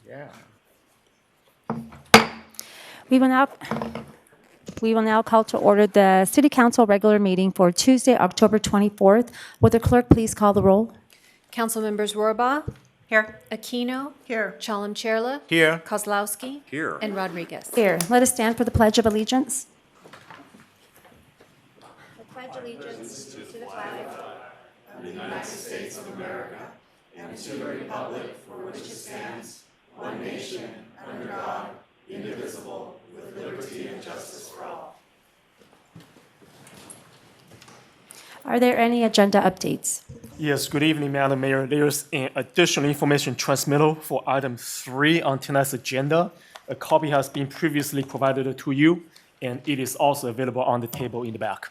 Yeah. We will now call to order the City Council regular meeting for Tuesday, October 24th. Would the clerk please call the roll? Council members Rohrbaugh, Here. Aquino, Here. Chalem-Cherla, Here. Kozlowski, Here. and Rodriguez. Here, let us stand for the Pledge of Allegiance. Are there any agenda updates? Yes, good evening, Madam Mayor. There's an additional information transmittal for item 3 on tonight's agenda. A copy has been previously provided to you, and it is also available on the table in the back.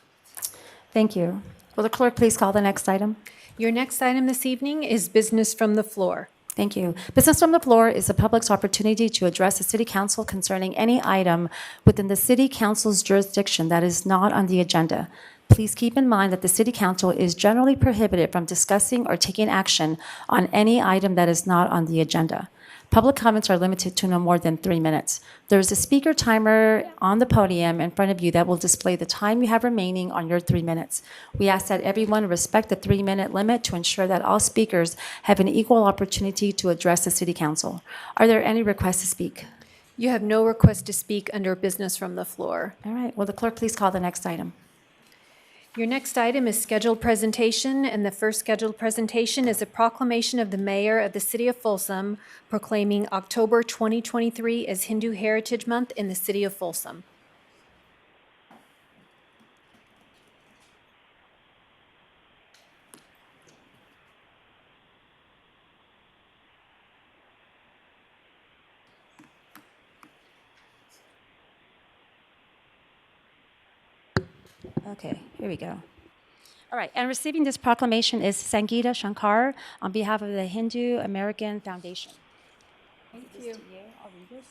Thank you. Will the clerk please call the next item? Your next item this evening is business from the floor. Thank you. Business from the floor is the public's opportunity to address the City Council concerning any item within the City Council's jurisdiction that is not on the agenda. Please keep in mind that the City Council is generally prohibited from discussing or taking action on any item that is not on the agenda. Public comments are limited to no more than 3 minutes. There is a speaker timer on the podium in front of you that will display the time you have remaining on your 3 minutes. We ask that everyone respect the 3-minute limit to ensure that all speakers have an equal opportunity to address the City Council. Are there any requests to speak? You have no request to speak under business from the floor. All right. Will the clerk please call the next item? Your next item is scheduled presentation, and the first scheduled presentation is a proclamation of the mayor of the city of Folsom proclaiming October 2023 as Hindu Heritage Month in the city of Folsom. Okay, here we go. All right, and receiving this proclamation is Sangeeta Shankar on behalf of the Hindu American Foundation. Thank you. I'll read this.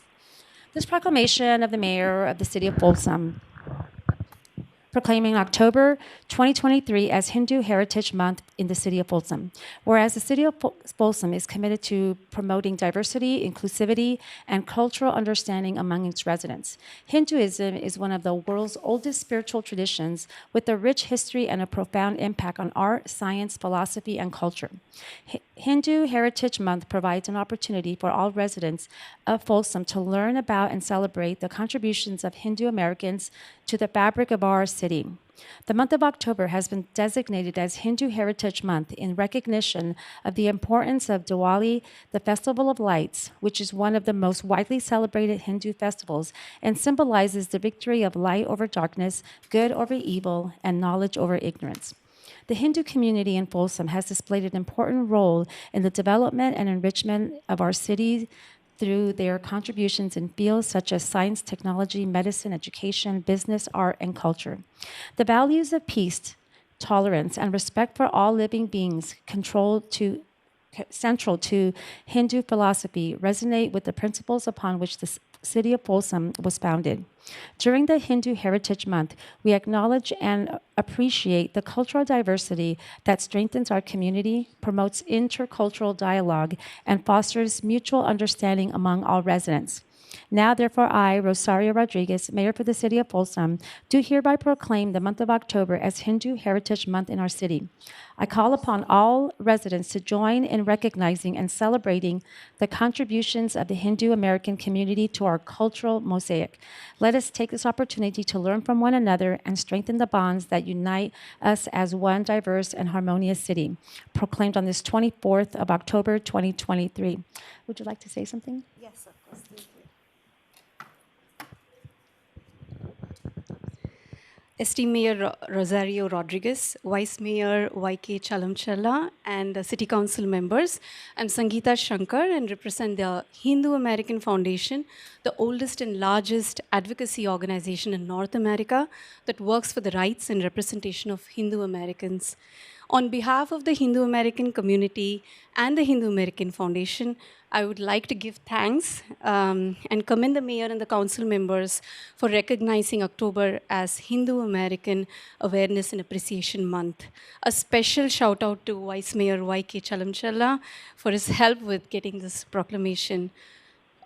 This proclamation of the mayor of the city of Folsom proclaiming October 2023 as Hindu Heritage Month in the city of Folsom. Whereas the city of Folsom is committed to promoting diversity, inclusivity, and cultural understanding among its residents. Hinduism is one of the world's oldest spiritual traditions with a rich history and a profound impact on art, science, philosophy, and culture. Hindu Heritage Month provides an opportunity for all residents of Folsom to learn about and celebrate the contributions of Hindu Americans to the fabric of our city. The month of October has been designated as Hindu Heritage Month in recognition of the importance of Diwali, the Festival of Lights, which is one of the most widely celebrated Hindu festivals and symbolizes the victory of light over darkness, good over evil, and knowledge over ignorance. The Hindu community in Folsom has displayed an important role in the development and enrichment of our city through their contributions in fields such as science, technology, medicine, education, business, art, and culture. The values of peace, tolerance, and respect for all living beings central to Hindu philosophy resonate with the principles upon which the city of Folsom was founded. During the Hindu Heritage Month, we acknowledge and appreciate the cultural diversity that strengthens our community, promotes intercultural dialogue, and fosters mutual understanding among all residents. Now, therefore, I, Rosario Rodriguez, Mayor for the City of Folsom, do hereby proclaim the month of October as Hindu Heritage Month in our city. I call upon all residents to join in recognizing and celebrating the contributions of the Hindu American community to our cultural mosaic. Let us take this opportunity to learn from one another and strengthen the bonds that unite us as one diverse and harmonious city. Proclaimed on this 24th of October, 2023. Would you like to say something? Yes, of course. Thank you. Esteemed Mayor Rosario Rodriguez, Vice Mayor YK Chalem-Cherla, and City Council members, I'm Sangeeta Shankar and represent the Hindu American Foundation, the oldest and largest advocacy organization in North America that works for the rights and representation of Hindu Americans. On behalf of the Hindu American community and the Hindu American Foundation, I would like to give thanks and commend the mayor and the council members for recognizing October as Hindu American Awareness and Appreciation Month. A special shout out to Vice Mayor YK Chalem-Cherla for his help with getting this proclamation.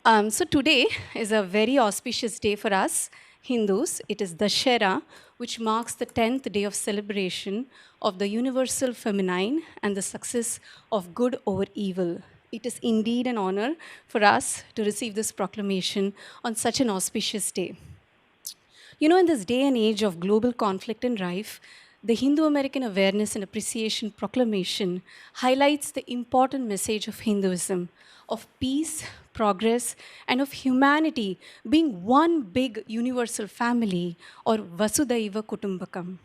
So today is a very auspicious day for us Hindus. It is Dashera, which marks the 10th day of celebration of the universal feminine and the success of good over evil. It is indeed an honor for us to receive this proclamation on such an auspicious day. You know, in this day and age of global conflict and rife, the Hindu American Awareness and Appreciation Proclamation highlights the important message of Hinduism of peace, progress, and of humanity being one big universal family or Vasudhaiva Kutumbakam.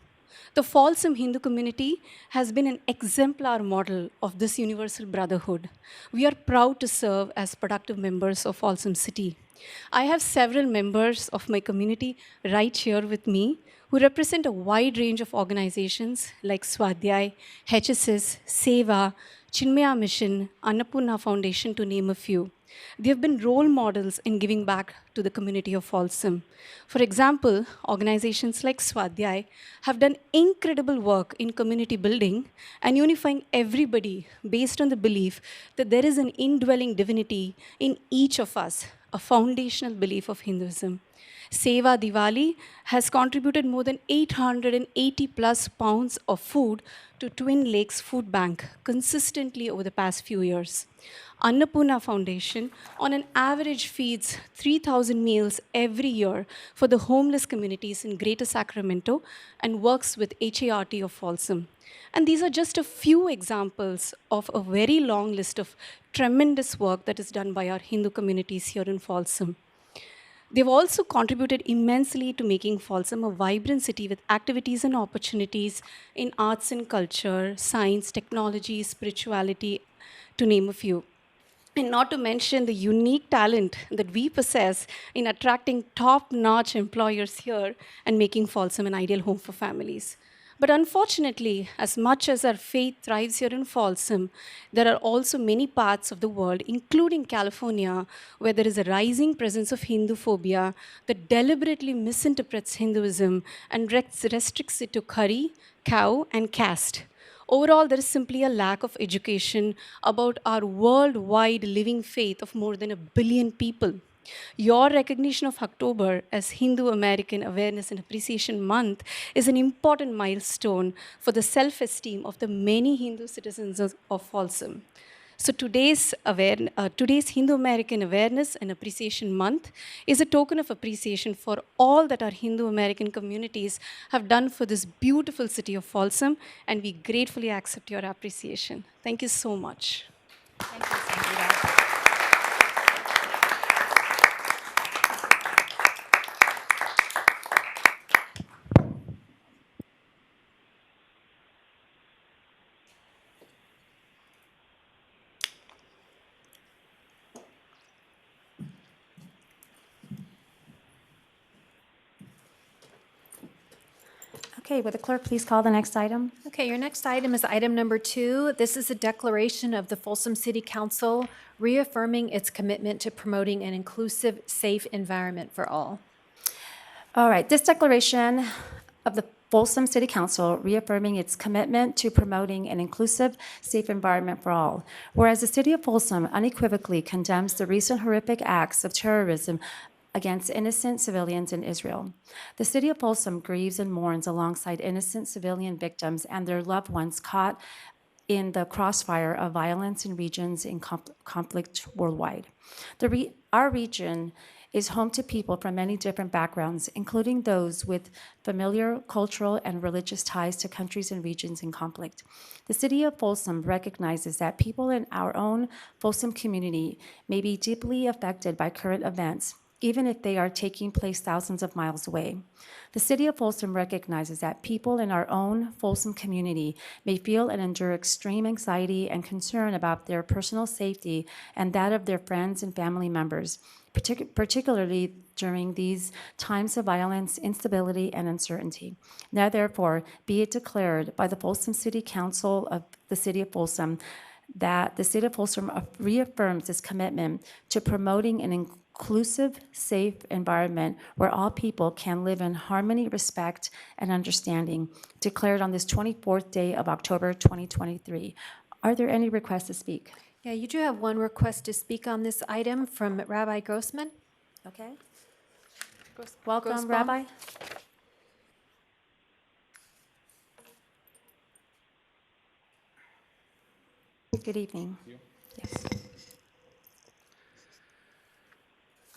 The Folsom Hindu community has been an exemplar model of this universal brotherhood. We are proud to serve as productive members of Folsom City. I have several members of my community right here with me who represent a wide range of organizations like Swadhyay, HSS, Seva, Chinmaya Mission, Annapurna Foundation, to name a few. They have been role models in giving back to the community of Folsom. For example, organizations like Swadhyay have done incredible work in community building and unifying everybody based on the belief that there is an indwelling divinity in each of us, a foundational belief of Hinduism. Seva Diwali has contributed more than 880 plus pounds of food to Twin Lakes Food Bank consistently over the past few years. Annapurna Foundation, on an average, feeds 3,000 meals every year for the homeless communities in Greater Sacramento and works with HART of Folsom. And these are just a few examples of a very long list of tremendous work that is done by our Hindu communities here in Folsom. They've also contributed immensely to making Folsom a vibrant city with activities and opportunities in arts and culture, science, technology, spirituality, to name a few. And not to mention the unique talent that we possess in attracting top notch employers here and making Folsom an ideal home for families. But unfortunately, as much as our faith thrives here in Folsom, there are also many parts of the world, including California, where there is a rising presence of Hindu phobia that deliberately misinterprets Hinduism and restricts it to curry, cow, and caste. Overall, there is simply a lack of education about our worldwide living faith of more than 1 billion people. Your recognition of October as Hindu American Awareness and Appreciation Month is an important milestone for the self esteem of the many Hindu citizens of Folsom. So today's Hindu American Awareness and Appreciation Month is a token of appreciation for all that our Hindu American communities have done for this beautiful city of Folsom, and we gratefully accept your appreciation. Thank you so much. Thank you, Sangeeta. Okay, would the clerk please call the next item? Okay, your next item is item number 2. This is a declaration of the Folsom City Council reaffirming its commitment to promoting an inclusive, safe environment for all. All right, this declaration of the Folsom City Council reaffirming its commitment to promoting an inclusive, safe environment for all. Whereas the city of Folsom unequivocally condemns the recent horrific acts of terrorism against innocent civilians in Israel. The city of Folsom grieves and mourns alongside innocent civilian victims and their loved ones caught in the crossfire of violence in regions in conflict worldwide. Our region is home to people from many different backgrounds, including those with familiar cultural and religious ties to countries and regions in conflict. The city of Folsom recognizes that people in our own Folsom community may be deeply affected by current events, even if they are taking place thousands of miles away. The city of Folsom recognizes that people in our own Folsom community may feel and endure extreme anxiety and concern about their personal safety and that of their friends and family members, particularly during these times of violence, instability, and uncertainty. Now, therefore, be it declared by the Folsom City Council of the City of Folsom that the City of Folsom reaffirms its commitment to promoting an inclusive, safe environment where all people can live in harmony, respect, and understanding, declared on this 24th day of October 2023. Are there any requests to speak? Yeah, you do have one request to speak on this item from Rabbi Grossman. Okay. Welcome, Grossbaum. Rabbi. Good evening. Yes.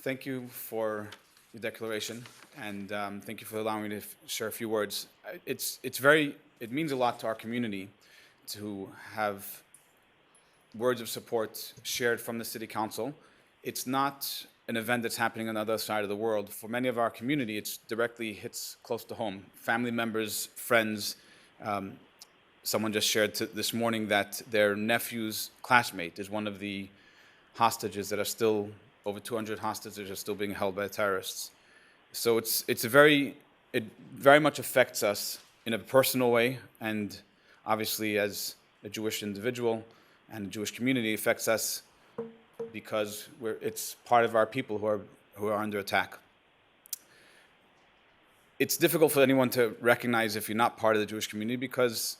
Thank you for your declaration, and thank you for allowing me to share a few words. It means a lot to our community to have words of support shared from the City Council. It's not an event that's happening on the other side of the world. For many of our community, it directly hits close to home. Family members, friends. Someone just shared this morning that their nephew's classmate is one of the hostages that are still, over 200 hostages are still being held by terrorists. So it very much affects us in a personal way, and obviously as a Jewish individual and the Jewish community affects us because it's part of our people who are under attack. It's difficult for anyone to recognize if you're not part of the Jewish community because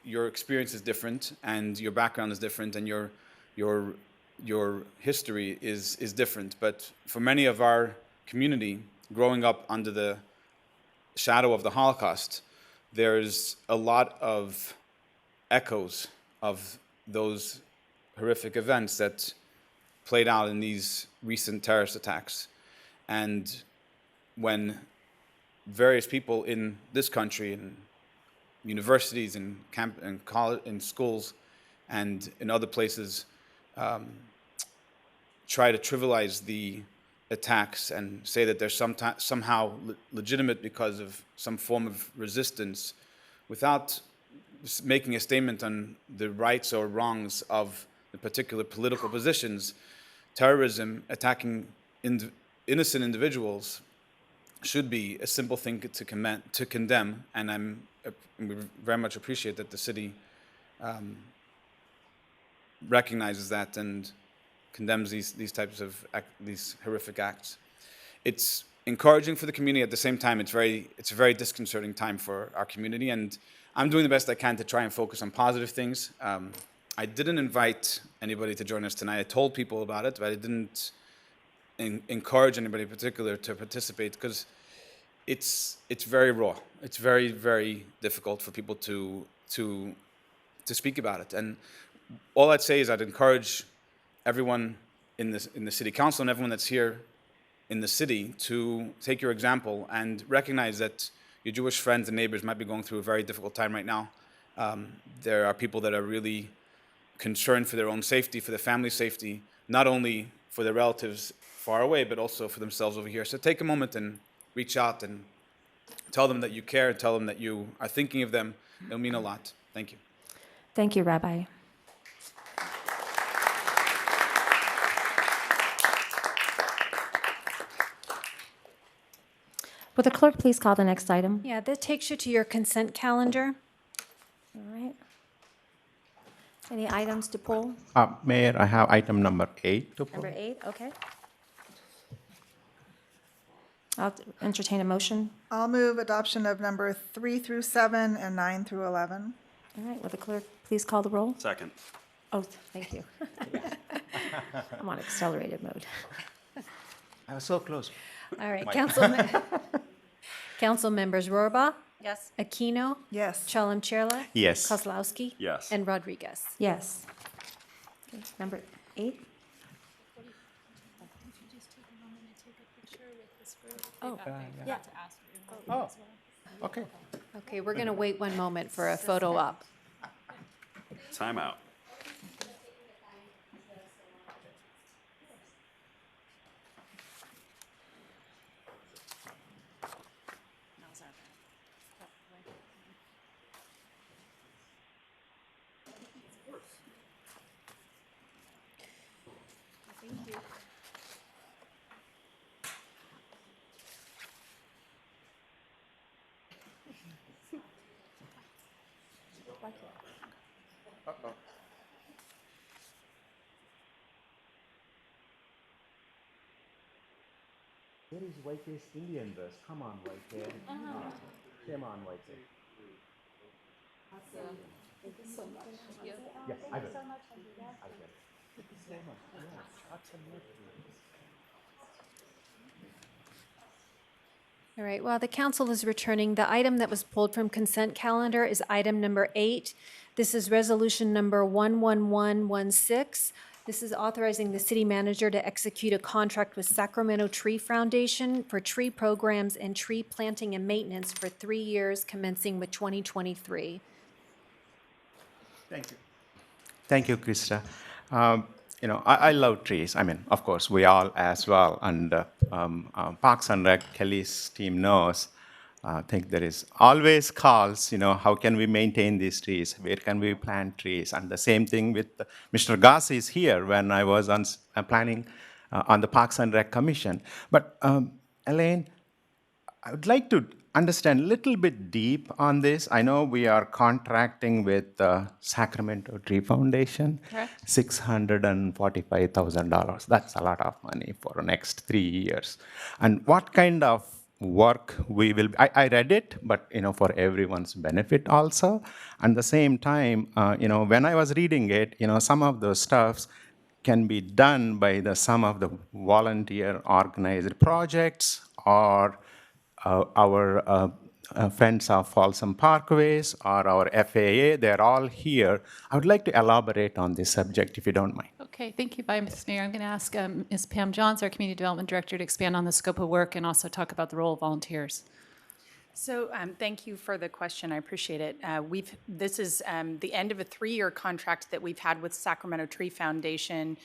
your experience is different and your background is different and your history is different. But for many of our community, growing up under the shadow of the Holocaust, there's a lot of echoes of those horrific events that played out in these recent terrorist attacks. And when various people in this country, in universities, in college, in schools, and in other places, try to trivialize the attacks and say that they're somehow legitimate because of some form of resistance, without making a statement on the rights or wrongs of the particular political positions. Terrorism, attacking innocent individuals, should be a simple thing to condemn, and we very much appreciate that the city recognizes that and condemns these types of these horrific acts. It's encouraging for the community. At the same time, it's a very disconcerting time for our community, and I'm doing the best I can to try and focus on positive things. I didn't invite anybody to join us tonight. I told people about it, but I didn't encourage anybody in particular to participate because it's very raw. It's very, very difficult for people to speak about it. And all I'd say is I'd encourage everyone in the city council and everyone that's here in the city to take your example and recognize that your Jewish friends and neighbors might be going through a very difficult time right now. There are people that are really concerned for their own safety, for their family's safety, not only for their relatives far away, but also for themselves over here. So take a moment and reach out and tell them that you care, and tell them that you are thinking of them. It'll mean a lot. Thank you. Thank you, Rabbi. Will the clerk please call the next item? Yeah, that takes you to your consent calendar. All right. Any items to pull? Mayor, I have item number 8 to pull. Number 8, okay. I'll entertain a motion. I'll move adoption of number 3 through 7 and 9 through 11. All right, will the clerk please call the roll? Second. Oh, thank you. I'm on accelerated mode. I was so close. All right, Council members Rohrbach, Yes. Aquino, Yes. Chalem-Chella, Yes. Kozlowski, Yes. and Rodriguez. Yes. Okay, number 8? Oh, yeah. Oh, okay. Okay, we're going to wait one moment for a photo op. Time out. Where is White's Indian dress? Come on, White. Come on, White. Yes, I will. I will. All right, while the council is returning, the item that was pulled from consent calendar is item number 8. This is resolution number 11116. This is authorizing the city manager to execute a contract with Sacramento Tree Foundation for tree programs and tree planting and maintenance for 3 years commencing with 2023. Thank you. Thank you, Krista. I love trees. I mean, of course, we all as well. And Parks and Rec, Kelly's team knows. I think there is always calls, how can we maintain these trees? Where can we plant trees? And the same thing with Mr. Goss is here when I was on planning on the Parks and Rec Commission. But Elaine, I would like to understand a little bit deep on this. I know we are contracting with the Sacramento Tree Foundation. Correct. $645,000. That's a lot of money for the next 3 years. And what kind of work we will, I read it, but for everyone's benefit also. And the same time, when I was reading it, some of those stuffs can be done by some of the volunteer organized projects or our friends of Folsom Parkways or our FAA, they're all here. I would like to elaborate on this subject, if you don't mind. Okay, thank you, Vice Mayor. I'm going to ask Ms. Pam Johns, our Community Development Director, to expand on the scope of work and also talk about the role of volunteers. So thank you for the question. I appreciate it. This is the end of a 3-year contract that we've had with Sacramento Tree Foundation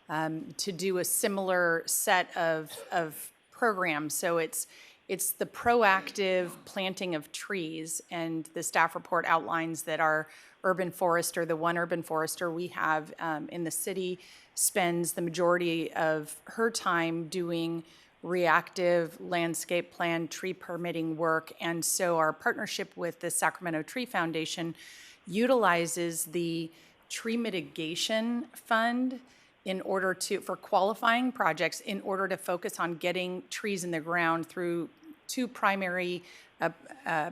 to do a similar set of programs. So it's the proactive planting of trees, and the staff report outlines that our urban forester, the one urban forester we have in the city, spends the majority of her time doing reactive landscape plan tree permitting work. And so our partnership with the Sacramento Tree Foundation utilizes the tree mitigation fund for qualifying projects in order to focus on getting trees in the ground through 2 primary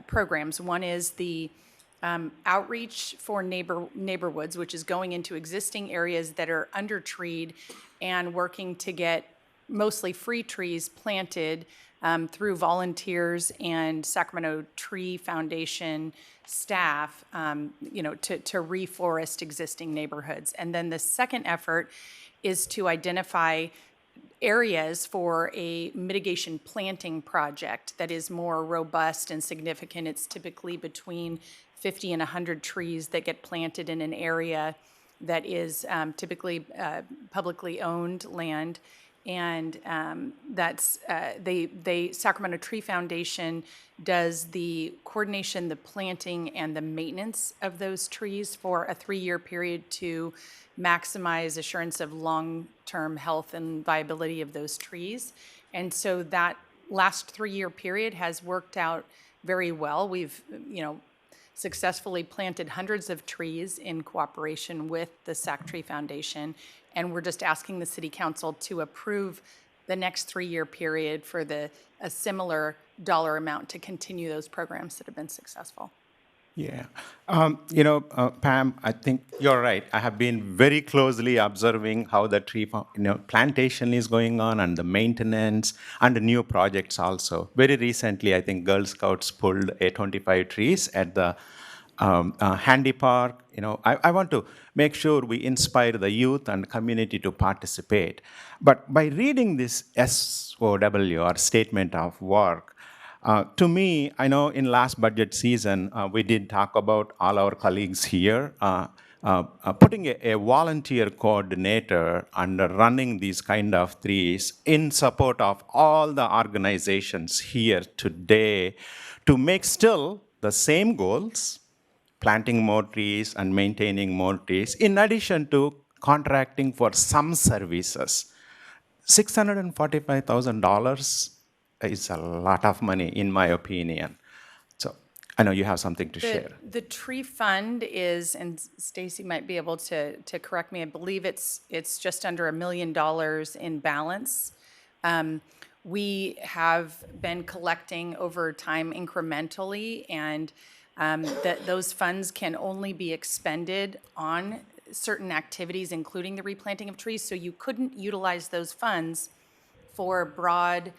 programs. One is the outreach for neighborhoods, which is going into existing areas that are under-treed and working to get mostly free trees planted through volunteers and Sacramento Tree Foundation staff, to reforest existing neighborhoods. And then the second effort is to identify areas for a mitigation planting project that is more robust and significant. It's typically between 50 and 100 trees that get planted in an area that is typically publicly owned land. And Sacramento Tree Foundation does the coordination, the planting, and the maintenance of those trees for a 3-year period to maximize assurance of long-term health and viability of those trees. And so that last 3-year period has worked out very well. We've, successfully planted hundreds of trees in cooperation with the Sac Tree Foundation, and we're just asking the City Council to approve the next 3-year period for a similar dollar amount to continue those programs that have been successful. Yeah. Pam, I think you're right. I have been very closely observing how the tree plantation is going on and the maintenance and the new projects also. Very recently, I think Girl Scouts pulled 25 trees at the Handy Park. I want to make sure we inspire the youth and community to participate. But by reading this SOW, or Statement of Work, to me, I know in last budget season, we did talk about all our colleagues here, putting a volunteer coordinator and running these kind of trees in support of all the organizations here today to make still the same goals, planting more trees and maintaining more trees, in addition to contracting for some services. $645,000 is a lot of money, in my opinion. So I know you have something to share. The tree fund is, and Stacy might be able to correct me, I believe it's just under $1 million in balance. We have been collecting over time incrementally, and that those funds can only be expended on certain activities, including the replanting of trees, so you couldn't utilize those funds for broad,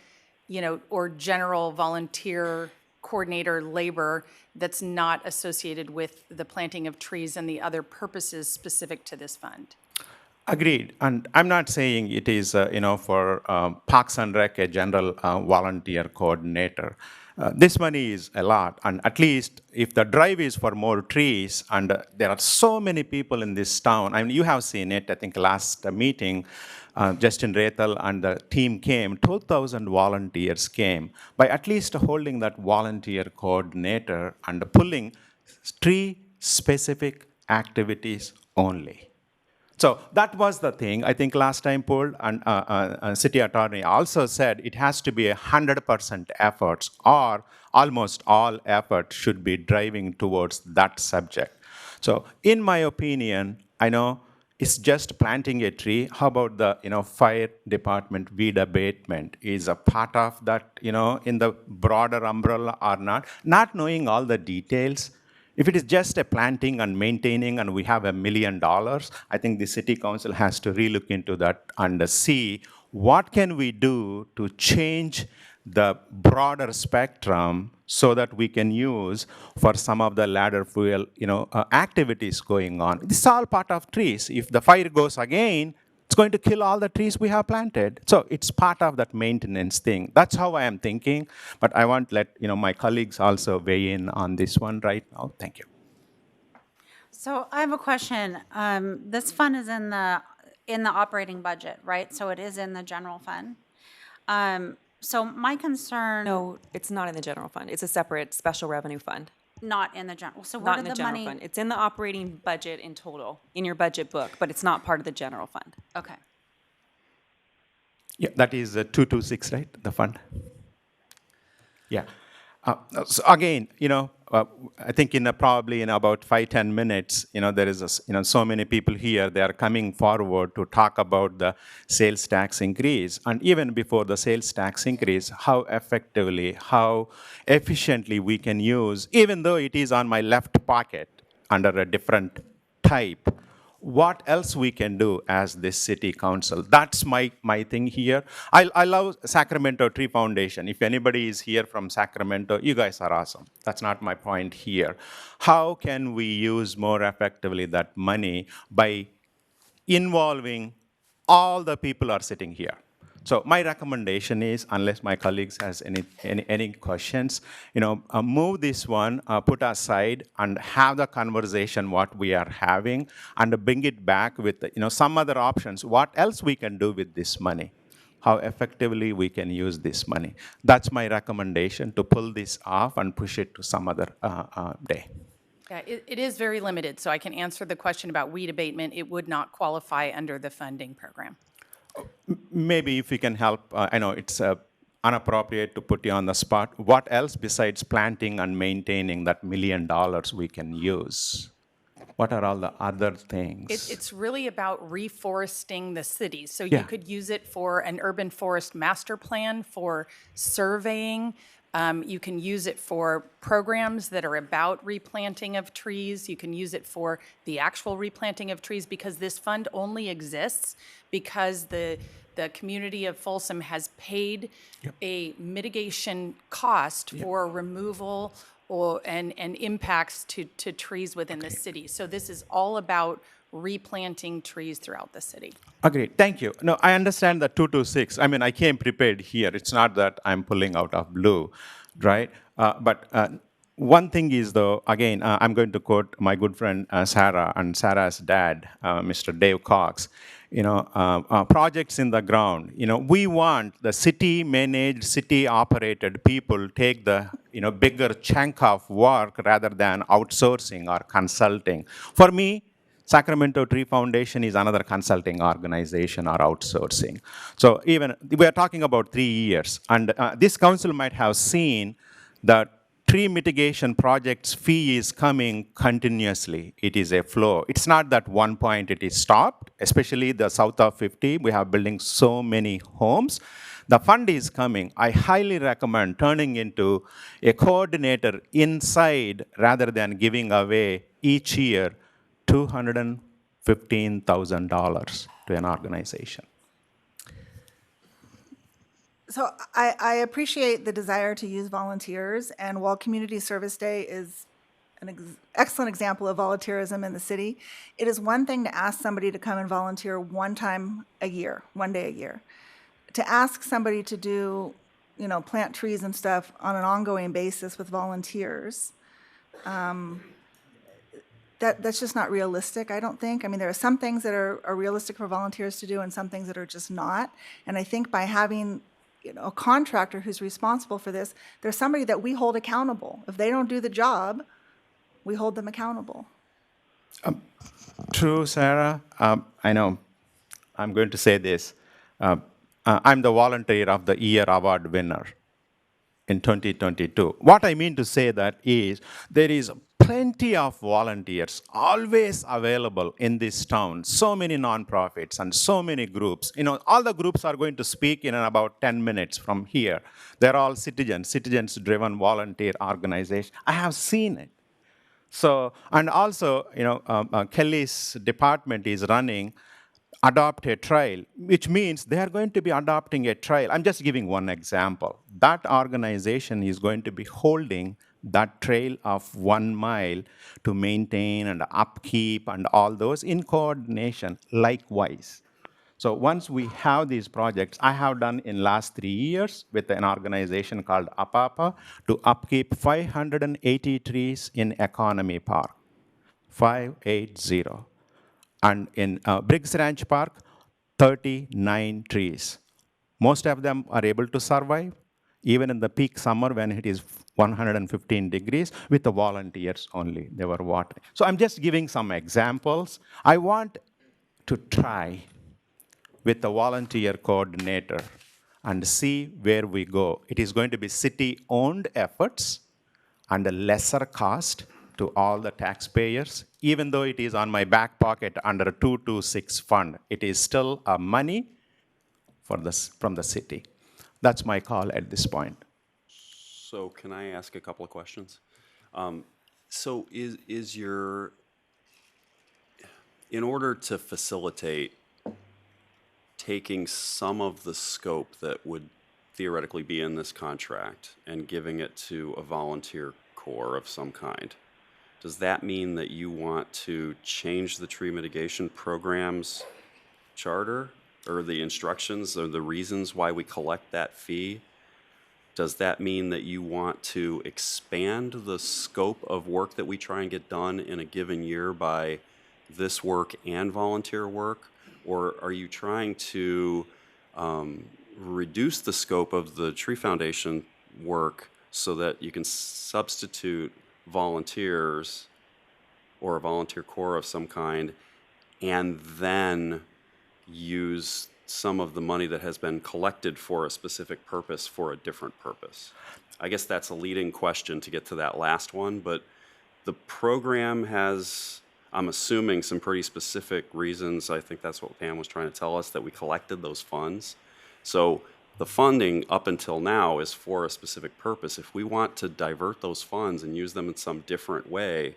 or general volunteer coordinator labor that's not associated with the planting of trees and the other purposes specific to this fund. Agreed. And I'm not saying it is, for Parks and Rec, a general volunteer coordinator. This money is a lot. And at least if the drive is for more trees, and there are so many people in this town, I mean, you have seen it, I think last meeting, Justin Rathel and the team came, 12,000 volunteers came. By at least holding that volunteer coordinator and pulling tree-specific activities only. So that was the thing. I think last time pulled, and city attorney also said it has to be 100% efforts, or almost all effort should be driving towards that subject. So in my opinion, I know it's just planting a tree. How about the fire department weed abatement is a part of that in the broader umbrella or not? Not knowing all the details. If it is just a planting and maintaining and we have $1 million, I think the city council has to relook into that and see what can we do to change the broader spectrum so that we can use for some of the ladder fuel activities going on. This is all part of trees. If the fire goes again, it's going to kill all the trees we have planted. So it's part of that maintenance thing. That's how I am thinking. But I want to let my colleagues also weigh in on this one right now. Thank you. So I have a question. This fund is in the operating budget, right? So it is in the general fund. So my concern. No, it's not in the general fund. It's a separate special revenue fund. Not in the general. So where Not did in the the general money? fund. It's in the operating budget in total, in your budget book, but it's not part of the general fund. Okay. Yeah, that is 226, right? The fund. Yeah. So again, I think probably in about 5-10 minutes, there is so many people here. They are coming forward to talk about the sales tax increase, and even before the sales tax increase, how effectively, how efficiently we can use, even though it is on my left pocket under a different type. What else we can do as this city council? That's my thing here. I love Sacramento Tree Foundation. If anybody is here from Sacramento, you guys are awesome. That's not my point here. How can we use more effectively that money by involving all the people are sitting here? So my recommendation is, unless my colleagues has any questions, move this one, put aside, and have the conversation what we are having, and bring it back with some other options. What else we can do with this money? How effectively we can use this money? That's my recommendation, to pull this off and push it to some other day. Yeah, it is very limited, so I can answer the question about weed abatement. It would not qualify under the funding program. Maybe if you can help, I know it's inappropriate to put you on the spot. What else besides planting and maintaining that $1 million we can use? What are all the other things? It's really about reforesting the city. So Yeah. you could use it for an urban forest master plan, for surveying. You can use it for programs that are about replanting of trees. You can use it for the actual replanting of trees, because this fund only exists because the community of Folsom has paid a mitigation cost for removal and impacts to trees within the city. So this is all about replanting trees throughout the city. Agreed. Thank you. No, I understand the 226. I mean, I came prepared here. It's not that I'm pulling out of blue, right? But one thing is, though, again, I'm going to quote my good friend Sarah and Sarah's dad, Mr. Dave Cox. Projects in the ground. We want the city-managed, city-operated people take the bigger chunk of work rather than outsourcing or consulting. For me, Sacramento Tree Foundation is another consulting organization or outsourcing. So even we are talking about 3 years, and this council might have seen that tree mitigation projects fee is coming continuously. It is a flow. It's not that one point it is stopped, especially the south of 50. We have building so many homes. The fund is coming. I highly recommend turning into a coordinator inside rather than giving away each year $250,000 $15,000 to an organization. So I appreciate the desire to use volunteers, and while Community Service Day is an excellent example of volunteerism in the city, it is one thing to ask somebody to come and volunteer one time a year, one day a year. To ask somebody to do, plant trees and stuff on an ongoing basis with volunteers, that's just not realistic, I don't think. I mean, there are some things that are realistic for volunteers to do and some things that are just not. And I think by having a contractor who's responsible for this, there's somebody that we hold accountable. If they don't do the job, we hold them accountable. True, Sarah. I know I'm going to say this. I'm the Volunteer of the Year award winner in 2022. What I mean to say that is there is plenty of volunteers always available in this town. So many nonprofits and so many groups. All the groups are going to speak in about 10 minutes from here. They're all citizens-driven volunteer organizations. I have seen it. So, and also, Kelly's department is running Adopt a Trail, which means they are going to be adopting a trail. I'm just giving one example. That organization is going to be holding that trail of 1 mile to maintain and upkeep and all those in coordination likewise. So once we have these projects, I have done in last 3 years with an organization called APAPA to upkeep 580 trees in Economy Park, 580. And in Briggs Ranch Park, 39 trees. Most of them are able to survive, even in the peak summer when it is 115 degrees, with the volunteers only. They were watering. So I'm just giving some examples. I want to try with the volunteer coordinator and see where we go. It is going to be city-owned efforts and a lesser cost to all the taxpayers. Even though it is on my back pocket under a 226 fund, it is still money from the city. That's my call at this point. So can I ask a couple of questions? So is your, in order to facilitate taking some of the scope that would theoretically be in this contract and giving it to a volunteer corps of some kind, does that mean that you want to change the tree mitigation program's charter or the instructions or the reasons why we collect that fee? Does that mean that you want to expand the scope of work that we try and get done in a given year by this work and volunteer work? Or are you trying to reduce the scope of the Tree Foundation work so that you can substitute volunteers or a volunteer corps of some kind and then use some of the money that has been collected for a specific purpose for a different purpose? I guess that's a leading question to get to that last one, but the program has, I'm assuming, some pretty specific reasons. I think that's what Pam was trying to tell us, that we collected those funds. So the funding up until now is for a specific purpose. If we want to divert those funds and use them in some different way,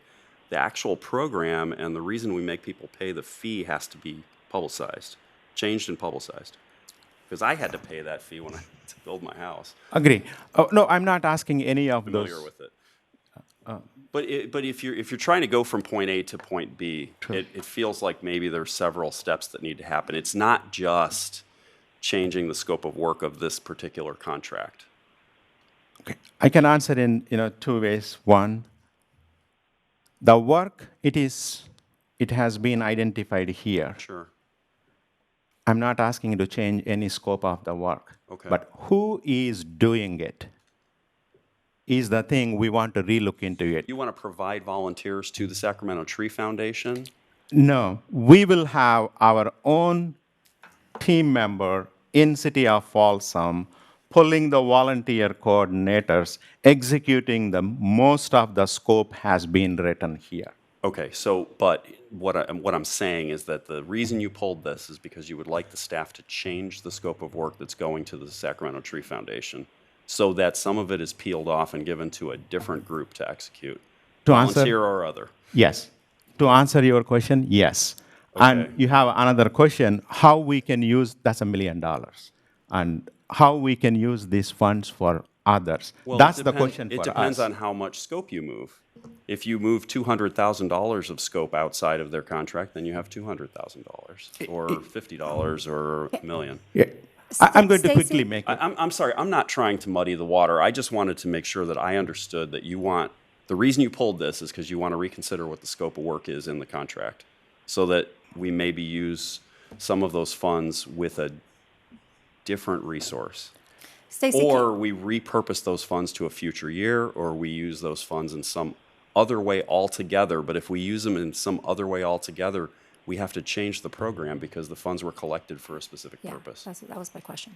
the actual program and the reason we make people pay the fee has to be publicized, changed and publicized. Because I had to pay that fee when I to build my house. Agree. Oh, no, I'm not asking any of those. Familiar with it. But if you're trying to go from point A to point B, it feels like maybe there's several steps that need to happen. It's not just changing the scope of work of this particular contract. Okay. I can answer in two ways. One, the work it has been identified here. Sure. I'm not asking you to change any scope of the work. Okay. But who is doing it is the thing we want to relook into it. You want to provide volunteers to the Sacramento Tree Foundation? No, we will have our own team member in City of Folsom pulling the volunteer coordinators, executing most of the scope has been written here. Okay, so, but what I'm saying is that the reason you pulled this is because you would like the staff to change the scope of work that's going to the Sacramento Tree Foundation so that some of it is peeled off and given to a different group to execute, volunteer or other. Yes. To answer your question, yes. And Okay. you have another question, how we can use, that's $1 million. And how we can use these funds for others. Well, That's the question it for depends us. on how much scope you move. If you move $200,000 of scope outside of their contract, then you have $200,000 or $50 or $1 million. Yeah. I'm going to Stacy? quickly make it. I'm sorry, I'm not trying to muddy the water. I just wanted to make sure that I understood that you want, the reason you pulled this is because you want to reconsider what the scope of work is in the contract so that we maybe use some of those funds with a different resource. Stacy, Or we repurpose those funds to a future year, or we use those funds in some other way altogether. But if we use them in some other way altogether, we have to change the program because the funds were collected for a specific yeah, purpose. that was my question.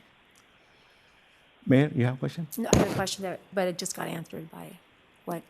Mayor, you have a question? No, I had a question there, but it just got answered by what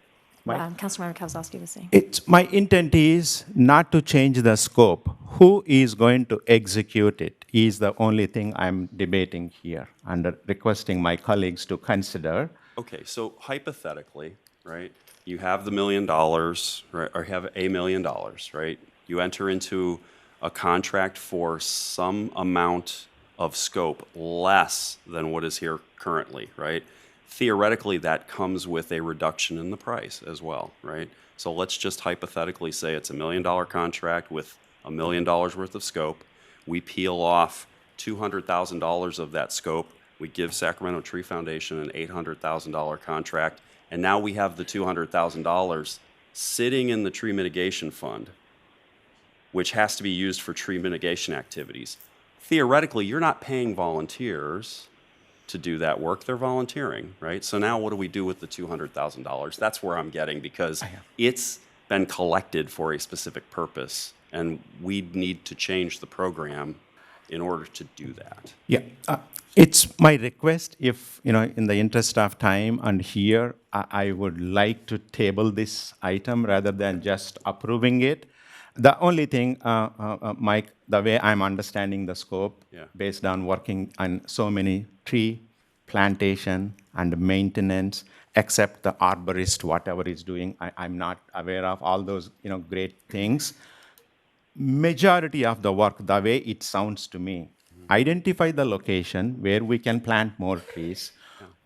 Mike? Councilmember Kozlowski was saying. My intent is not to change the scope. Who is going to execute it is the only thing I'm debating here and requesting my colleagues to consider. Okay, so hypothetically, right, you have the $1 million, right, or have $1 million, right? You enter into a contract for some amount of scope less than what is here currently, right? Theoretically, that comes with a reduction in the price as well, right? So let's just hypothetically say it's $1 million contract with $1 million worth of scope. We peel off $200,000 of that scope. We give Sacramento Tree Foundation an $800,000 contract, and now we have the $200,000 sitting in the tree mitigation fund, which has to be used for tree mitigation activities. Theoretically, you're not paying volunteers to do that work, they're volunteering, right? So now what do we do with the $200,000? That's where I'm getting, because it's been collected for a specific purpose, and we need to change the program in order to do that. Yeah, it's my request, if, in the interest of time and here, I would like to table this item rather than just approving it. The only thing, Mike, the way I'm understanding the scope, Yeah. based on working on so many tree plantation and maintenance, except the arborist, whatever he's doing, I'm not aware of all those, great things. Majority of the work, the way it sounds to me, identify the location where we can plant more trees,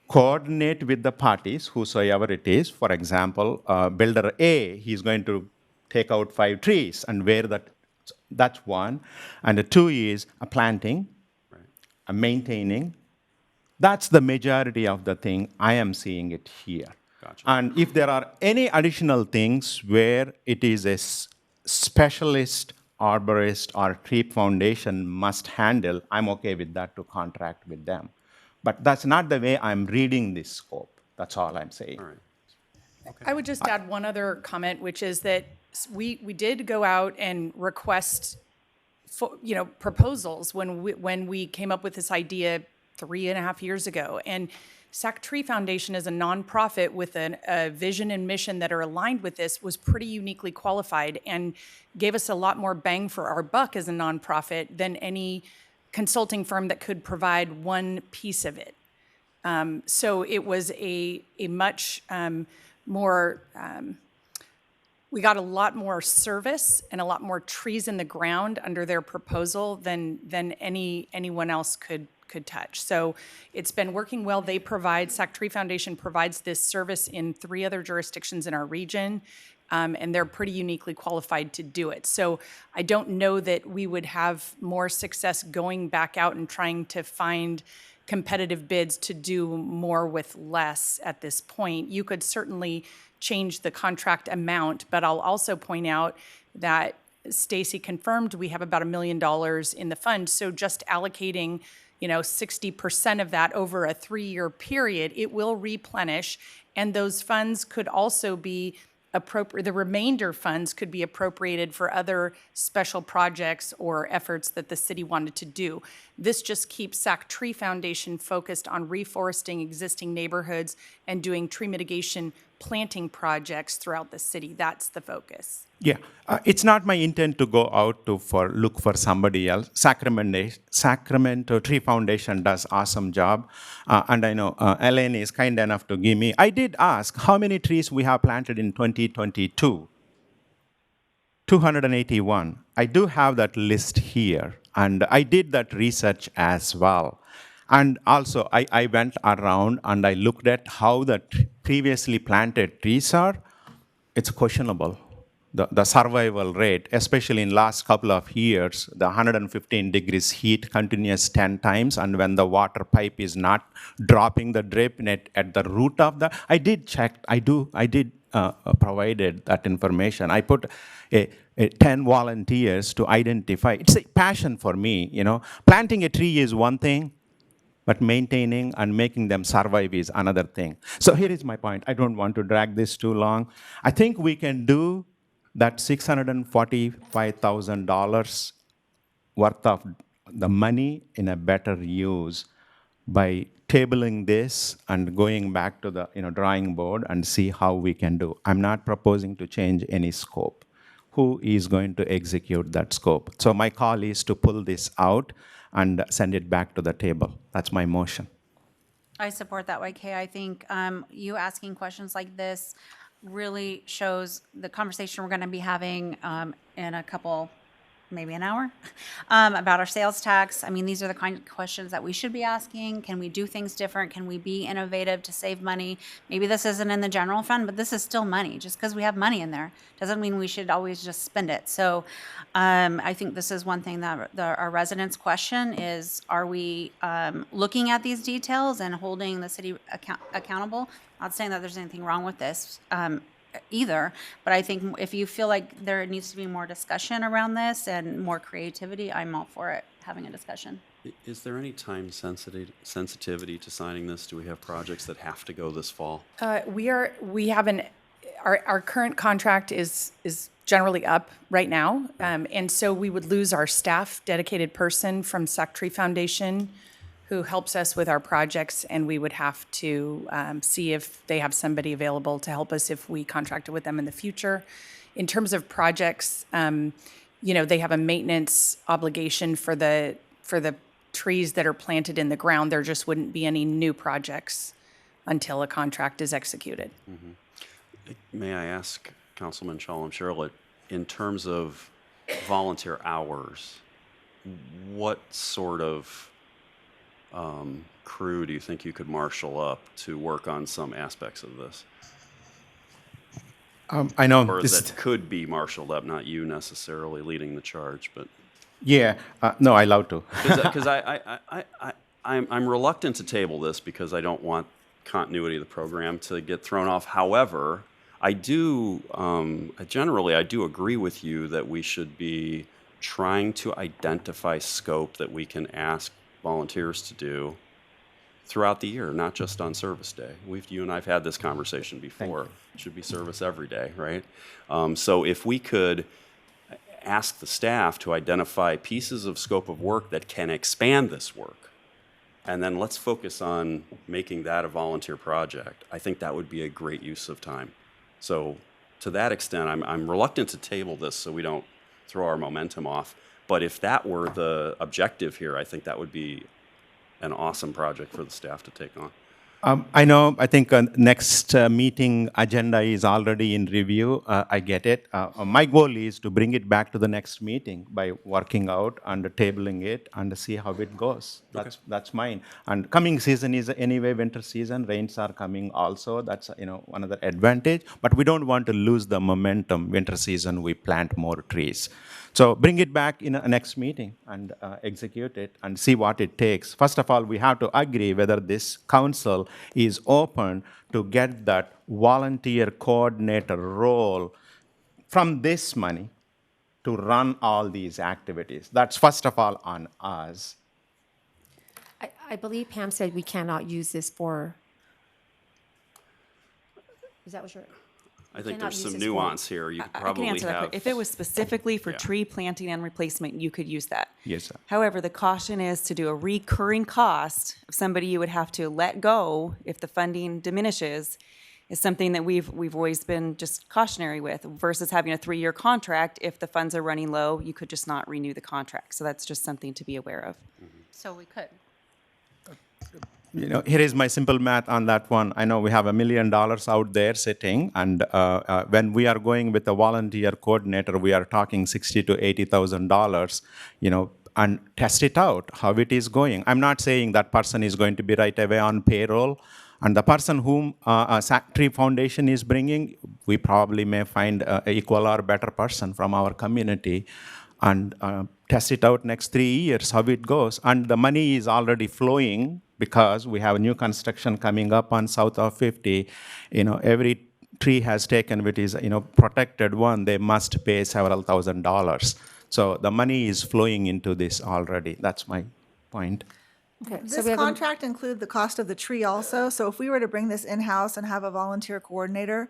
coordinate with the parties, whosoever it is. For example, builder A, he's going to take out 5 trees, and where that's one. And the 2 is a planting, a maintaining. That's the majority of the thing I am seeing it here. Gotcha. And if there are any additional things where it is a specialist arborist or tree foundation must handle, I'm okay with that to contract with them. But that's not the way I'm reading this scope. That's all I'm saying. All right. I would just add one other comment, which is that we did go out and request proposals when we came up with this idea 3.5 years ago. And Sac Tree Foundation is a nonprofit with a vision and mission that are aligned with this, was pretty uniquely qualified and gave us a lot more bang for our buck as a nonprofit than any consulting firm that could provide one piece of it. So it was a much more, we got a lot more service and a lot more trees in the ground under their proposal than anyone else could touch. So it's been working well. Sac Tree Foundation provides this service in 3 other jurisdictions in our region, and they're pretty uniquely qualified to do it. So I don't know that we would have more success going back out and trying to find competitive bids to do more with less at this point. You could certainly change the contract amount, but I'll also point out that Stacy confirmed we have about $1 million in the fund. So just allocating 60% of that over a 3-year period, it will replenish, and those funds could also be the remainder funds could be appropriated for other special projects or efforts that the city wanted to do. This just keeps Sac Tree Foundation focused on reforesting existing neighborhoods and doing tree mitigation planting projects throughout the city. That's the focus. Yeah, it's not my intent to go out to look for somebody else. Sacramento Tree Foundation does awesome job, and I know Elaine is kind enough to give me. I did ask how many trees we have planted in 2022. 281. I do have that list here, and I did that research as well. And also, I went around and I looked at how the previously planted trees are. It's questionable. The survival rate, especially in last couple of years, the 115 degrees heat continues 10 times, and when the water pipe is not dropping the drip net at the root of the, I did check, I did provided that information. I put a 10 volunteers to identify. It's a passion for me, you know. Planting a tree is one thing, but maintaining and making them survive is another thing. So here is my point. I don't want to drag this too long. I think we can do that $645,000 worth of the money in a better use by tabling this and going back to the drawing board and see how we can do. I'm not proposing to change any scope. Who is going to execute that scope? So my call is to pull this out and send it back to the table. That's my motion. I support that, YK. I think you asking questions like this really shows the conversation we're going to be having in a couple, maybe an hour, about our sales tax. I mean, these are the kind of questions that we should be asking. Can we do things different? Can we be innovative to save money? Maybe this isn't in the general fund, but this is still money. Just because we have money in there doesn't mean we should always just spend it. So I think this is one thing that our residents question is, are we looking at these details and holding the city accountable? Not saying that there's anything wrong with this either, but I think if you feel like there needs to be more discussion around this and more creativity, I'm all for it, having a discussion. Is there any time sensitivity to signing this? Do we have projects that have to go this fall? We have our current contract is generally up right now, and so we would lose our staff dedicated person from Sac Tree Foundation who helps us with our projects, and we would have to see if they have somebody available to help us if we contracted with them in the future. In terms of projects, they have a maintenance obligation for the trees that are planted in the ground. There just wouldn't be any new projects until a contract is executed. Mm-hmm. May I ask Councilman Shalom-Sherlett, in terms of volunteer hours, what sort of crew do you think you could marshal up to work on some aspects of this? I know. Or that could be marshaled up, not you necessarily leading the charge, but... Yeah, no, I love to. Because I'm reluctant to table this because I don't want continuity of the program to get thrown off. However, I do, generally, I do agree with you that we should be trying to identify scope that we can ask volunteers to do throughout the year, not just on service day. You and I've had this conversation before. It should be service every day, right? So if we could ask the staff to identify pieces of scope of work that can expand this work, and then let's focus on making that a volunteer project, I think that would be a great use of time. So to that extent, I'm reluctant to table this so we don't throw our momentum off. But if that were the objective here, I think that would be an awesome project for the staff to take on. I know, I think next meeting agenda is already in review. I get it. My goal is to bring it back to the next meeting by working out and tabling it and see how it goes. That's mine. And coming season is anyway winter season. Rains are coming also. That's another advantage. But we don't want to lose the momentum. Winter season, we plant more trees. So bring it back in a next meeting and execute it and see what it takes. First of all, we have to agree whether this council is open to get that volunteer coordinator role from this money to run all these activities. That's first of all on us. I believe Pam said we cannot use this for, is that what you're? I think there's some nuance here. You could probably I can answer that have... quick. If it was specifically for Yeah. tree planting and replacement, you could use that. Yes, sir. However, the caution is to do a recurring cost of somebody you would have to let go if the funding diminishes is something that we've always been just cautionary with versus having a 3-year contract. If the funds are running low, you could just not renew the contract. So that's just something to be aware of. So we could. Here is my simple math on that one. I know we have $1 million out there sitting, and when we are going with a volunteer coordinator, we are talking $60,000 to $80,000. And test it out how it is going. I'm not saying that person is going to be right away on payroll, and the person whom Tree Foundation is bringing, we probably may find an equal or better person from our community, and test it out next 3 years how it goes. And the money is already flowing because we have new construction coming up on south of 50. Every tree has taken, which is protected one, they must pay several $1,000s. So the money is flowing into this already. That's my point. Okay, so This we have a- contract include the cost of the tree also? So if we were to bring this in-house and have a volunteer coordinator,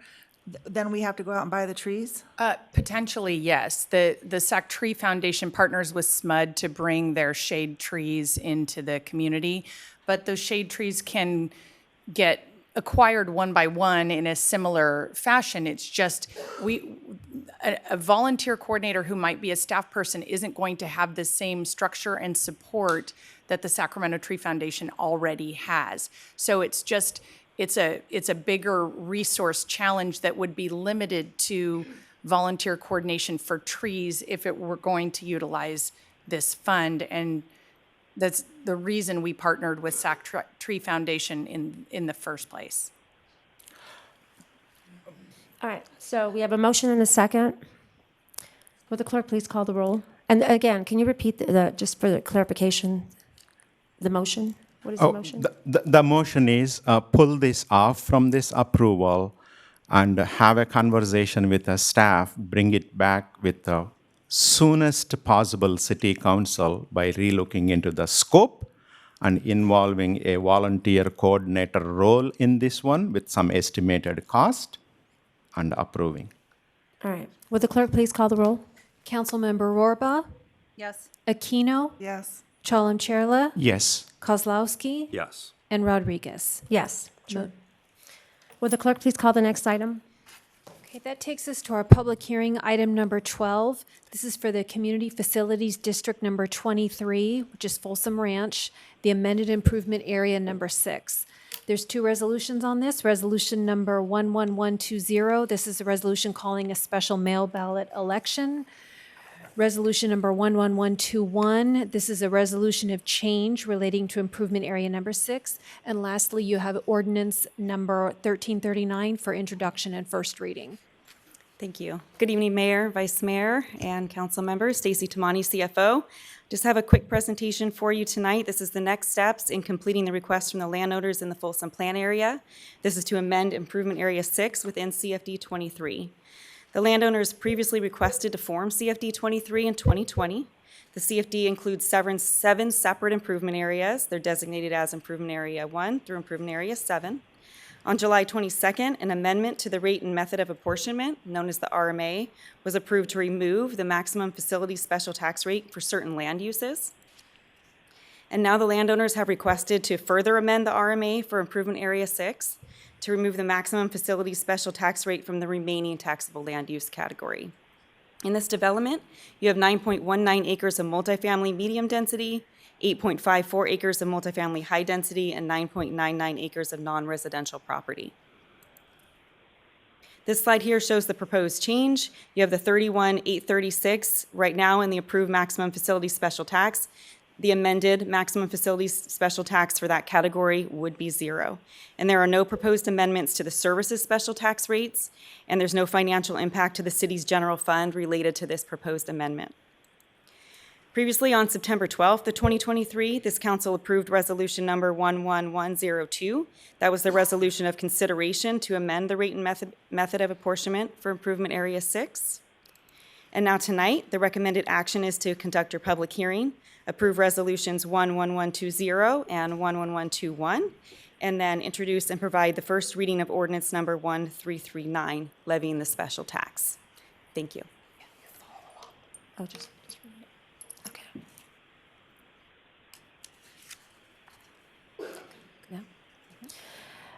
then we have to go out and buy the trees? Potentially, yes. The Sac Tree Foundation partners with SMUD to bring their shade trees into the community, but those shade trees can get acquired one by one in a similar fashion. It's just a volunteer coordinator who might be a staff person isn't going to have the same structure and support that the Sacramento Tree Foundation already has. So it's a bigger resource challenge that would be limited to volunteer coordination for trees if it were going to utilize this fund. And that's the reason we partnered with Sac Tree Foundation in the first place. All right, so we have a motion and a second. Will the clerk please call the roll? And again, can you repeat just for the clarification, the motion? What is the motion? The motion is pull this off from this approval and have a conversation with the staff, bring it back with the soonest possible city council by relooking into the scope and involving a volunteer coordinator role in this one with some estimated cost and approving. All right, will the clerk please call the roll? Councilmember Rohrbaugh, Yes. Aquino, Yes. Chalem-Cherla, Yes. Kozlowski, Yes. and Rodriguez. Yes. Will the clerk please call the next item? Okay, that takes us to our public hearing, item number 12. This is for the Community Facilities District number 23, which is Folsom Ranch, the amended improvement area number 6. There's 2 resolutions on this. Resolution number 11120, this is a resolution calling a special mail ballot election. Resolution number 11121, this is a resolution of change relating to improvement area number 6. And lastly, you have ordinance number 1339 for introduction and first reading. Thank you. Good evening, Mayor, Vice Mayor, and council members. Stacy Tamani, CFO. Just have a quick presentation for you tonight. This is the next steps in completing the request from the landowners in the Folsom Plan area. This is to amend Improvement Area 6 within CFD 23. The landowners previously requested to form CFD 23 in 2020. The CFD includes 7 separate improvement areas. They're designated as Improvement Area 1 through Improvement Area 7. On July 22nd, an amendment to the rate and method of apportionment, known as the RMA, was approved to remove the maximum facility special tax rate for certain land uses. And now the landowners have requested to further amend the RMA for Improvement Area 6 to remove the maximum facility special tax rate from the remaining taxable land use category. In this development, you have 9.19 acres of multifamily medium density, 8.54 acres of multifamily high density, and 9.99 acres of non-residential property. This slide here shows the proposed change. You have the 31,836 right now in the approved maximum facility special tax. The amended maximum facility special tax for that category would be 0. And there are no proposed amendments to the services special tax rates, and there's no financial impact to the city's general fund related to this proposed amendment. Previously, on September 12th of 2023, this council approved resolution number 11102. That was the resolution of consideration to amend the rate and method of apportionment for Improvement Area 6. And now tonight, the recommended action is to conduct your public hearing, approve resolutions 11120 and 11121, and then introduce and provide the first reading of ordinance number 1339, levying the special tax. Thank you. Oh, just okay. Yeah.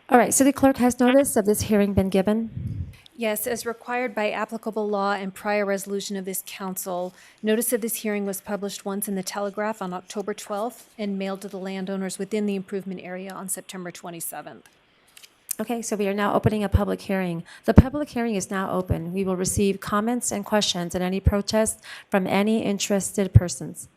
All right, so the clerk has notice of this hearing been given. Yes, as required by applicable law and prior resolution of this council, notice of this hearing was published once in the Telegraph on October 12th and mailed to the landowners within the improvement area on September 27th. Okay, so we are now opening a public hearing. The public hearing is now open. We will receive comments and questions and any protests from any interested persons.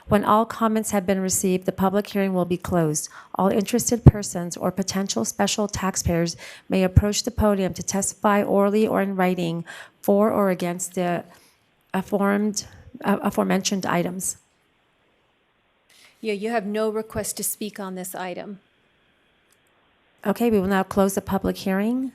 When all comments have been received, the public hearing will be closed. All interested persons or potential special taxpayers may approach the podium to testify orally or in writing for or against the aforementioned items. Yeah, you have no request to speak on this item. Okay, we will now close the public hearing.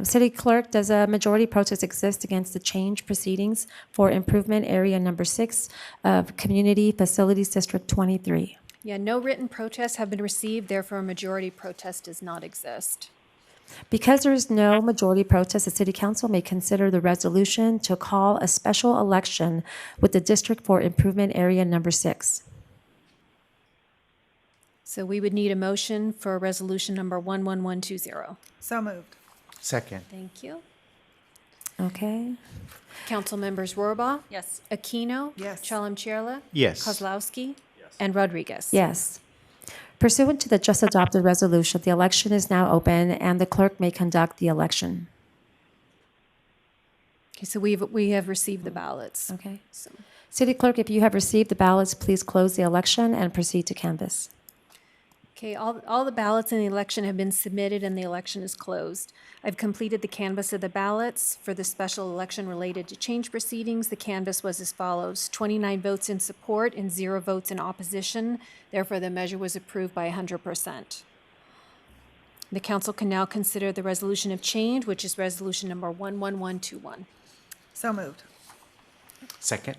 City Clerk, does a majority protest exist against the change proceedings for improvement area number 6 of Community Facilities District 23? Yeah, no written protests have been received, therefore a majority protest does not exist. Because there is no majority protest, the City Council may consider the resolution to call a special election with the district for improvement area number 6. So we would need a motion for resolution number 11120. So moved. Second. Thank you. Okay. Council members Rohrbach? Yes. Aquino? Yes. Chalem-Chierla? Yes. Kozlowski? And Rodriguez? Yes. Pursuant to the just adopted resolution, the election is now open and the clerk may conduct the election. Okay, so we have received the ballots. Okay. So, City Clerk, if you have received the ballots, please close the election and proceed to canvass. okay, all the ballots in the election have been submitted and the election is closed. I've completed the canvass of the ballots for the special election related to change proceedings. The canvass was as follows: 29 votes in support and 0 votes in opposition. Therefore, the measure was approved by 100%. The council can now consider the resolution of change, which is resolution number 11121. So moved. Second.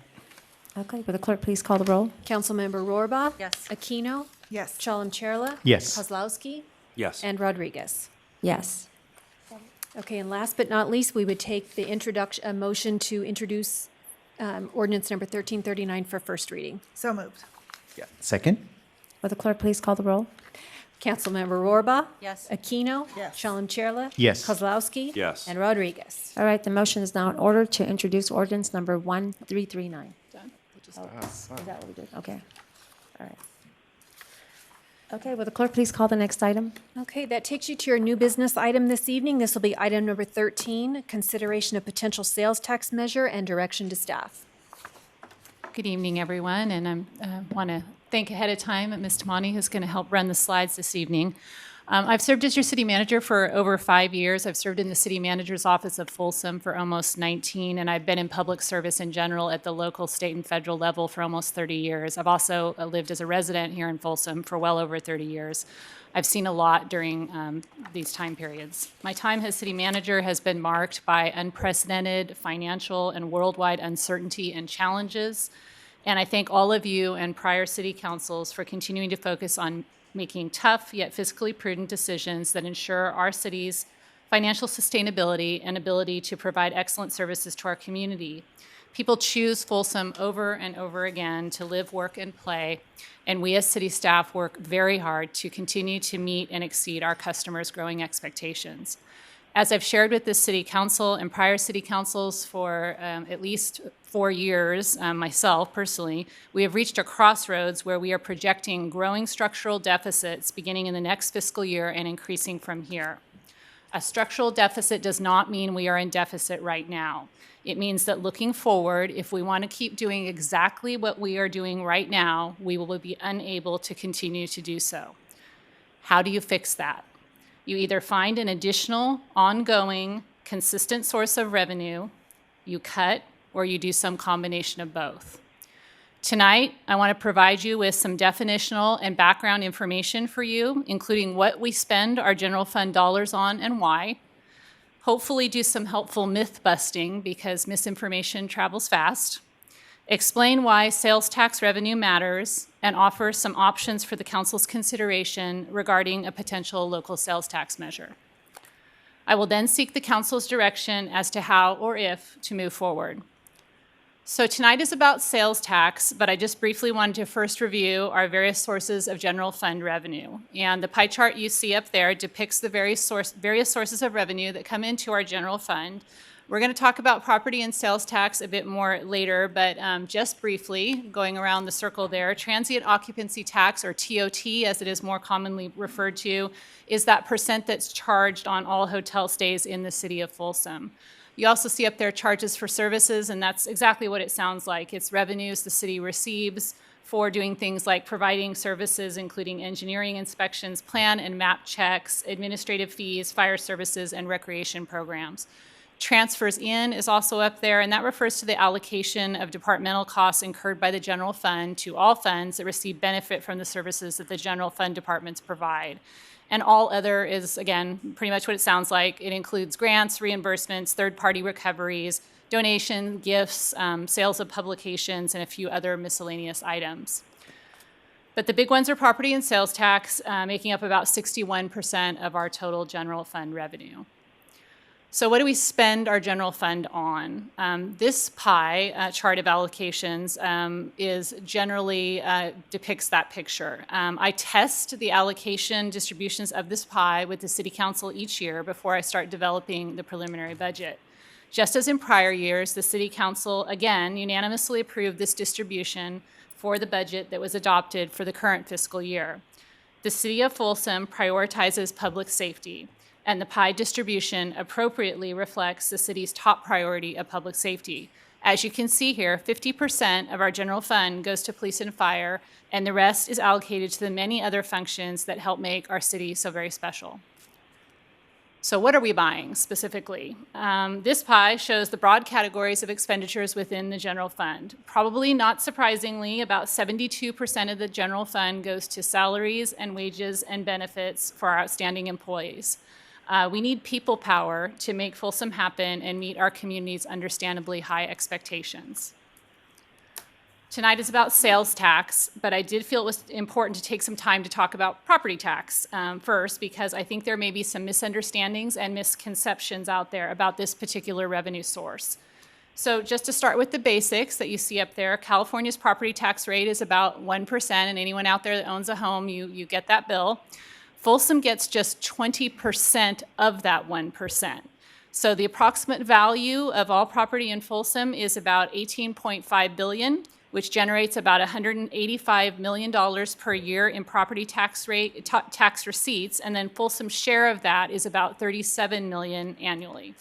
Okay, will the clerk please call the roll? Councilmember Rohrbach? Yes. Aquino? Yes. Chalem-Chierla? Yes. Kozlowski? Yes. And Rodriguez? Yes. Okay, and last but not least, we would take the introduction, a motion to introduce ordinance number 1339 for first reading. So moved. Second. Will the clerk please call the roll? Councilmember Rohrbach? Yes. Aquino? Yes. Chalem-Chierla? Yes. Kozlowski? Yes. And Rodriguez? All right, the motion is now in order to introduce ordinance number 1339. Done. Is that what we did? Okay. All right. Okay, will the clerk please call the next item? Okay, that takes you to your new business item this evening. This will be item number 13, consideration of potential sales tax measure and direction to staff. Good evening, everyone, and I want to thank ahead of time Ms. Tamani, who's going to help run the slides this evening. I've served as your city manager for over 5 years. I've served in the city manager's office of Folsom for almost 19, and I've been in public service in general at the local, state, and federal level for almost 30 years. I've also lived as a resident here in Folsom for well over 30 years. I've seen a lot during these time periods. My time as city manager has been marked by unprecedented financial and worldwide uncertainty and challenges, and I thank all of you and prior city councils for continuing to focus on making tough yet fiscally prudent decisions that ensure our city's financial sustainability and ability to provide excellent services to our community. People choose Folsom over and over again to live, work, and play, and we as city staff work very hard to continue to meet and exceed our customers' growing expectations. As I've shared with this city council and prior city councils for at least 4 years, myself personally, we have reached a crossroads where we are projecting growing structural deficits beginning in the next fiscal year and increasing from here. A structural deficit does not mean we are in deficit right now. It means that looking forward, if we want to keep doing exactly what we are doing right now, we will be unable to continue to do so. How do you fix that? You either find an additional, ongoing, consistent source of revenue, you cut, or you do some combination of both. Tonight, I want to provide you with some definitional and background information for you, including what we spend our general fund dollars on and why. Hopefully do some helpful myth busting because misinformation travels fast. Explain why sales tax revenue matters, and offer some options for the council's consideration regarding a potential local sales tax measure. I will then seek the council's direction as to how or if to move forward. So tonight is about sales tax, but I just briefly wanted to first review our various sources of general fund revenue. And the pie chart you see up there depicts the various sources of revenue that come into our general fund. We're going to talk about property and sales tax a bit more later, but just briefly, going around the circle there, transient occupancy tax, or TOT as it is more commonly referred to, is that percent that's charged on all hotel stays in the city of Folsom. You also see up there charges for services, and that's exactly what it sounds like. It's revenues the city receives for doing things like providing services, including engineering inspections, plan and map checks, administrative fees, fire services, and recreation programs. Transfers in is also up there, and that refers to the allocation of departmental costs incurred by the general fund to all funds that receive benefit from the services that the general fund departments provide. And all other is, again, pretty much what it sounds like. It includes grants, reimbursements, third-party recoveries, donations, gifts, sales of publications, and a few other miscellaneous items. But the big ones are property and sales tax, making up about 61% of our total general fund revenue. So what do we spend our general fund on? This pie chart of allocations is generally depicts that picture. I test the allocation distributions of this pie with the City Council each year before I start developing the preliminary budget. Just as in prior years, the City Council, again, unanimously approved this distribution for the budget that was adopted for the current fiscal year. The City of Folsom prioritizes public safety, and the pie distribution appropriately reflects the city's top priority of public safety. As you can see here, 50% of our general fund goes to police and fire, and the rest is allocated to the many other functions that help make our city so very special. So what are we buying specifically? This pie shows the broad categories of expenditures within the general fund. Probably not surprisingly, about 72% of the general fund goes to salaries and wages and benefits for our outstanding employees. We need people power to make Folsom happen and meet our community's understandably high expectations. Tonight is about sales tax, but I did feel it was important to take some time to talk about property tax first, because I think there may be some misunderstandings and misconceptions out there about this particular revenue source. So just to start with the basics that you see up there, California's property tax rate is about 1%, and anyone out there that owns a home, you get that bill. Folsom gets just 20% of that 1%. So the approximate value of all property in Folsom is about $18.5 billion, which generates about $185 million per year in property tax receipts, and then Folsom's share of that is about $37 million annually.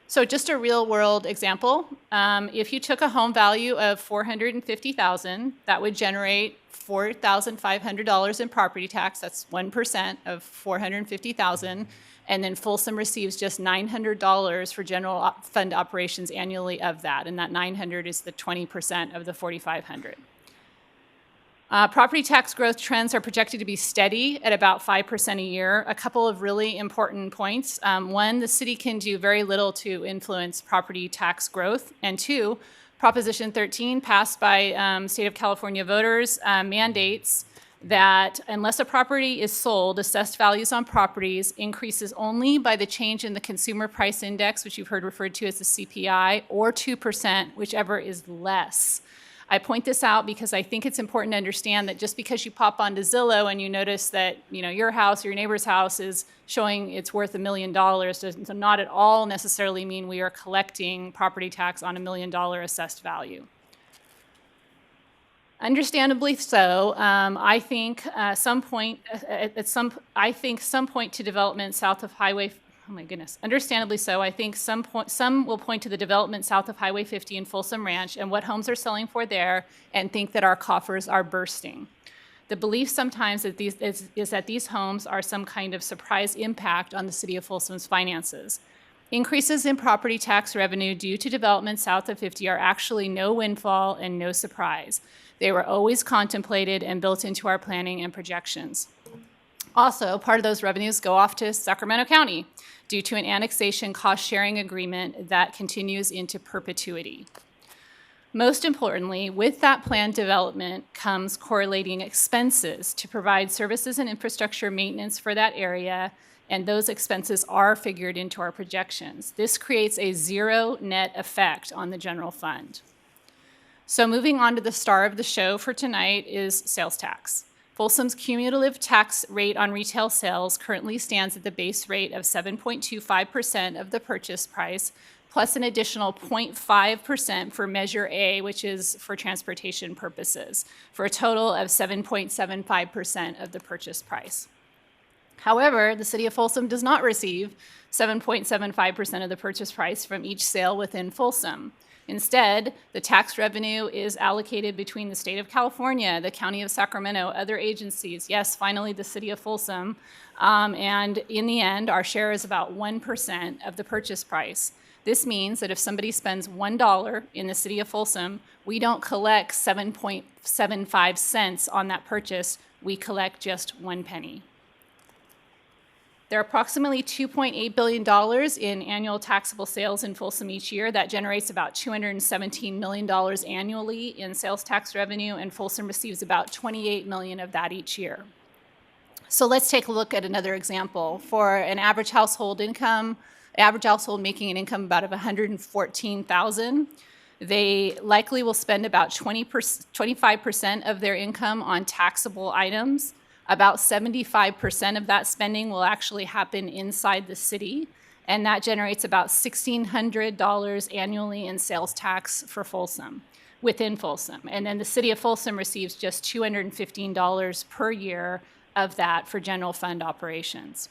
So just a real-world example, if you took a home value of $450,000, that would generate $4,500 in property tax. That's 1% of $450,000, and then Folsom receives just $900 for general fund operations annually of that, and that $900 is the 20% of the $4,500. Property tax growth trends are projected to be steady at about 5% a year. A couple of really important points. One, the city can do very little to influence property tax growth. And two, Proposition 13, passed by state of California voters, mandates that unless a property is sold, assessed values on properties increases only by the change in the consumer price index, which you've heard referred to as the CPI, or 2%, whichever is less. I point this out because I think it's important to understand that just because you pop onto Zillow and you notice that your house or your neighbor's house is showing it's worth $1 million does not at all necessarily mean we are collecting property tax on $1 million assessed value. Understandably so, I think some point to development south of Highway. Oh my goodness. Understandably so, I think some will point to the development south of Highway 50 in Folsom Ranch and what homes are selling for there, and think that our coffers are bursting. The belief sometimes is that these homes are some kind of surprise impact on the city of Folsom's finances. Increases in property tax revenue due to development south of 50 are actually no windfall and no surprise. They were always contemplated and built into our planning and projections. Also, part of those revenues go off to Sacramento County due to an annexation cost-sharing agreement that continues into perpetuity. Most importantly, with that planned development comes correlating expenses to provide services and infrastructure maintenance for that area, and those expenses are figured into our projections. This creates a zero net effect on the general fund. So moving on to the star of the show for tonight is sales tax. Folsom's cumulative tax rate on retail sales currently stands at the base rate of 7.25% of the purchase price, plus an additional 0.5% for Measure A, which is for transportation purposes, for a total of 7.75% of the purchase price. However, the City of Folsom does not receive 7.75% of the purchase price from each sale within Folsom. Instead, the tax revenue is allocated between the State of California, the County of Sacramento, other agencies, yes, finally the City of Folsom, and in the end, our share is about 1% of the purchase price. This means that if somebody spends $1 in the City of Folsom, we don't collect 7.75 cents on that purchase, we collect just 1 penny. There are approximately $2.8 billion in annual taxable sales in Folsom each year. That generates about $217 million annually in sales tax revenue, and Folsom receives about $28 million of that each year. So let's take a look at another example. For an average household making an income about of $114,000, they likely will spend about 25% of their income on taxable items. About 75% of that spending will actually happen inside the city, and that generates about $1,600 annually in sales tax for Folsom, within Folsom. And then the City of Folsom receives just $215 per year of that for general fund operations.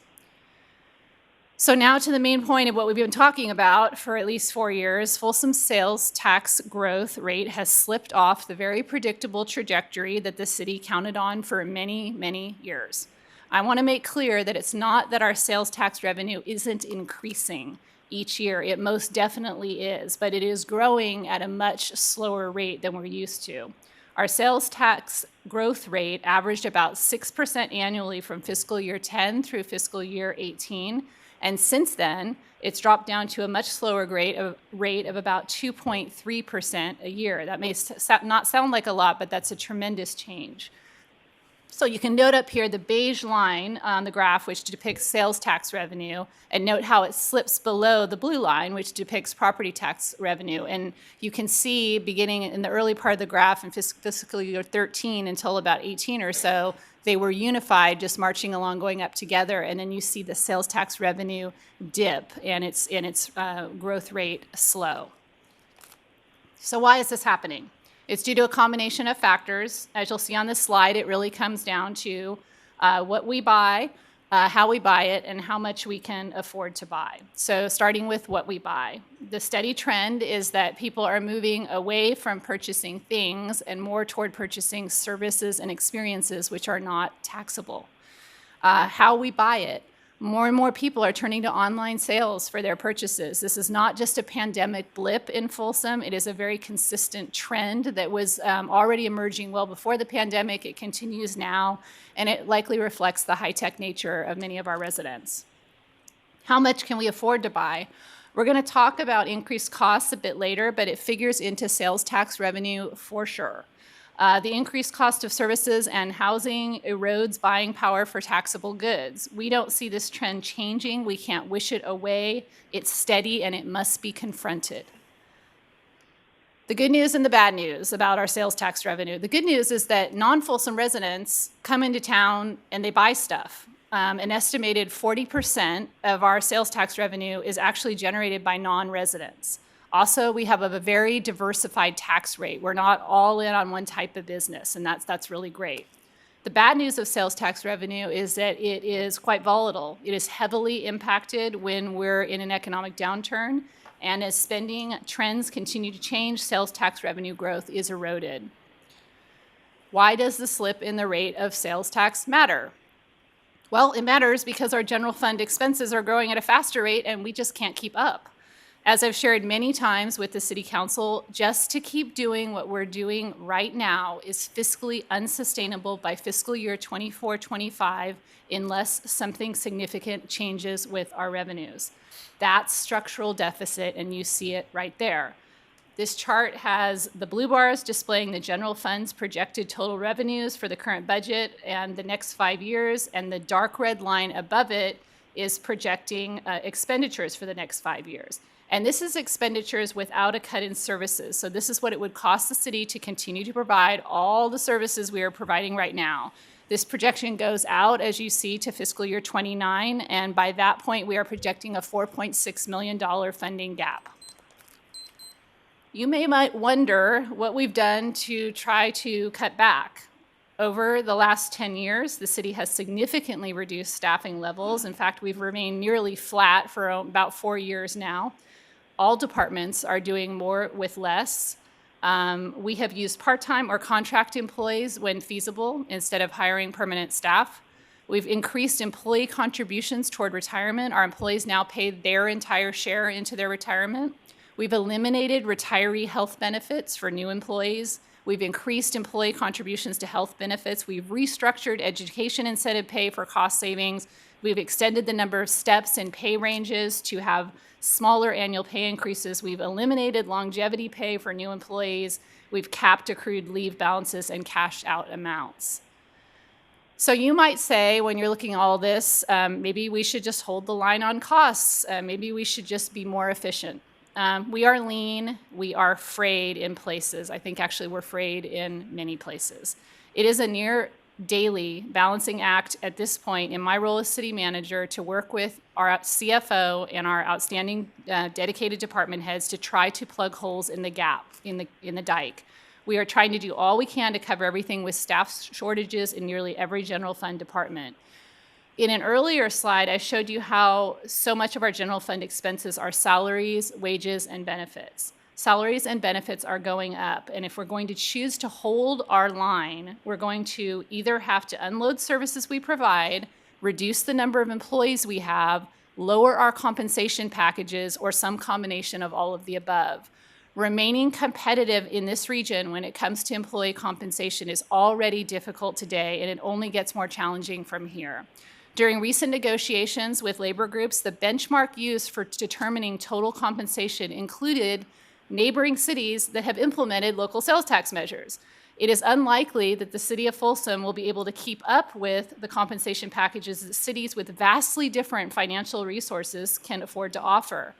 So now to the main point of what we've been talking about for at least 4 years. Folsom's sales tax growth rate has slipped off the very predictable trajectory that the city counted on for many, many years. I want to make clear that it's not that our sales tax revenue isn't increasing each year. It most definitely is, but it is growing at a much slower rate than we're used to. Our sales tax growth rate averaged about 6% annually from fiscal year 10 through fiscal year 18. And since then, it's dropped down to a much slower rate of about 2.3% a year. That may not sound like a lot, but that's a tremendous change. So you can note up here the beige line on the graph, which depicts sales tax revenue, and note how it slips below the blue line, which depicts property tax revenue. And you can see, beginning in the early part of the graph in fiscal year 13 until about 18 or so, they were unified, just marching along, going up together, and then you see the sales tax revenue dip and its growth rate slow. So why is this happening? It's due to a combination of factors. As you'll see on this slide, it really comes down to what we buy, how we buy it, and how much we can afford to buy. So starting with what we buy. The steady trend is that people are moving away from purchasing things and more toward purchasing services and experiences which are not taxable. How we buy it. More and more people are turning to online sales for their purchases. This is not just a pandemic blip in Folsom. It is a very consistent trend that was already emerging well before the pandemic. It continues now, and it likely reflects the high-tech nature of many of our residents. How much can we afford to buy? We're going to talk about increased costs a bit later, but it figures into sales tax revenue for sure. The increased cost of services and housing erodes buying power for taxable goods. We don't see this trend changing. We can't wish it away. It's steady, and it must be confronted. The good news and the bad news about our sales tax revenue. The good news is that non-Folsom residents come into town and they buy stuff. An estimated 40% of our sales tax revenue is actually generated by non-residents. Also, we have a very diversified tax rate. We're not all in on one type of business, and that's really great. The bad news of sales tax revenue is that it is quite volatile. It is heavily impacted when we're in an economic downturn, and as spending trends continue to change, sales tax revenue growth is eroded. Why does the slip in the rate of sales tax matter? Well, it matters because our general fund expenses are growing at a faster rate, and we just can't keep up. As I've shared many times with the City Council, just to keep doing what we're doing right now is fiscally unsustainable by fiscal year 24-25 unless something significant changes with our revenues. That's structural deficit, and you see it right there. This chart has the blue bars displaying the general fund's projected total revenues for the current budget and the next 5 years, and the dark red line above it is projecting expenditures for the next 5 years. And this is expenditures without a cut in services. So this is what it would cost the city to continue to provide all the services we are providing right now. This projection goes out, as you see, to fiscal year 29, and by that point, we are projecting a $4.6 million funding gap. You might wonder what we've done to try to cut back. Over the last 10 years, the city has significantly reduced staffing levels. In fact, we've remained nearly flat for about 4 years now. All departments are doing more with less. We have used part-time or contract employees when feasible instead of hiring permanent staff. We've increased employee contributions toward retirement. Our employees now pay their entire share into their retirement. We've eliminated retiree health benefits for new employees. We've increased employee contributions to health benefits. We've restructured education incentive pay for cost savings. We've extended the number of steps in pay ranges to have smaller annual pay increases. We've eliminated longevity pay for new employees. We've capped accrued leave balances and cashed out amounts. So you might say, when you're looking at all this, maybe we should just hold the line on costs. Maybe we should just be more efficient. We are lean. We are frayed in places. I think actually we're frayed in many places. It is a near daily balancing act at this point in my role as city manager to work with our CFO and our outstanding dedicated department heads to try to plug holes in the gap, in the dike. We are trying to do all we can to cover everything with staff shortages in nearly every general fund department. In an earlier slide, I showed you how so much of our general fund expenses are salaries, wages, and benefits. Salaries and benefits are going up, and if we're going to choose to hold our line, we're going to either have to unload services we provide, reduce the number of employees we have, lower our compensation packages, or some combination of all of the above. Remaining competitive in this region when it comes to employee compensation is already difficult today, and it only gets more challenging from here. During recent negotiations with labor groups, the benchmark used for determining total compensation included neighboring cities that have implemented local sales tax measures. It is unlikely that the city of Folsom will be able to keep up with the compensation packages that cities with vastly different financial resources can afford to offer.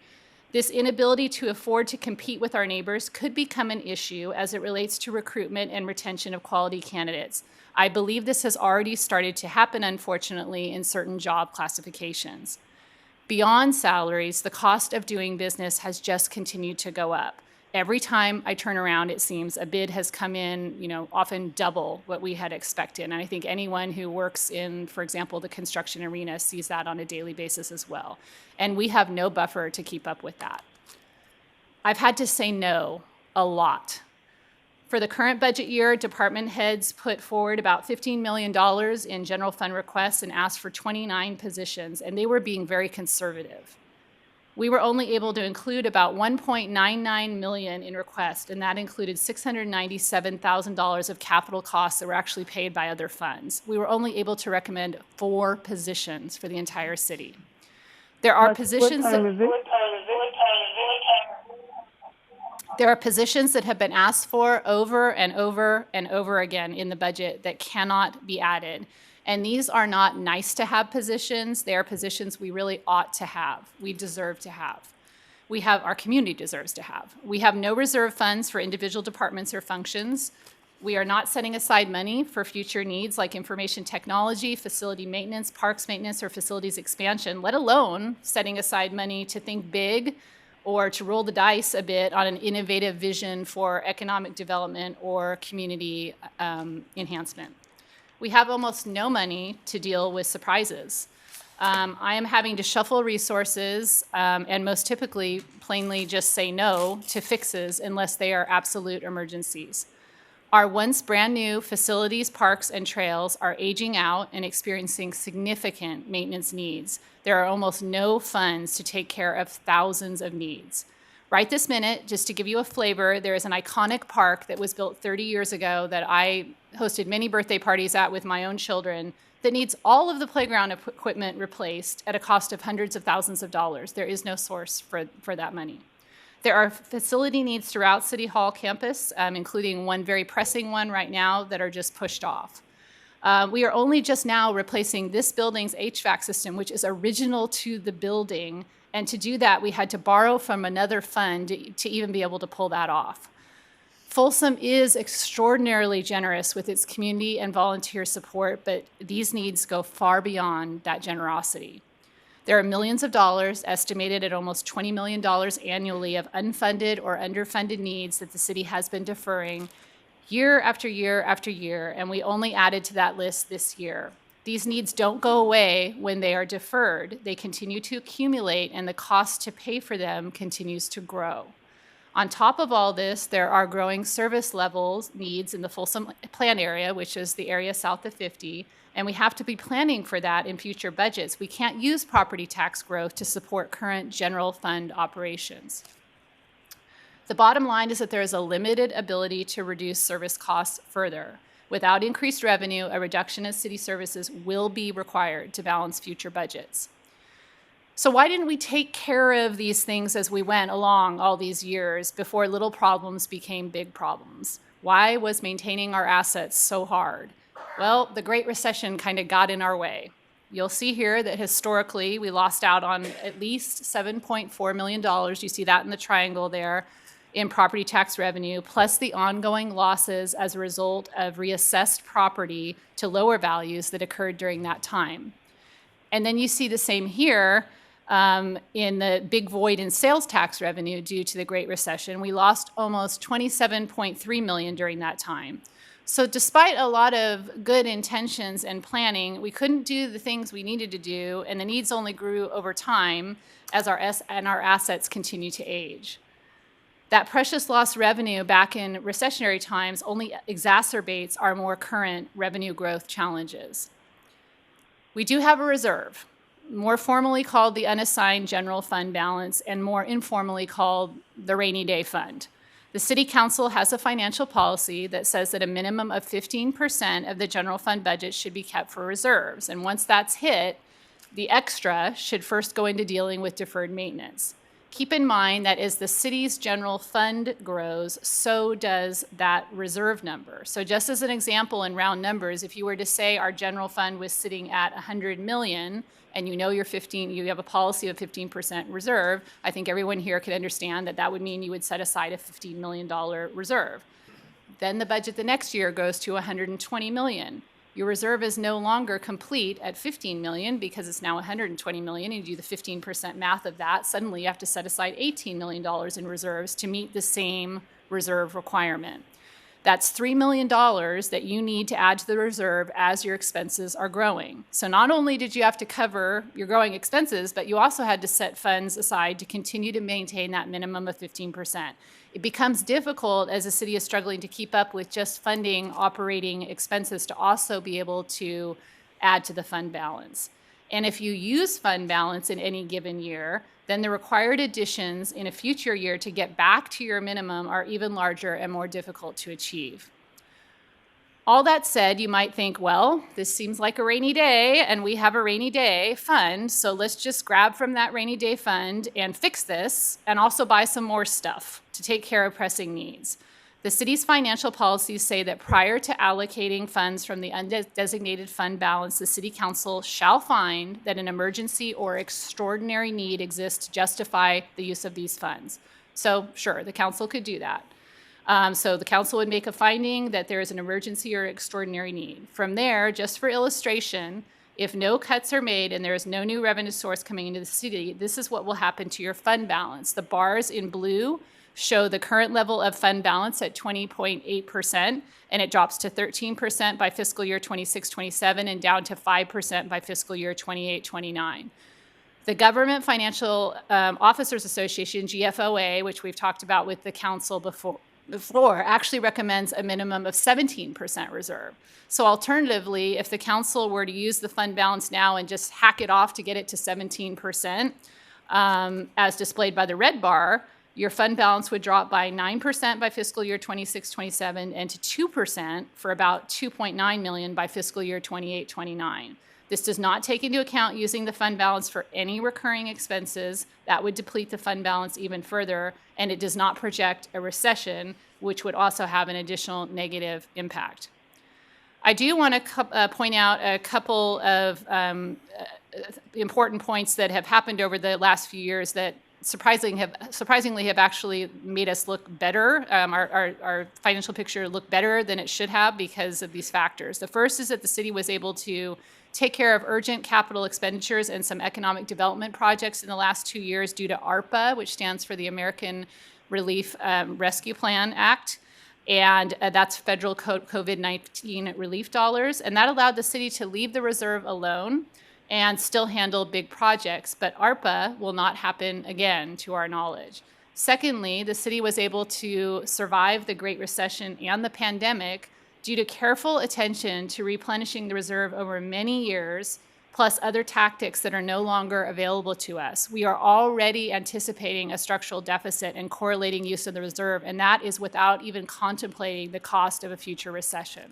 This inability to afford to compete with our neighbors could become an issue as it relates to recruitment and retention of quality candidates. I believe this has already started to happen, unfortunately, in certain job classifications. Beyond salaries, the cost of doing business has just continued to go up. Every time I turn around, it seems a bid has come in, often double what we had expected. And I think anyone who works in, for example, the construction arena sees that on a daily basis as well. And we have no buffer to keep up with that. I've had to say no a lot. For the current budget year, department heads put forward about $15 million in general fund requests and asked for 29 positions, and they were being very conservative. We were only able to include about $1.99 million in requests, and that included $697,000 of capital costs that were actually paid by other funds. We were only able to recommend 4 positions for the entire city. There are positions that have been asked for over and over and over again in the budget that cannot be added. And these are not nice to have positions. They are positions we really ought to have. We deserve to have. Our community deserves to have. We have no reserve funds for individual departments or functions. We are not setting aside money for future needs like information technology, facility maintenance, parks maintenance, or facilities expansion, let alone setting aside money to think big or to roll the dice a bit on an innovative vision for economic development or community enhancement. We have almost no money to deal with surprises. I am having to shuffle resources and most typically plainly just say no to fixes unless they are absolute emergencies. Our once brand new facilities, parks, and trails are aging out and experiencing significant maintenance needs. There are almost no funds to take care of thousands of needs. Right this minute, just to give you a flavor, there is an iconic park that was built 30 years ago that I hosted many birthday parties at with my own children that needs all of the playground equipment replaced at a cost of hundreds of thousands of dollars. There is no source for that money. There are facility needs throughout City Hall campus, including one very pressing one right now that are just pushed off. We are only just now replacing this building's HVAC system, which is original to the building. And to do that, we had to borrow from another fund to even be able to pull that off. Folsom is extraordinarily generous with its community and volunteer support, but these needs go far beyond that generosity. There are millions of dollars, estimated at almost $20 million annually, of unfunded or underfunded needs that the city has been deferring year after year after year, and we only added to that list this year. These needs don't go away when they are deferred. They continue to accumulate, and the cost to pay for them continues to grow. On top of all this, there are growing service levels needs in the Folsom plan area, which is the area south of 50, and we have to be planning for that in future budgets. We can't use property tax growth to support current general fund operations. The bottom line is that there is a limited ability to reduce service costs further. Without increased revenue, a reduction in city services will be required to balance future budgets. So why didn't we take care of these things as we went along all these years before little problems became big problems? Why was maintaining our assets so hard? Well, the Great Recession kind of got in our way. You'll see here that historically we lost out on at least $7.4 million. You see that in the triangle there in property tax revenue, plus the ongoing losses as a result of reassessed property to lower values that occurred during that time. And then you see the same here in the big void in sales tax revenue due to the Great Recession. We lost almost $27.3 million during that time. So despite a lot of good intentions and planning, we couldn't do the things we needed to do, and the needs only grew over time as our assets continue to age. That precious lost revenue back in recessionary times only exacerbates our more current revenue growth challenges. We do have a reserve, more formally called the unassigned general fund balance and more informally called the rainy day fund. The City Council has a financial policy that says that a minimum of 15% of the general fund budget should be kept for reserves. And once that's hit, the extra should first go into dealing with deferred maintenance. Keep in mind that as the city's general fund grows, so does that reserve number. So just as an example in round numbers, if you were to say our general fund was sitting at 100 million and you know you have a policy of 15% reserve, I think everyone here could understand that that would mean you would set aside a $15 million reserve. Then the budget the next year goes to 120 million. Your reserve is no longer complete at 15 million because it's now 120 million, and you do the 15% math of that, suddenly you have to set aside $18 million in reserves to meet the same reserve requirement. That's $3 million that you need to add to the reserve as your expenses are growing. So not only did you have to cover your growing expenses, but you also had to set funds aside to continue to maintain that minimum of 15%. It becomes difficult as a city is struggling to keep up with just funding operating expenses to also be able to add to the fund balance. And if you use fund balance in any given year, then the required additions in a future year to get back to your minimum are even larger and more difficult to achieve. All that said, you might think, well, this seems like a rainy day, and we have a rainy day fund, so let's just grab from that rainy day fund and fix this, and also buy some more stuff to take care of pressing needs. The city's financial policies say that prior to allocating funds from the undesignated fund balance, the city council shall find that an emergency or extraordinary need exists to justify the use of these funds. So sure, the council could do that. So the council would make a finding that there is an emergency or extraordinary need. From there, just for illustration, if no cuts are made and there is no new revenue source coming into the city, this is what will happen to your fund balance. The bars in blue show the current level of fund balance at 20.8%, and it drops to 13% by fiscal year 26-27 and down to 5% by fiscal year 28-29. The Government Financial Officers Association, GFOA, which we've talked about with the council before, actually recommends a minimum of 17% reserve. So alternatively, if the council were to use the fund balance now and just hack it off to get it to 17%, as displayed by the red bar, your fund balance would drop by 9% by fiscal year 26-27 and to 2% for about $2.9 million by fiscal year 28-29. This does not take into account using the fund balance for any recurring expenses. That would deplete the fund balance even further, and it does not project a recession, which would also have an additional negative impact. I do want to point out a couple of important points that have happened over the last few years that surprisingly have actually made us look better, our financial picture look better than it should have because of these factors. The first is that the city was able to take care of urgent capital expenditures and some economic development projects in the last 2 years due to ARPA, which stands for the American Relief Rescue Plan Act. And that's federal COVID-19 relief dollars. And that allowed the city to leave the reserve alone and still handle big projects. But ARPA will not happen again, to our knowledge. Secondly, the city was able to survive the Great Recession and the pandemic due to careful attention to replenishing the reserve over many years, plus other tactics that are no longer available to us. We are already anticipating a structural deficit and correlating use of the reserve, and that is without even contemplating the cost of a future recession.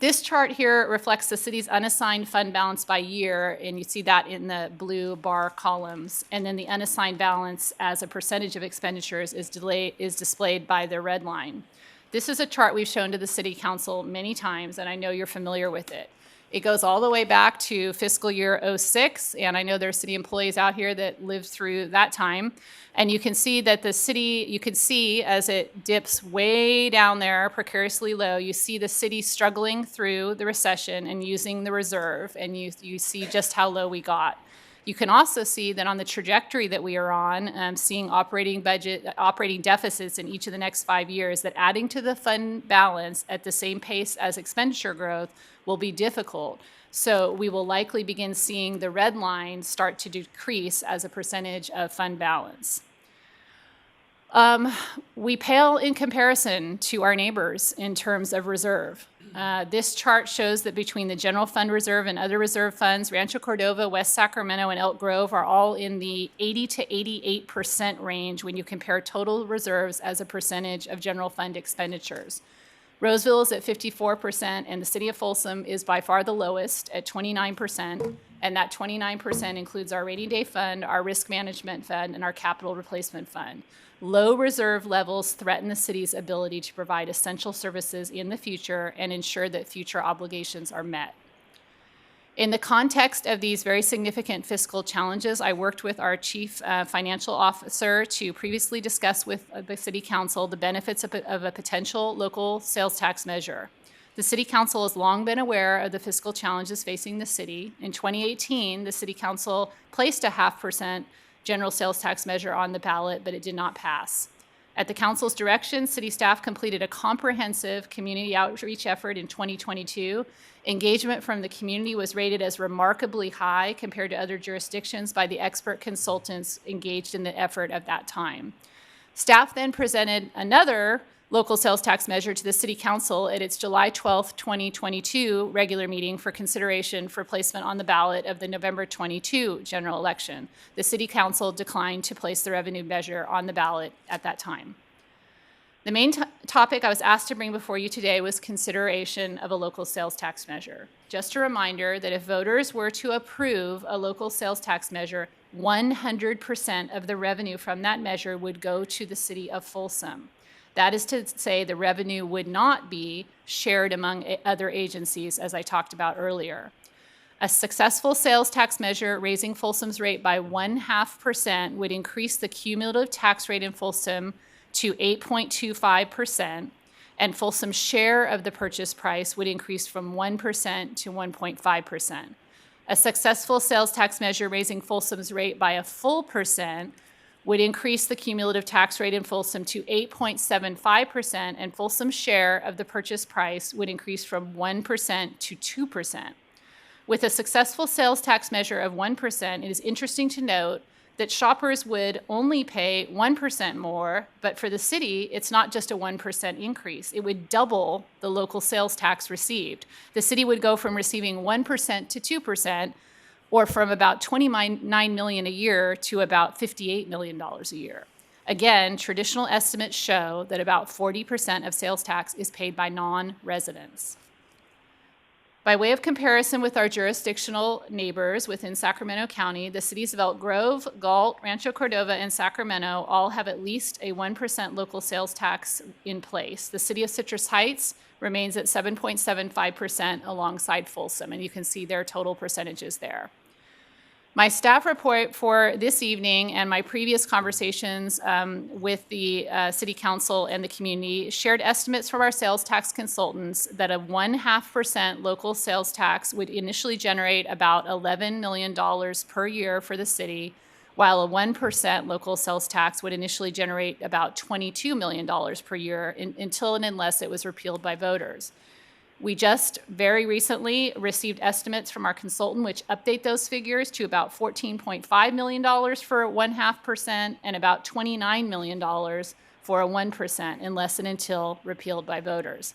This chart here reflects the city's unassigned fund balance by year, and you see that in the blue bar columns. And then the unassigned balance as a percentage of expenditures is displayed by the red line. This is a chart we've shown to the City Council many times, and I know you're familiar with it. It goes all the way back to fiscal year '06, and I know there are city employees out here that lived through that time. And you can see that the city, you can see as it dips way down there, precariously low, you see the city struggling through the recession and using the reserve, and you see just how low we got. You can also see that on the trajectory that we are on, seeing operating deficits in each of the next 5 years, that adding to the fund balance at the same pace as expenditure growth will be difficult. So we will likely begin seeing the red line start to decrease as a percentage of fund balance. We pale in comparison to our neighbors in terms of reserve. This chart shows that between the general fund reserve and other reserve funds, Rancho Cordova, West Sacramento, and Elk Grove are all in the 80 to 88% range when you compare total reserves as a percentage of general fund expenditures. Roseville is at 54%, and the city of Folsom is by far the lowest at 29%, and that 29% includes our rainy day fund, our risk management fund, and our capital replacement fund. Low reserve levels threaten the city's ability to provide essential services in the future and ensure that future obligations are met. In the context of these very significant fiscal challenges, I worked with our chief financial officer to previously discuss with the city council the benefits of a potential local sales tax measure. The city council has long been aware of the fiscal challenges facing the city. In 2018, the city council placed a 0.5% general sales tax measure on the ballot, but it did not pass. At the council's direction, city staff completed a comprehensive community outreach effort in 2022. Engagement from the community was rated as remarkably high compared to other jurisdictions by the expert consultants engaged in the effort at that time. Staff then presented another local sales tax measure to the City Council at its July 12, 2022 regular meeting for consideration for placement on the ballot of the November 22 general election. The City Council declined to place the revenue measure on the ballot at that time. The main topic I was asked to bring before you today was consideration of a local sales tax measure. Just a reminder that if voters were to approve a local sales tax measure, 100% of the revenue from that measure would go to the City of Folsom. That is to say the revenue would not be shared among other agencies, as I talked about earlier. A successful sales tax measure raising Folsom's rate by 0.5% would increase the cumulative tax rate in Folsom to 8.25%, and Folsom's share of the purchase price would increase from 1% to 1.5%. A successful sales tax measure raising Folsom's rate by a full percent would increase the cumulative tax rate in Folsom to 8.75%, and Folsom's share of the purchase price would increase from 1% to 2%. With a successful sales tax measure of 1%, it is interesting to note that shoppers would only pay 1% more, but for the city, it's not just a 1% increase. It would double the local sales tax received. The city would go from receiving 1% to 2%, or from about $29 million a year to about $58 million a year. Again, traditional estimates show that about 40% of sales tax is paid by non-residents. By way of comparison with our jurisdictional neighbors within Sacramento County, the cities of Elk Grove, Galt, Rancho Cordova, and Sacramento all have at least a 1% local sales tax in place. The city of Citrus Heights remains at 7.75% alongside Folsom, and you can see their total percentages there. My staff report for this evening and my previous conversations with the City Council and the community shared estimates from our sales tax consultants that a 0.5% local sales tax would initially generate about $11 million per year for the city, while a 1% local sales tax would initially generate about $22 million per year until and unless it was repealed by voters. We just very recently received estimates from our consultant which update those figures to about $14.5 million for 0.5% and about $29 million for a 1% unless and until repealed by voters.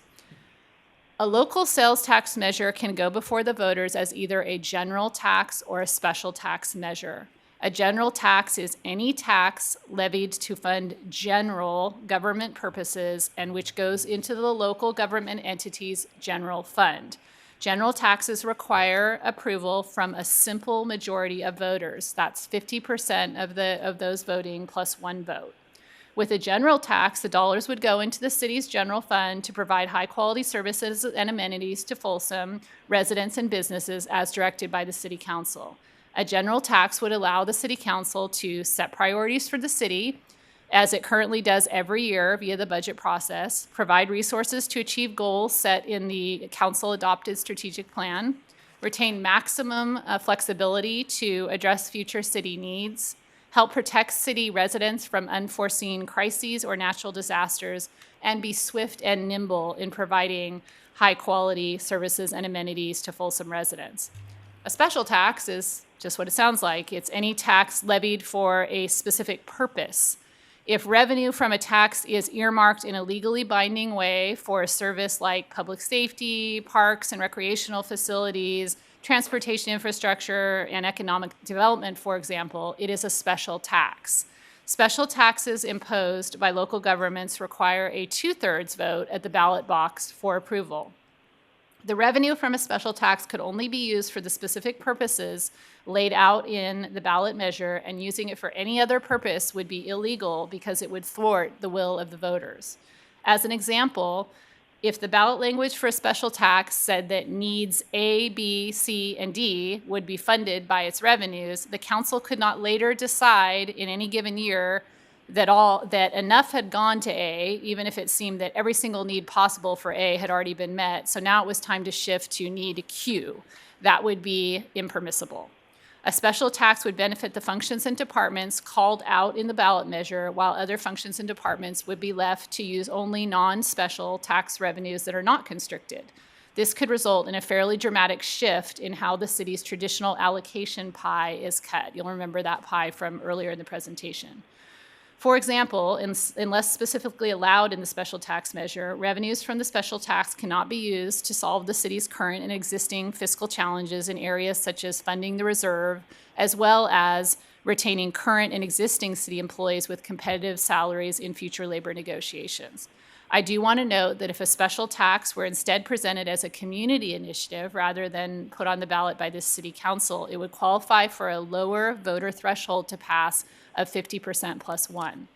A local sales tax measure can go before the voters as either a general tax or a special tax measure. A general tax is any tax levied to fund general government purposes and which goes into the local government entity's general fund. General taxes require approval from a simple majority of voters. That's 50% of those voting plus one vote. With a general tax, the dollars would go into the city's general fund to provide high-quality services and amenities to Folsom residents and businesses as directed by the City Council. A general tax would allow the City Council to set priorities for the city, as it currently does every year via the budget process, provide resources to achieve goals set in the council-adopted strategic plan, retain maximum flexibility to address future city needs, help protect city residents from unforeseen crises or natural disasters, and be swift and nimble in providing high-quality services and amenities to Folsom residents. A special tax is just what it sounds like. It's any tax levied for a specific purpose. If revenue from a tax is earmarked in a legally binding way for a service like public safety, parks and recreational facilities, transportation infrastructure, and economic development, for example, it is a special tax. Special taxes imposed by local governments require a 2/3 vote at the ballot box for approval. The revenue from a special tax could only be used for the specific purposes laid out in the ballot measure, and using it for any other purpose would be illegal because it would thwart the will of the voters. As an example, if the ballot language for a special tax said that needs A, B, C, and D would be funded by its revenues, the council could not later decide in any given year that enough had gone to A, even if it seemed that every single need possible for A had already been met. So now it was time to shift to need Q. That would be impermissible. A special tax would benefit the functions and departments called out in the ballot measure, while other functions and departments would be left to use only non-special tax revenues that are not constricted. This could result in a fairly dramatic shift in how the city's traditional allocation pie is cut. You'll remember that pie from earlier in the presentation. For example, unless specifically allowed in the special tax measure, revenues from the special tax cannot be used to solve the city's current and existing fiscal challenges in areas such as funding the reserve, as well as retaining current and existing city employees with competitive salaries in future labor negotiations. I do want to note that if a special tax were instead presented as a community initiative rather than put on the ballot by this City Council, it would qualify for a lower voter threshold to pass of 50% plus one.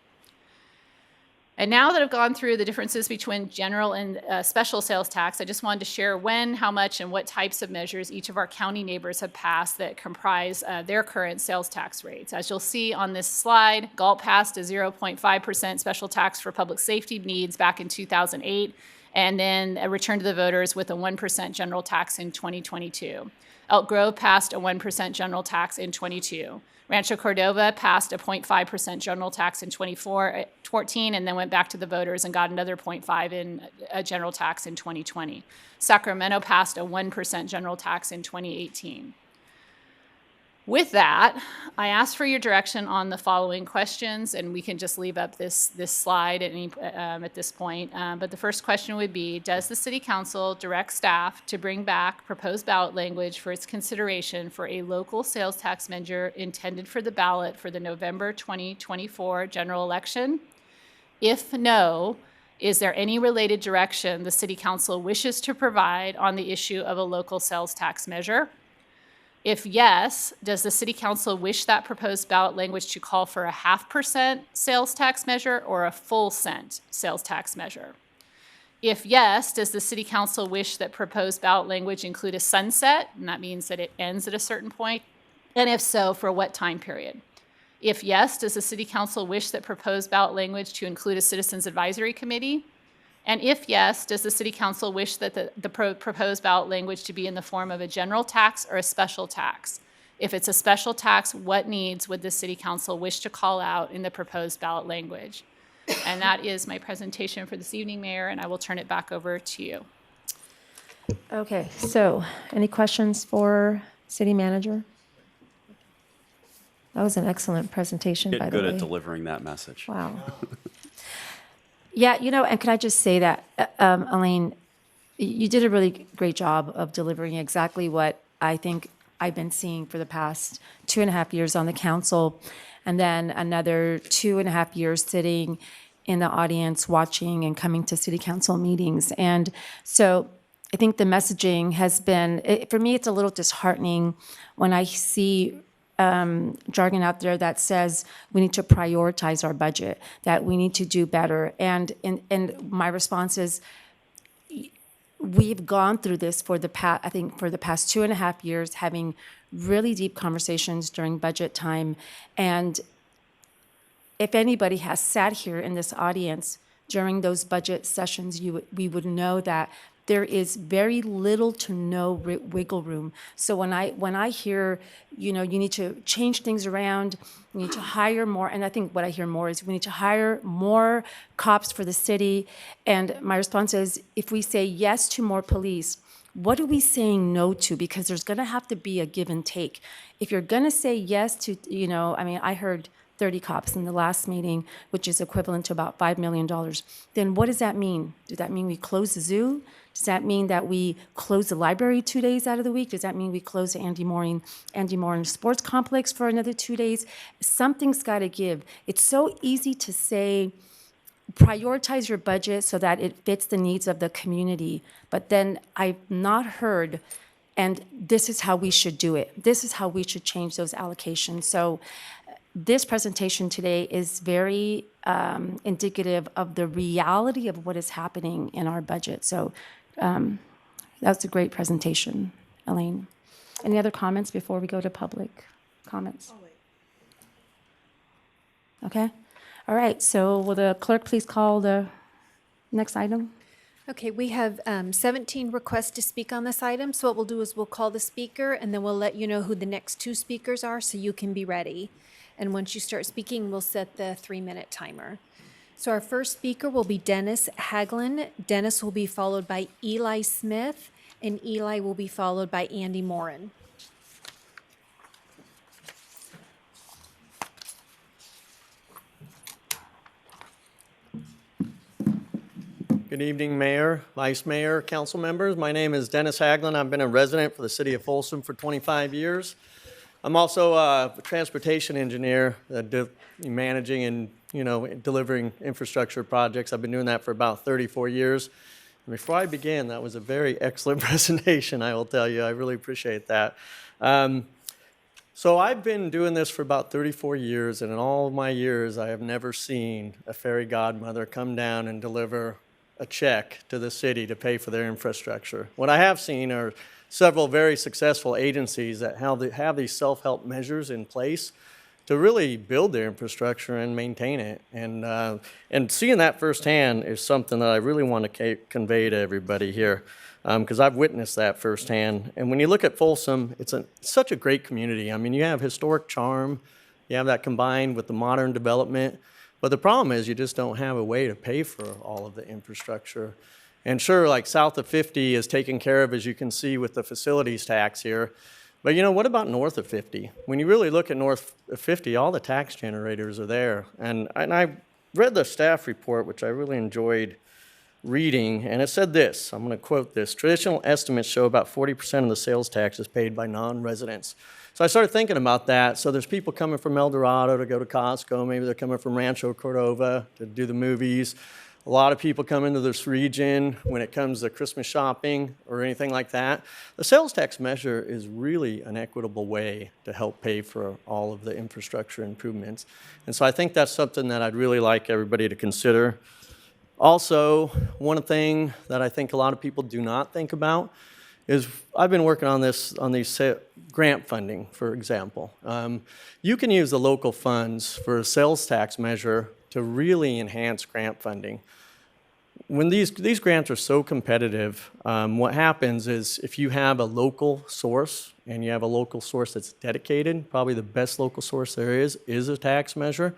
And now that I've gone through the differences between general and special sales tax, I just wanted to share when, how much, and what types of measures each of our county neighbors have passed that comprise their current sales tax rates. As you'll see on this slide, Galt passed a 0.5% special tax for public safety needs back in 2008, and then returned to the voters with a 1% general tax in 2022. Elk Grove passed a 1% general tax in 22. Rancho Cordova passed a 0.5% general tax in 2014 and then went back to the voters and got another 0.5 in a general tax in 2020. Sacramento passed a 1% general tax in 2018. With that, I ask for your direction on the following questions, and we can just leave up this slide at this point. But the first question would be, does the City Council direct staff to bring back proposed ballot language for its consideration for a local sales tax measure intended for the ballot for the November 2024 general election? If no, Is there any related direction the City Council wishes to provide on the issue of a local sales tax measure? If yes, does the City Council wish that proposed ballot language to call for a 0.5% sales tax measure or a full cent sales tax measure? If yes, does the City Council wish that proposed ballot language include a sunset, and that means that it ends at a certain point? And if so, for what time period? If yes, does the City Council wish that proposed ballot language to include a Citizens Advisory Committee? And if yes, does the City Council wish that the proposed ballot language to be in the form of a general tax or a special tax? If it's a special tax, what needs would the City Council wish to call out in the proposed ballot language? And that is my presentation for this evening, Mayor, and I will turn it back over to you. Okay, so any questions for City Manager? That was an excellent presentation, by the way. Good at delivering that message. Wow. Yeah, and can I just say that, Elaine, you did a really great job of delivering exactly what I think I've been seeing for the past 2.5 years on the council, and then another 2.5 years sitting in the audience watching and coming to city council meetings. And so I think the messaging has been, for me, it's a little disheartening when I see jargon out there that says we need to prioritize our budget, that we need to do better. And my response is, we've gone through this for the past 2.5 years, having really deep conversations during budget time. And if anybody has sat here in this audience during those budget sessions, we would know that there is very little to no wiggle room. So when I hear, you need to change things around, you need to hire more, and I think what I hear more is we need to hire more cops for the city. And my response is, if we say yes to more police, what are we saying no to? Because there's gonna have to be a give and take. If you're gonna say yes to, I heard 30 cops in the last meeting, which is equivalent to about $5 million. Then what does that mean? Does that mean we close the zoo? Does that mean that we close the library 2 days out of the week? Does that mean we close the Andy Morin Sports Complex for another 2 days? Something's got to give. It's so easy to say, prioritize your budget so that it fits the needs of the community. But then I've not heard, and this is how we should do it. This is how we should change those allocations. So this presentation today is very indicative of the reality of what is happening in our budget. So that's a great presentation, Elaine. Any other comments before we go to public comments? Okay. All right. So will the clerk please call the next item? Okay, we have 17 requests to speak on this item. So what we'll do is we'll call the speaker, and then we'll let you know who the next 2 speakers are so you can be ready. And once you start speaking, we'll set the 3-minute timer. So our first speaker will be Dennis Haglin. Dennis will be followed by Eli Smith, and Eli will be followed by Andy Morin. Good evening, Mayor, Vice Mayor, council members. My name is Dennis Haglin. I've been a resident for the city of Folsom for 25 years. I'm also a transportation engineer, managing and delivering infrastructure projects. I've been doing that for about 34 years. And before I begin, that was a very excellent presentation, I will tell you. I really appreciate that. So I've been doing this for about 34 years, and in all of my years, I have never seen a fairy godmother come down and deliver a check to the city to pay for their infrastructure. What I have seen are several very successful agencies that have these self-help measures in place to really build their infrastructure and maintain it. And seeing that firsthand is something that I really want to convey to everybody here, because I've witnessed that firsthand. And when you look at Folsom, it's such a great community. I mean, you have historic charm, you have that combined with the modern development, but the problem is you just don't have a way to pay for all of the infrastructure. And sure, like south of 50 is taken care of, as you can see with the facilities tax here. But what about north of 50? When you really look at north of 50, all the tax generators are there. And I read the staff report, which I really enjoyed reading, and it said this, I'm going to quote this: traditional estimates show about 40% of the sales tax is paid by non-residents. So I started thinking about that. So there's people coming from El Dorado to go to Costco. Maybe they're coming from Rancho Cordova to do the movies. a lot of people come into this region when it comes to Christmas shopping or anything like that. The sales tax measure is really an equitable way to help pay for all of the infrastructure improvements. And so I think that's something that I'd really like everybody to consider. Also, one thing that I think a lot of people do not think about is I've been working on these grant funding, for example. You can use the local funds for a sales tax measure to really enhance grant funding. When these grants are so competitive, what happens is if you have a local source and you have a local source that's dedicated, probably the best local source there is a tax measure,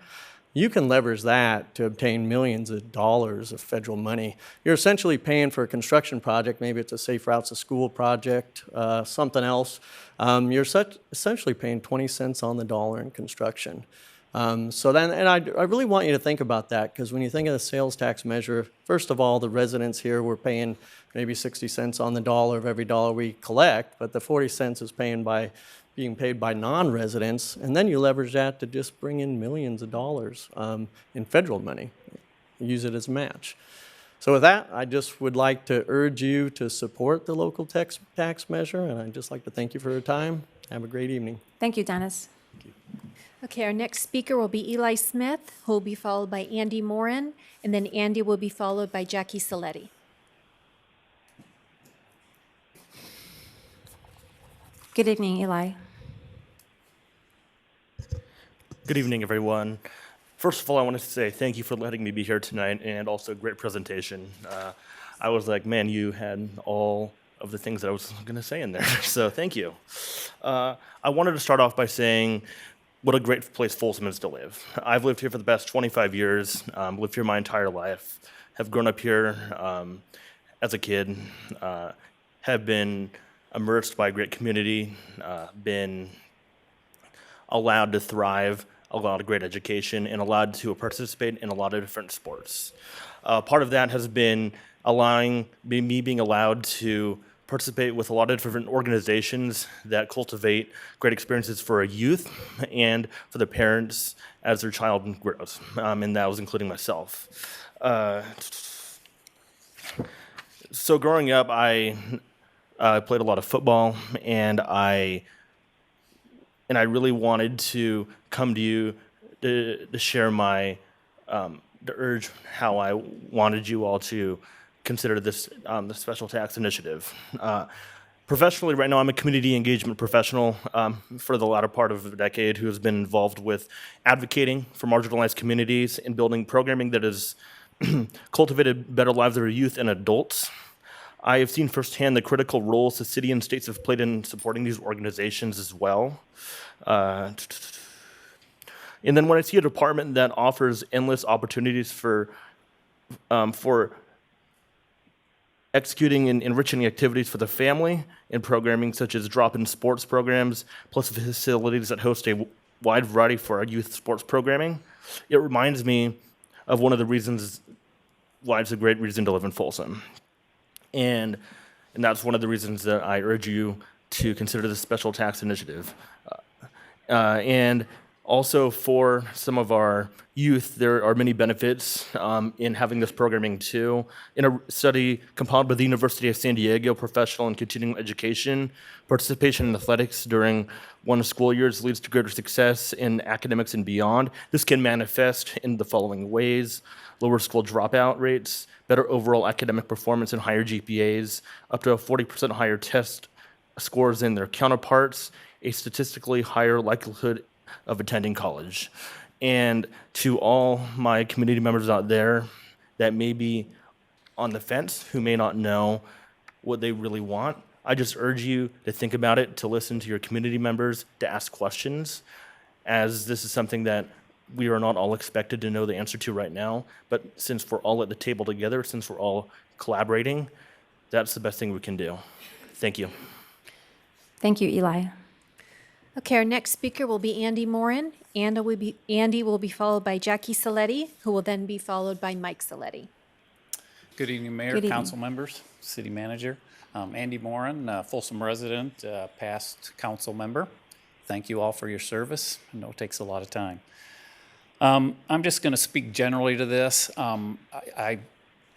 you can leverage that to obtain millions of dollars of federal money. You're essentially paying for a construction project, maybe it's a Safe Routes to School project, something else. You're essentially paying 20 cents on the dollar in construction. I really want you to think about that, because when you think of the sales tax measure, first of all, the residents here, we're paying maybe 60 cents on the dollar of every dollar we collect, but the 40 cents is being paid by non-residents, and then you leverage that to just bring in millions of dollars in federal money, use it as a match. So with that, I just would like to urge you to support the local tax measure, and I'd just like to thank you for your time. Have a great evening. Thank you, Dennis. Okay, our next speaker will be Eli Smith, who will be followed by Andy Morin, and then Andy will be followed by Jackie Saletti. Good evening, Eli. Good evening, everyone. First of all, I wanted to say thank you for letting me be here tonight, and also great presentation. I was like, man, you had all of the things that I was going to say in there, so thank you. I wanted to start off by saying what a great place Folsom is to live. I've lived here for the past 25 years, lived here my entire life, have grown up here as a kid, have been immersed by a great community, been allowed to thrive, allowed a great education, and allowed to participate in a lot of different sports. Part of that has been me being allowed to participate with a lot of different organizations that cultivate great experiences for a youth and for the parents as their child grows, and that was including myself. So growing up, I played a lot of football, and I really wanted to come to you to share my to urge how I wanted you all to consider this the special tax initiative. Professionally, right now, I'm a community engagement professional for the latter part of a decade who has been involved with advocating for marginalized communities and building programming that has cultivated better lives of our youth and adults. I have seen firsthand the critical roles the city and states have played in supporting these organizations as well. And then when I see a department that offers endless opportunities for executing and enriching activities for the family in programming such as drop-in sports programs, plus facilities that host a wide variety for our youth sports programming, it reminds me of one of the reasons why it's a great reason to live in Folsom. And that's one of the reasons that I urge you to consider this special tax initiative. And also for some of our youth, there are many benefits in having this programming too. In a study compiled by the University of San Diego Professional and Continuing Education, participation in athletics during one school years leads to greater success in academics and beyond. This can manifest in the following ways: lower school dropout rates, better overall academic performance and higher GPAs, up to a 40% higher test scores than their counterparts, a statistically higher likelihood of attending college. And to all my community members out there that may be on the fence, who may not know what they really want, I just urge you to think about it, to listen to your community members, to ask questions, as this is something that we are not all expected to know the answer to right now. But since we're all at the table together, since we're all collaborating, that's the best thing we can do. Thank you. Thank you, Eli. Okay, our next speaker will be Andy Morin. Andy will be followed by Jackie Saletti, who will then be followed by Mike Saletti. Good evening, Mayor, Good evening. council members, city manager. Andy Morin, Folsom resident, past council member. Thank you all for your service. I know it takes a lot of time. I'm just going to speak generally to this. I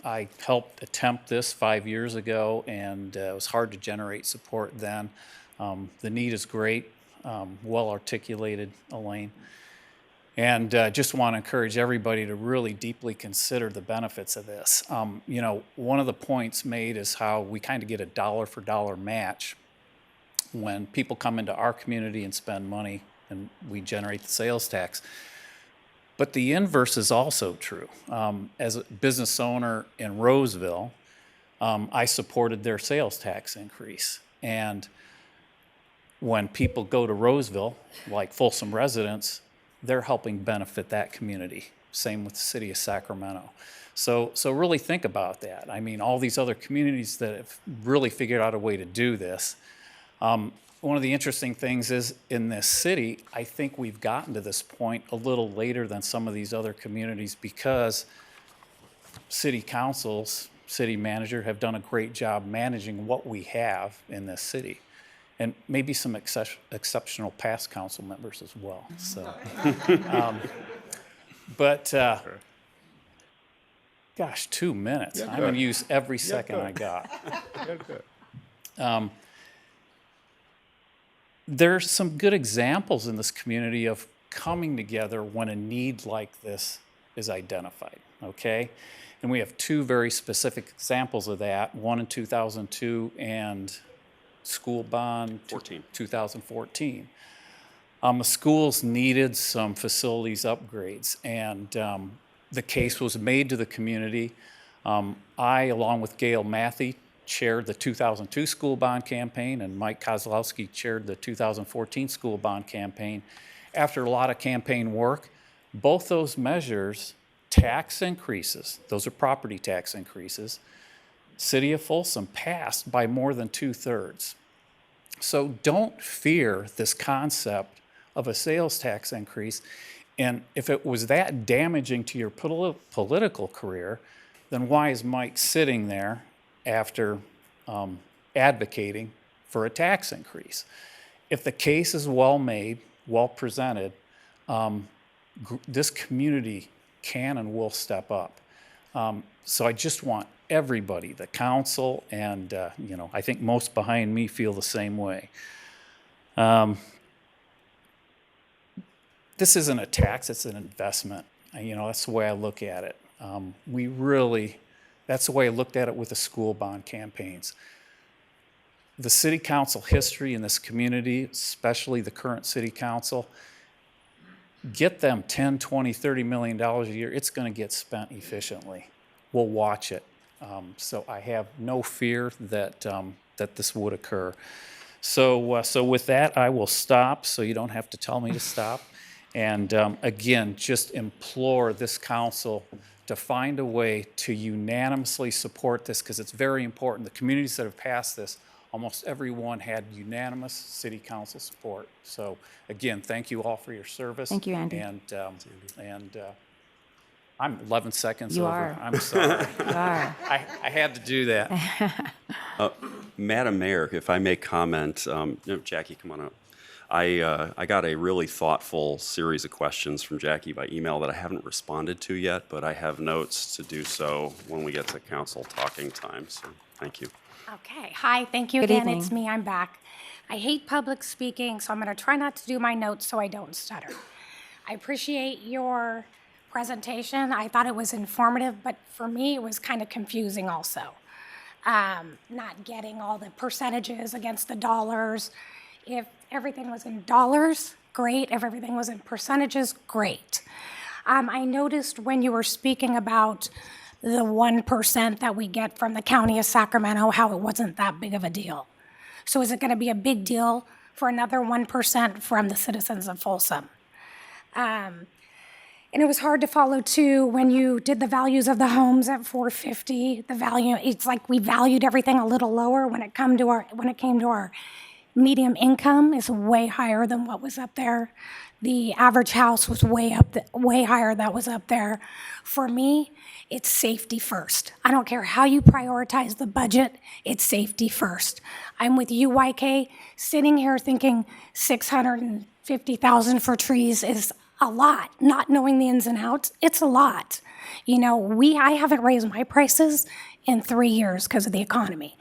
I helped attempt this 5 years ago, and it was hard to generate support then. The need is great, well articulated, Elaine. And just want to encourage everybody to really deeply consider the benefits of this. You know, one of the points made is how we kind of get a dollar for dollar match when people come into our community and spend money and we generate the sales tax. But the inverse is also true. As a business owner in Roseville, I supported their sales tax increase. And when people go to Roseville, like Folsom residents, they're helping benefit that community. Same with the city of Sacramento. So really think about that. I mean, all these other communities that have really figured out a way to do this. One of the interesting things is in this city, I think we've gotten to this point a little later than some of these other communities because city councils, city manager have done a great job managing what we have in this city. And maybe some exceptional past council members as well. So, gosh, 2 minutes. I'm going to use every second I got. There's some good examples in this community of coming together when a need like this is identified, okay? And we have two very specific examples of that, one in 2002 and school bond 2014. The schools needed some facilities upgrades, and the case was made to the community. I, along with Gail Matthey, chaired the 2002 school bond campaign, and Mike Kozlowski chaired the 2014 school bond campaign. After a lot of campaign work, both those measures, tax increases, those are property tax increases, City of Folsom passed by more than 2/3. So don't fear this concept of a sales tax increase. And if it was that damaging to your political career, then why is Mike sitting there after advocating for a tax increase? If the case is well made, well presented, this community can and will step up. So I just want everybody, the council, and you know, I think most behind me feel the same way. This isn't a tax, it's an investment. You know, that's the way I look at it. That's the way I looked at it with the school bond campaigns. The city council history in this community, especially the current city council, get them $10, $20, $30 million a year, it's going to get spent efficiently. We'll watch it. So I have no fear that this would occur. So with that, I will stop, so you don't have to tell me to stop. And again, just implore this council to find a way to unanimously support this, because it's very important. The communities that have passed this, almost everyone had unanimous city council support. So again, thank you all for your service. Thank you, Andy. And I'm 11 seconds You over. are. I'm sorry. You are. I had to do that. Madam Mayor, if I may comment, Jackie, come on up. I got a really thoughtful series of questions from Jackie by email that I haven't responded to yet, but I have notes to do so when we get to council talking time, so thank you. Okay, hi, thank you Good again, evening. it's me, I'm back. I hate public speaking, so I'm gonna try not to do my notes so I don't stutter. I appreciate your presentation, I thought it was informative, but for me, it was kind of confusing also. Not getting all the percentages against the dollars. If everything was in dollars, great. If everything was in percentages, great. I noticed when you were speaking about the 1% that we get from the County of Sacramento, how it wasn't that big of a deal. So is it going to be a big deal for another 1% from the citizens of Folsom? And it was hard to follow too when you did the values of the homes at 450. The value, it's like we valued everything a little lower when it came to our medium income is way higher than what was up there. The average house was way higher that was up there. For me, it's safety first. I don't care how you prioritize the budget, it's safety first. I'm with you, YK, sitting here thinking $650,000 for trees is a lot. Not knowing the ins and outs, it's a lot. You know, I haven't raised my prices in 3 years because of the economy.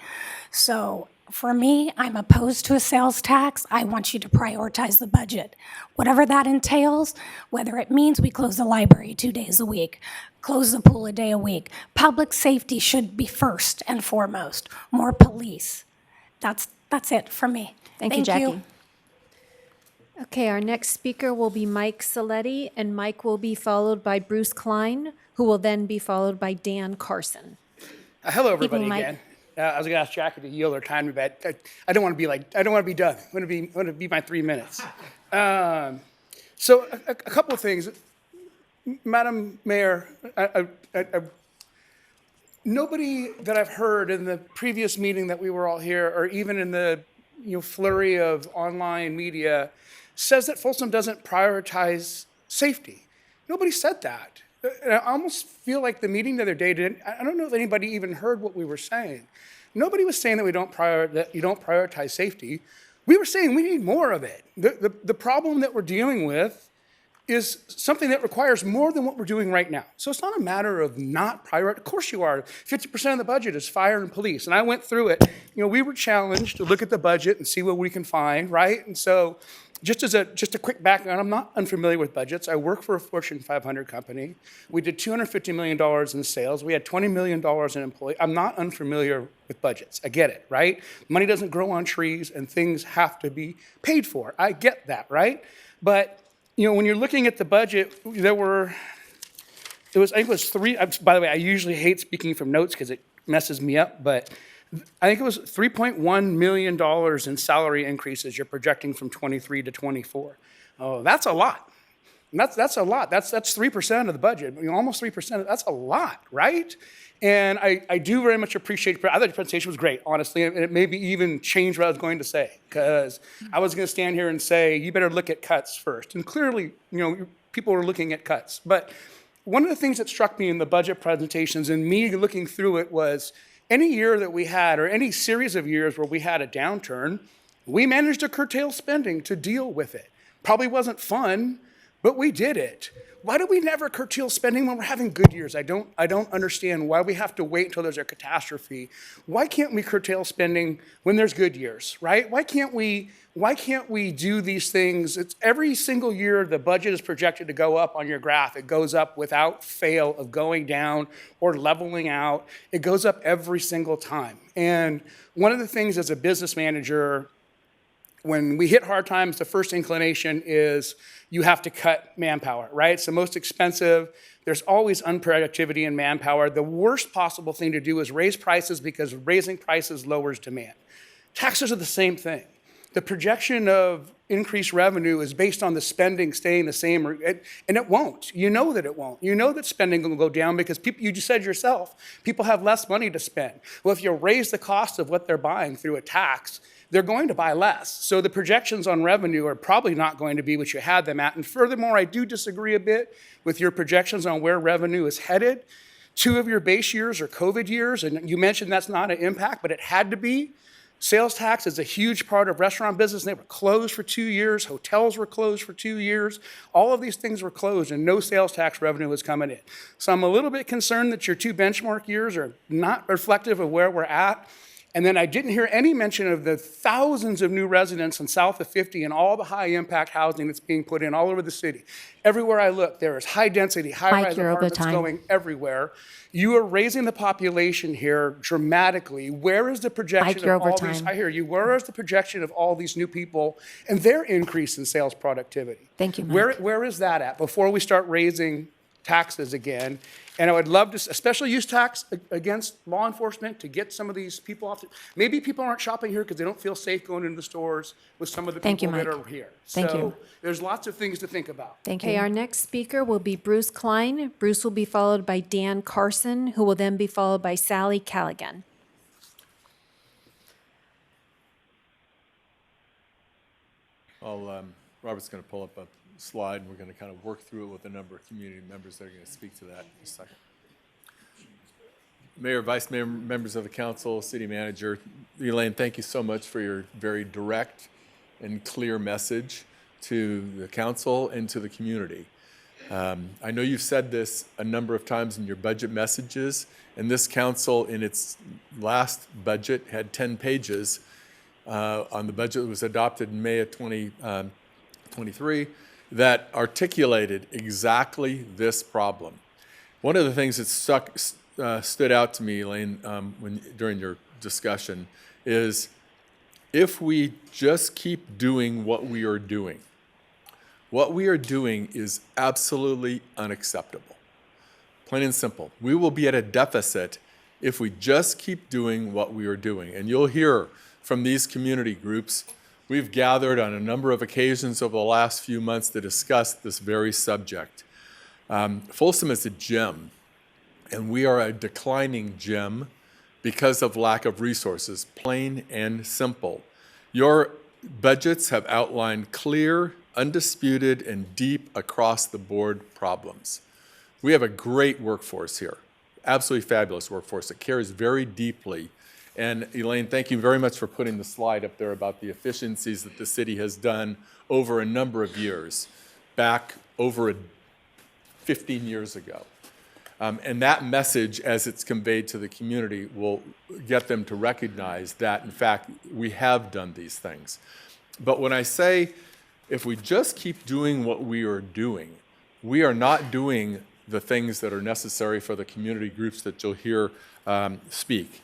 So for me, I'm opposed to a sales tax. I want you to prioritize the budget. Whatever that entails, whether it means we close the library 2 days a week, close the pool a day a week, public safety should be first and foremost. More police. That's it for me. Thank you, Jackie. Okay, our next speaker will be Mike Saletti, and Mike will be followed by Bruce Klein, who will then be followed by Dan Carson. Hello, everybody, Evening, Mike. again. I was going to ask Jackie to yield her time, but I don't want to be like, I don't want to be done. I want to be my 3 minutes. So a couple of things. Madam Mayor, nobody that I've heard in the previous meeting that we were all here, or even in the flurry of online media, says that Folsom doesn't prioritize safety. Nobody said that. And I almost feel like the meeting the other day I don't know if anybody even heard what we were saying. Nobody was saying that that you don't prioritize safety. We were saying we need more of it. The problem that we're dealing with is something that requires more than what we're doing right now. So it's not a matter of not prioritizing. Of course you are. 50% of the budget is fire and police. And I went through it. We were challenged to look at the budget and see what we can find, right? And so just a quick background, I'm not unfamiliar with budgets. I work for a Fortune 500 company. We did $250 million in sales. We had $20 million in employees. I'm not unfamiliar with budgets. I get it, right? Money doesn't grow on trees and things have to be paid for. I get that, right? But when you're looking at the budget, I think it was three, by the way, I usually hate speaking from notes because it messes me up, but I think it was $3.1 million in salary increases you're projecting from 23 to 24. Oh, that's a lot. That's a lot. That's 3% of the budget. Almost 3%. That's a lot, right? And I do very much appreciate. I thought the presentation was great, honestly, and it maybe even changed what I was going to say, because I was going to stand here and say you better look at cuts first, and clearly, people are looking at cuts. But one of the things that struck me in the budget presentations and me looking through it was any year that we had, or any series of years where we had a downturn, we managed to curtail spending to deal with it. Probably wasn't fun, but we did it. Why do we never curtail spending when we're having good years? I don't understand why we have to wait until there's a catastrophe. Why can't we curtail spending when there's good years, right? Why can't we do these things? It's every single year the budget is projected to go up on your graph. It goes up without fail of going down or leveling out. It goes up every single time. And one of the things as a business manager, when we hit hard times, the first inclination is you have to cut manpower, right? It's the most expensive. There's always unproductivity in manpower. The worst possible thing to do is raise prices, because raising prices lowers demand. Taxes are the same thing. The projection of increased revenue is based on the spending staying the same, and it won't. You know that it won't. You know that spending will go down because people, you just said yourself, people have less money to spend. Well, if you raise the cost of what they're buying through a tax, they're going to buy less. So the projections on revenue are probably not going to be what you had them at. And furthermore, I do disagree a bit with your projections on where revenue is headed. 2 of your base years are COVID years, and you mentioned that's not an impact, but it had to be. Sales tax is a huge part of restaurant business. They were closed for 2 years. Hotels were closed for 2 years. All of these things were closed, and no sales tax revenue was coming in. So I'm a little bit concerned that your 2 benchmark years are not reflective of where we're at. And then I didn't hear any mention of the thousands of new residents in south of 50 and all the high impact housing that's being put in all over the city. Everywhere I look, there is high density, high rise apartments going everywhere. You are raising the population here dramatically. Where is the projection of all these? I hear you. Where is the projection of all these new people and their increase in sales productivity? Thank you, Mike. Where is that at before we start raising taxes again? And I would love to, special use tax against law enforcement, to get some of these people off. Maybe people aren't shopping here because they don't feel safe going into the stores with some of the people that are here. Thank you. There's lots of things to think about. Thank you. Okay, our next speaker will be Bruce Klein. Bruce will be followed by Dan Carson, who will then be followed by Sally Callaghan. Robert's going to pull up a slide, and we're going to kind of work through it with a number of community members that are going to speak to that in a second. Mayor, Vice Mayor, members of the council, City Manager, Elaine, thank you so much for your very direct and clear message to the council and to the community. I know you've said this a number of times in your budget messages, and this council in its last budget had 10 pages on the budget that was adopted in May of 2023 that articulated exactly this problem. One of the things that stood out to me, Elaine, during your discussion is if we just keep doing what we are doing is absolutely unacceptable. Plain and simple. We will be at a deficit if we just keep doing what we are doing. And you'll hear from these community groups. We've gathered on a number of occasions over the last few months to discuss this very subject. Folsom is a gem, and we are a declining gem because of lack of resources, plain and simple. Your budgets have outlined clear, undisputed, and deep across-the-board problems. We have a great workforce here, absolutely fabulous workforce that cares very deeply. And Elaine, thank you very much for putting the slide up there about the efficiencies that the city has done over a number of years, back over 15 years ago. And that message, as it's conveyed to the community, will get them to recognize that, in fact, we have done these things. But when I say, if we just keep doing what we are doing, we are not doing the things that are necessary for the community groups that you'll hear speak.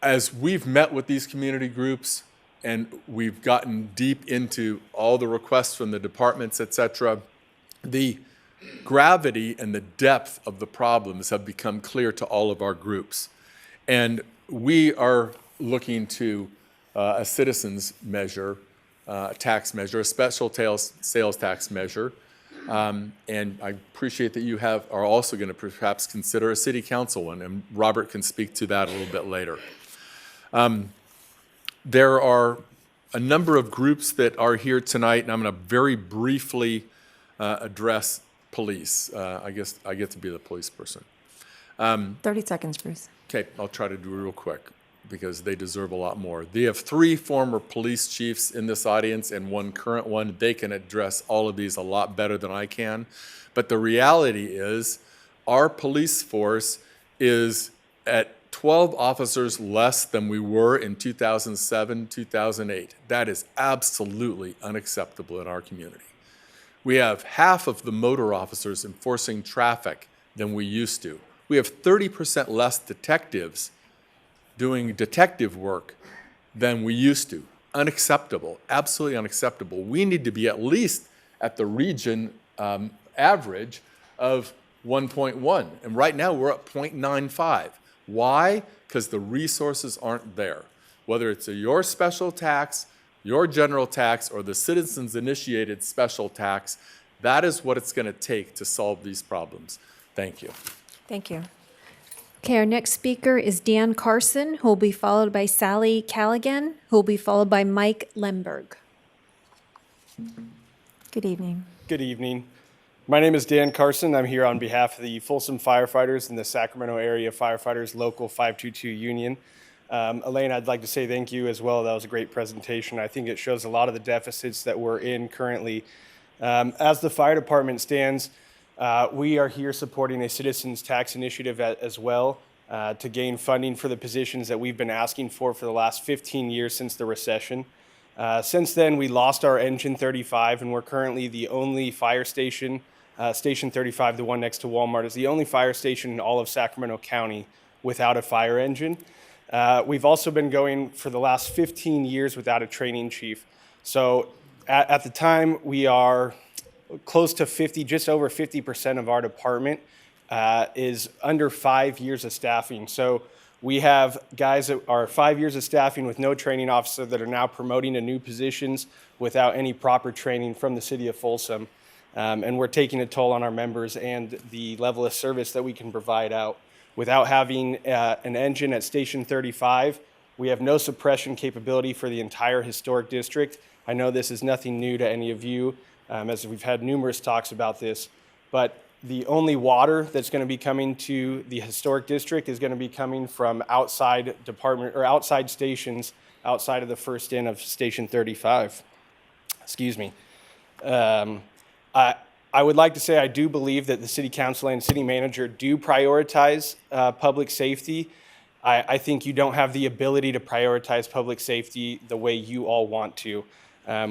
As we've met with these community groups and we've gotten deep into all the requests from the departments, et cetera, the gravity and the depth of the problems have become clear to all of our groups. And we are looking to a citizens measure, tax measure, a special sales tax measure. And I appreciate that you are also going to perhaps consider a city council one, and Robert can speak to that a little bit later. There are a number of groups that are here tonight, and I'm going to very briefly address police. I guess I get to be the police person. 30 seconds, Bruce. Okay, I'll try to do it real quick because they deserve a lot more. They have 3 former police chiefs in this audience and 1 current one. They can address all of these a lot better than I can. But the reality is our police force is at 12 officers less than we were in 2007, 2008. That is absolutely unacceptable in our community. We have half of the motor officers enforcing traffic than we used to. We have 30% less detectives doing detective work than we used to. Unacceptable, absolutely unacceptable. We need to be at least at the region average of 1.1, and right now we're at 0.95. Why? Because the resources aren't there. Whether it's your special tax, your general tax, or the citizens-initiated special tax, that is what it's going to take to solve these problems. Thank you. Thank you. Okay, our next speaker is Dan Carson, who will be followed by Sally Callaghan, who will be followed by Mike Lemberg. Good evening. Good evening. My name is Dan Carson. I'm here on behalf of the Folsom firefighters and the Sacramento Area Firefighters Local 522 Union. Elaine, I'd like to say thank you as well. That was a great presentation. I think it shows a lot of the deficits that we're in currently. As the fire department stands, we are here supporting a citizens tax initiative as well to gain funding for the positions that we've been asking for the last 15 years since the recession. Since then, we lost our engine 35, and we're currently the only fire station. Station 35, the one next to Walmart, is the only fire station in all of Sacramento County without a fire engine. We've also been going for the last 15 years without a training chief. So at the time, we are close to 50, just over 50% of our department is under 5 years of staffing. So we have guys that are 5 years of staffing with no training officer that are now promoting to new positions without any proper training from the city of Folsom. And we're taking a toll on our members and the level of service that we can provide out. Without having an engine at Station 35, we have no suppression capability for the entire historic district. I know this is nothing new to any of you, as we've had numerous talks about this, but the only water that's going to be coming to the historic district is going to be coming from outside department or outside stations outside of the first in of Station 35. Excuse me. I would like to say I do believe that the city council and city manager do prioritize public safety. I think you don't have the ability to prioritize public safety the way you all want to.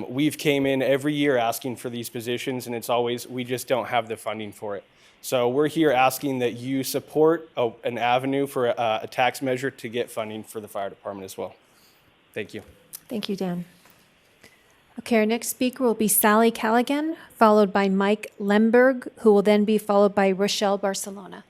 We've came in every year asking for these positions, and it's always, we just don't have the funding for it. So we're here asking that you support an avenue for a tax measure to get funding for the fire department as well. Thank you. Thank you, Dan. Okay, our next speaker will be Sally Callaghan, followed by Mike Lemberg, who will then be followed by Rochelle Barcelona.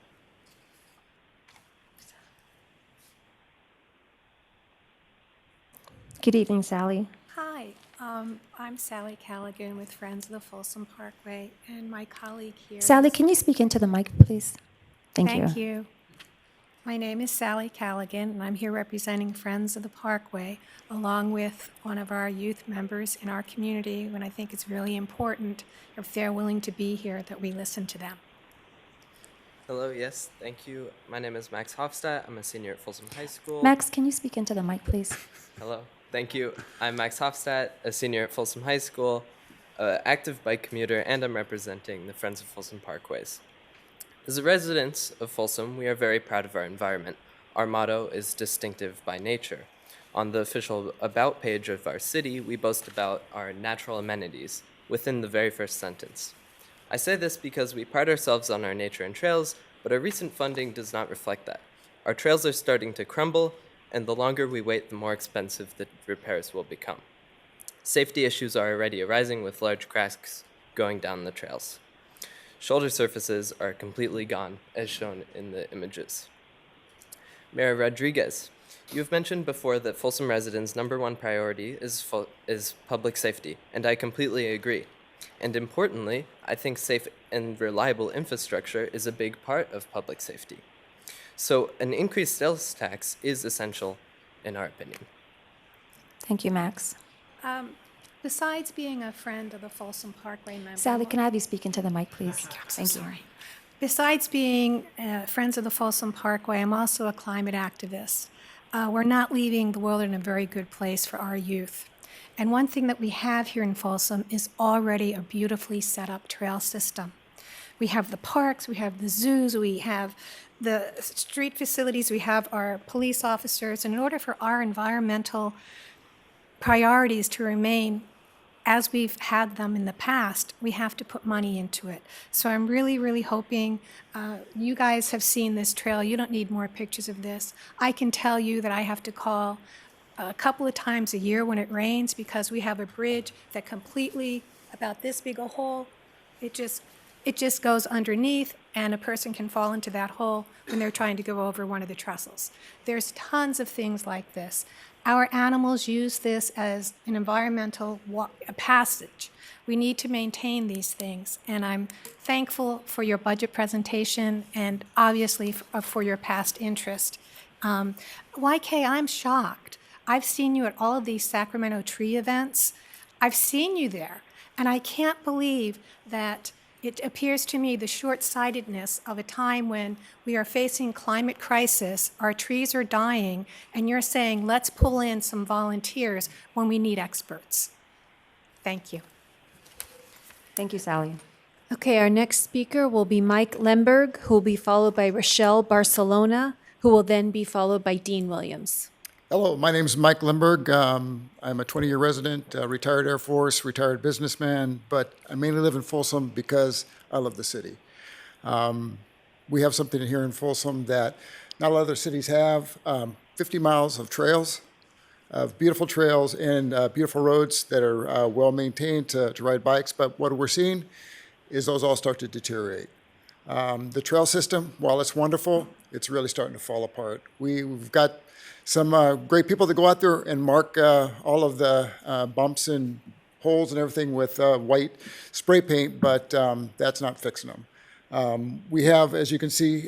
Good evening, Sally. Hi, I'm Sally Callaghan with Friends of the Folsom Parkway, and my colleague here. Sally, is- can you speak into the mic, please? Thank you. Thank you. My name is Sally Callaghan, and I'm here representing Friends of the Parkway, along with one of our youth members in our community, and I think it's really important, if they're willing to be here, that we listen to them. Hello, yes, thank you. My name is Max Hofstadt. I'm a senior at Folsom High School. Max, can you speak into the mic, please? Hello, thank you. I'm Max Hofstadt, a senior at Folsom High School, an active bike commuter, and I'm representing the Friends of Folsom Parkways. As a residents of Folsom, we are very proud of our environment. Our motto is distinctive by nature. On the official About page of our city, we boast about our natural amenities within the very first sentence. I say this because we pride ourselves on our nature and trails, but our recent funding does not reflect that. Our trails are starting to crumble, and the longer we wait, the more expensive the repairs will become. Safety issues are already arising with large cracks going down the trails. Shoulder surfaces are completely gone, as shown in the images. Mayor Rodriguez, you have mentioned before that Folsom residents' #1 priority is public safety, and I completely agree. And importantly, I think safe and reliable infrastructure is a big part of public safety. So an increased sales tax is essential, in our opinion. Thank you, Max. Besides being a friend of the Folsom Parkway member. Sally, can I have you speak into the mic, please? Thank you. Besides being Friends of the Folsom Parkway, I'm also a climate activist. We're not leaving the world in a very good place for our youth. And one thing that we have here in Folsom is already a beautifully set up trail system. We have the parks, we have the zoos, we have the street facilities, we have our police officers. And in order for our environmental priorities to remain as we've had them in the past, we have to put money into it. So I'm really, really hoping you guys have seen this trail. You don't need more pictures of this. I can tell you that I have to call a couple of times a year when it rains because we have a bridge that completely, about this big a hole, it just goes underneath and a person can fall into that hole when they're trying to go over one of the trestles. There's tons of things like this. Our animals use this as an environmental passage. We need to maintain these things, and I'm thankful for your budget presentation and obviously for your past interest. YK, I'm shocked. I've seen you at all of these Sacramento tree events. I've seen you there, and I can't believe that it appears to me the short-sightedness of a time when we are facing climate crisis, our trees are dying, and you're saying, let's pull in some volunteers when we need experts. Thank you. Thank you, Sally. Okay, our next speaker will be Mike Lemberg, who will be followed by Rochelle Barcelona, who will then be followed by Dean Williams. Hello, my name is Mike Limberg. I'm a 20-year resident, retired Air Force, retired businessman, but I mainly live in Folsom because I love the city. We have something here in Folsom that not a lot of other cities have, 50 miles of trails, of beautiful trails and beautiful roads that are well-maintained to ride bikes, but what we're seeing is those all start to deteriorate. The trail system, while it's wonderful, it's really starting to fall apart. We've got some great people that go out there and mark all of the bumps and holes and everything with white spray paint, but that's not fixing them. We have, as you can see,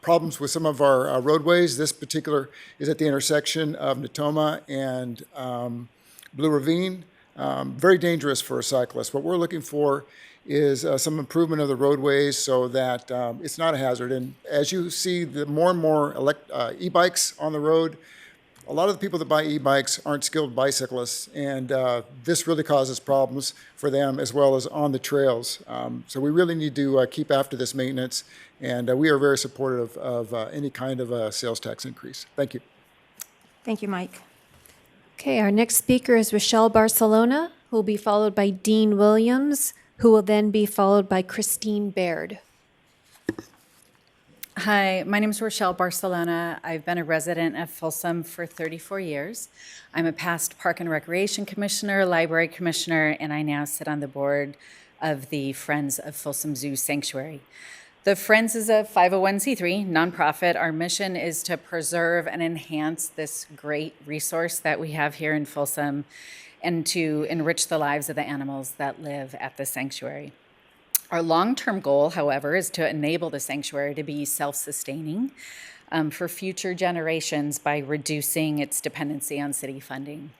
problems with some of our roadways. This particular is at the intersection of Natoma and Blue Ravine. Very dangerous for a cyclist. What we're looking for is some improvement of the roadways so that it's not a hazard. And as you see the more and more e-bikes on the road, a lot of the people that buy e-bikes aren't skilled bicyclists, and this really causes problems for them as well as on the trails. So we really need to keep after this maintenance, and we are very supportive of any kind of sales tax increase. Thank you. Thank you, Mike. Okay, our next speaker is Rochelle Barcelona, who will be followed by Dean Williams, who will then be followed by Christine Baird. Hi, my name is Rochelle Barcelona. I've been a resident of Folsom for 34 years. I'm a past Park and Recreation Commissioner, Library Commissioner, and I now sit on the board of the Friends of Folsom Zoo Sanctuary. The Friends is a 501c3 nonprofit. Our mission is to preserve and enhance this great resource that we have here in Folsom and to enrich the lives of the animals that live at the sanctuary. Our long-term goal, however, is to enable the sanctuary to be self-sustaining for future generations by reducing its dependency on city funding.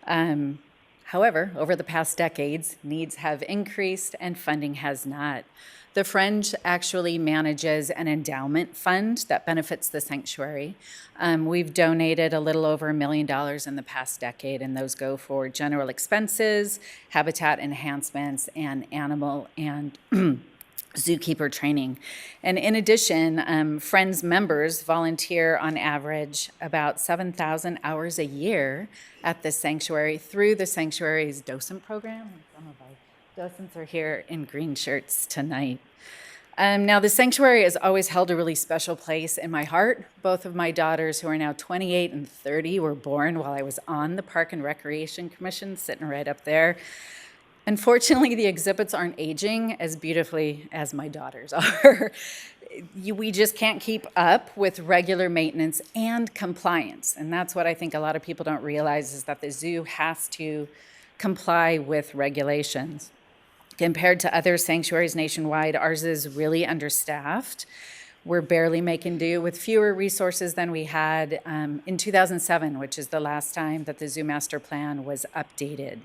However, over the past decades, needs have increased and funding has not. The Friend actually manages an endowment fund that benefits the sanctuary. We've donated a little over $1 million in the past decade, and those go for general expenses, habitat enhancements, and animal and zookeeper training. And in addition, Friends members volunteer on average about 7,000 hours a year at the sanctuary through the sanctuary's docent program. Some of our docents are here in green shirts tonight. Now, the sanctuary has always held a really special place in my heart. Both of my daughters, who are now 28 and 30, were born while I was on the Park and Recreation Commission, sitting right up there. Unfortunately, the exhibits aren't aging as beautifully as my daughters are. We just can't keep up with regular maintenance and compliance. And that's what I think a lot of people don't realize, is that the zoo has to comply with regulations. Compared to other sanctuaries nationwide, ours is really understaffed. We're barely making do with fewer resources than we had in 2007, which is the last time that the Zoo Master Plan was updated.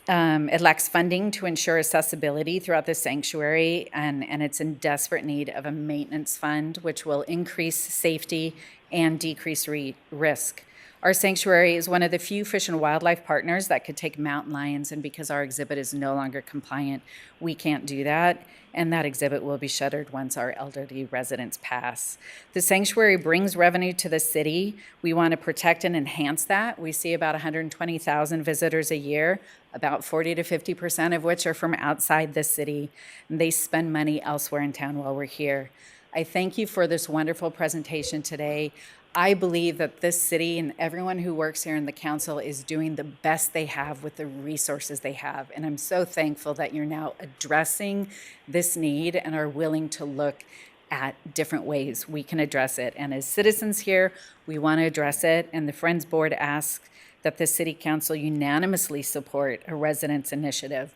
It lacks funding to ensure accessibility throughout the sanctuary, and it's in desperate need of a maintenance fund, which will increase safety and decrease risk. Our sanctuary is one of the few fish and wildlife partners that could take mountain lions, and because our exhibit is no longer compliant, we can't do that, and that exhibit will be shuttered once our elderly residents pass. The sanctuary brings revenue to the city. We want to protect and enhance that. We see about 120,000 visitors a year, about 40 to 50% of which are from outside the city, and they spend money elsewhere in town while we're here. I thank you for this wonderful presentation today. I believe that this city and everyone who works here in the council is doing the best they have with the resources they have. And I'm so thankful that you're now addressing this need and are willing to look at different ways we can address it. And as citizens here, we want to address it. And the Friends Board asks that the City Council unanimously support a residents' initiative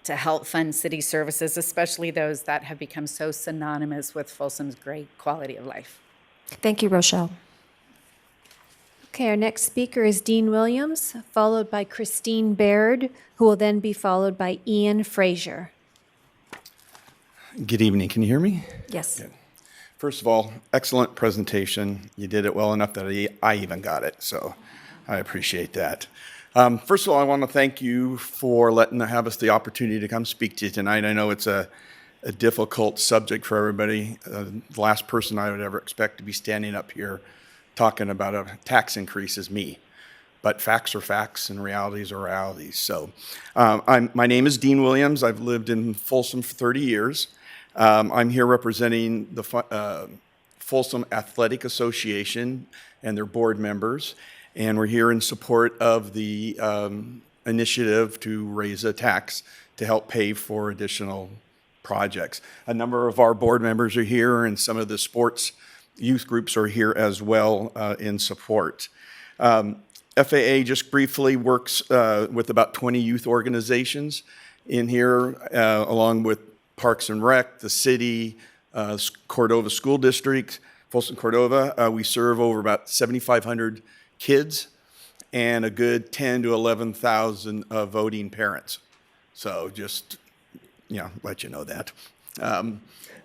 to help fund city services, especially those that have become so synonymous with Folsom's great quality of life. Thank you, Rochelle. Okay, our next speaker is Dean Williams, followed by Christine Baird, who will then be followed by Ian Frazier. Good evening. Can you hear me? Yes. Good. First of all, excellent presentation. You did it well enough that I even got it, so I appreciate that. First of all, I want to thank you for have us the opportunity to come speak to you tonight. I know it's a difficult subject for everybody. The last person I would ever expect to be standing up here talking about a tax increase is me. But facts are facts and realities are realities. So my name is Dean Williams. I've lived in Folsom for 30 years. I'm here representing the Folsom Athletic Association and their board members. And we're here in support of the initiative to raise a tax to help pay for additional projects. A number of our board members are here, and some of the sports youth groups are here as well in support. FAA just briefly works with about 20 youth organizations in here, along with Parks and Rec, the city, Cordova School District, Folsom Cordova. We serve over about 7,500 kids and a good 10 to 11,000 voting parents. So just, let you know that.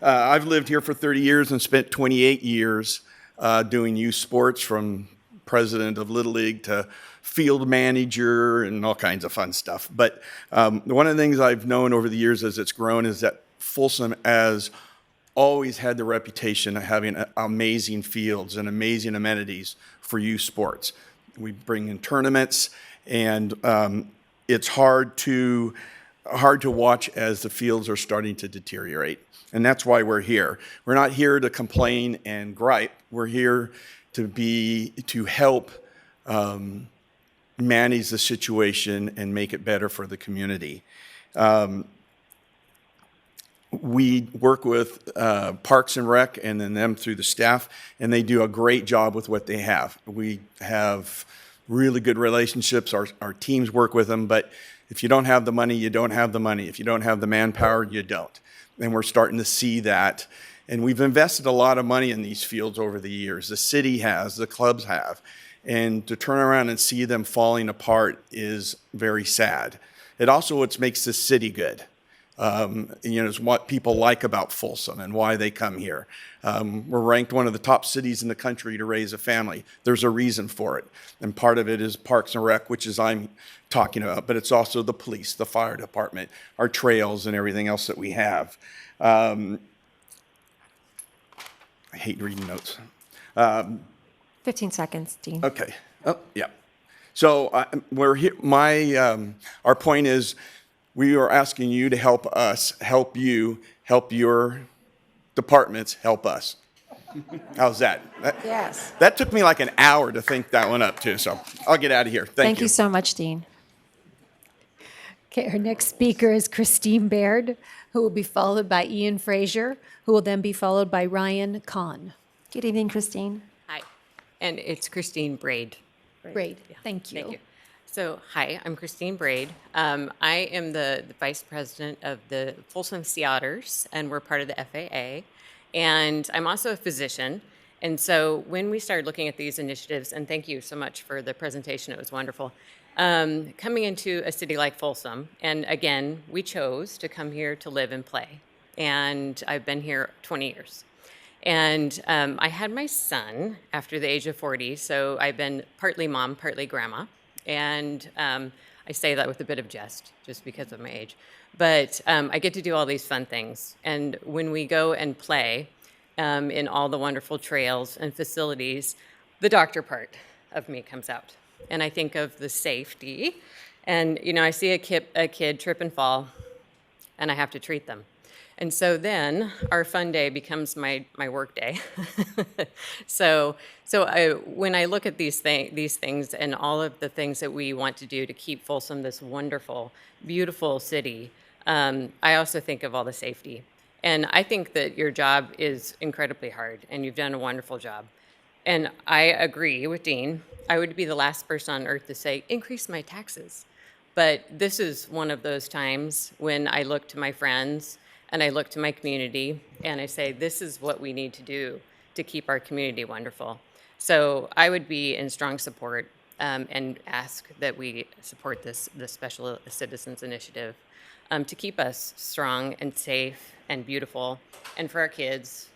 I've lived here for 30 years and spent 28 years doing youth sports from president of Little League to field manager and all kinds of fun stuff. But one of the things I've known over the years as it's grown is that Folsom has always had the reputation of having amazing fields and amazing amenities for youth sports. We bring in tournaments, and it's hard to watch as the fields are starting to deteriorate. And that's why we're here. We're not here to complain and gripe. We're here to help manage the situation and make it better for the community. We work with Parks and Rec and then them through the staff, and they do a great job with what they have. We have really good relationships. Our teams work with them, but if you don't have the money, you don't have the money. If you don't have the manpower, you don't. And we're starting to see that. And we've invested a lot of money in these fields over the years. The city has, the clubs have. And to turn around and see them falling apart is very sad. It also what makes the city good. It's what people like about Folsom and why they come here. We're ranked one of the top cities in the country to raise a family. There's a reason for it. And part of it is Parks and Rec, which is I'm talking about, but it's also the police, the fire department, our trails and everything else that we have. I hate reading notes. 15 seconds, Dean. Okay. Oh, yeah. So we're here. Our point is, we are asking you to help us, help you, help your departments, help us. How's that? Yes. That took me like an hour to think that one up too. So I'll get out of here. Thank you. You so much, Dean. Okay, our next speaker is Christine Baird, who will be followed by Ian Frazier, who will then be followed by Ryan Kahn. Good evening, Christine. Hi, and it's Christine Braid. Braid, thank you. Thank you. So, hi, I'm Christine Braid. I am the vice president of the Folsom Sea Otters, and we're part of the FAA. And I'm also a physician. And so when we started looking at these initiatives, and thank you so much for the presentation, it was wonderful. Coming into a city like Folsom, and again, we chose to come here to live and play. And I've been here 20 years. And I had my son after the age of 40, so I've been partly mom, partly grandma. And I say that with a bit of jest, just because of my age. But I get to do all these fun things. And when we go and play in all the wonderful trails and facilities, the doctor part of me comes out. And I think of the safety. And, I see a kid trip and fall, and I have to treat them. And so then our fun day becomes my work day. So when I look at these things and all of the things that we want to do to keep Folsom this wonderful, beautiful city, I also think of all the safety. And I think that your job is incredibly hard, and you've done a wonderful job. And I agree with Dean. I would be the last person on earth to say, increase my taxes. But this is one of those times when I look to my friends and I look to my community and I say, this is what we need to do to keep our community wonderful. So I would be in strong support and ask that we support this Special Citizens Initiative to keep us strong and safe and beautiful, and for our kids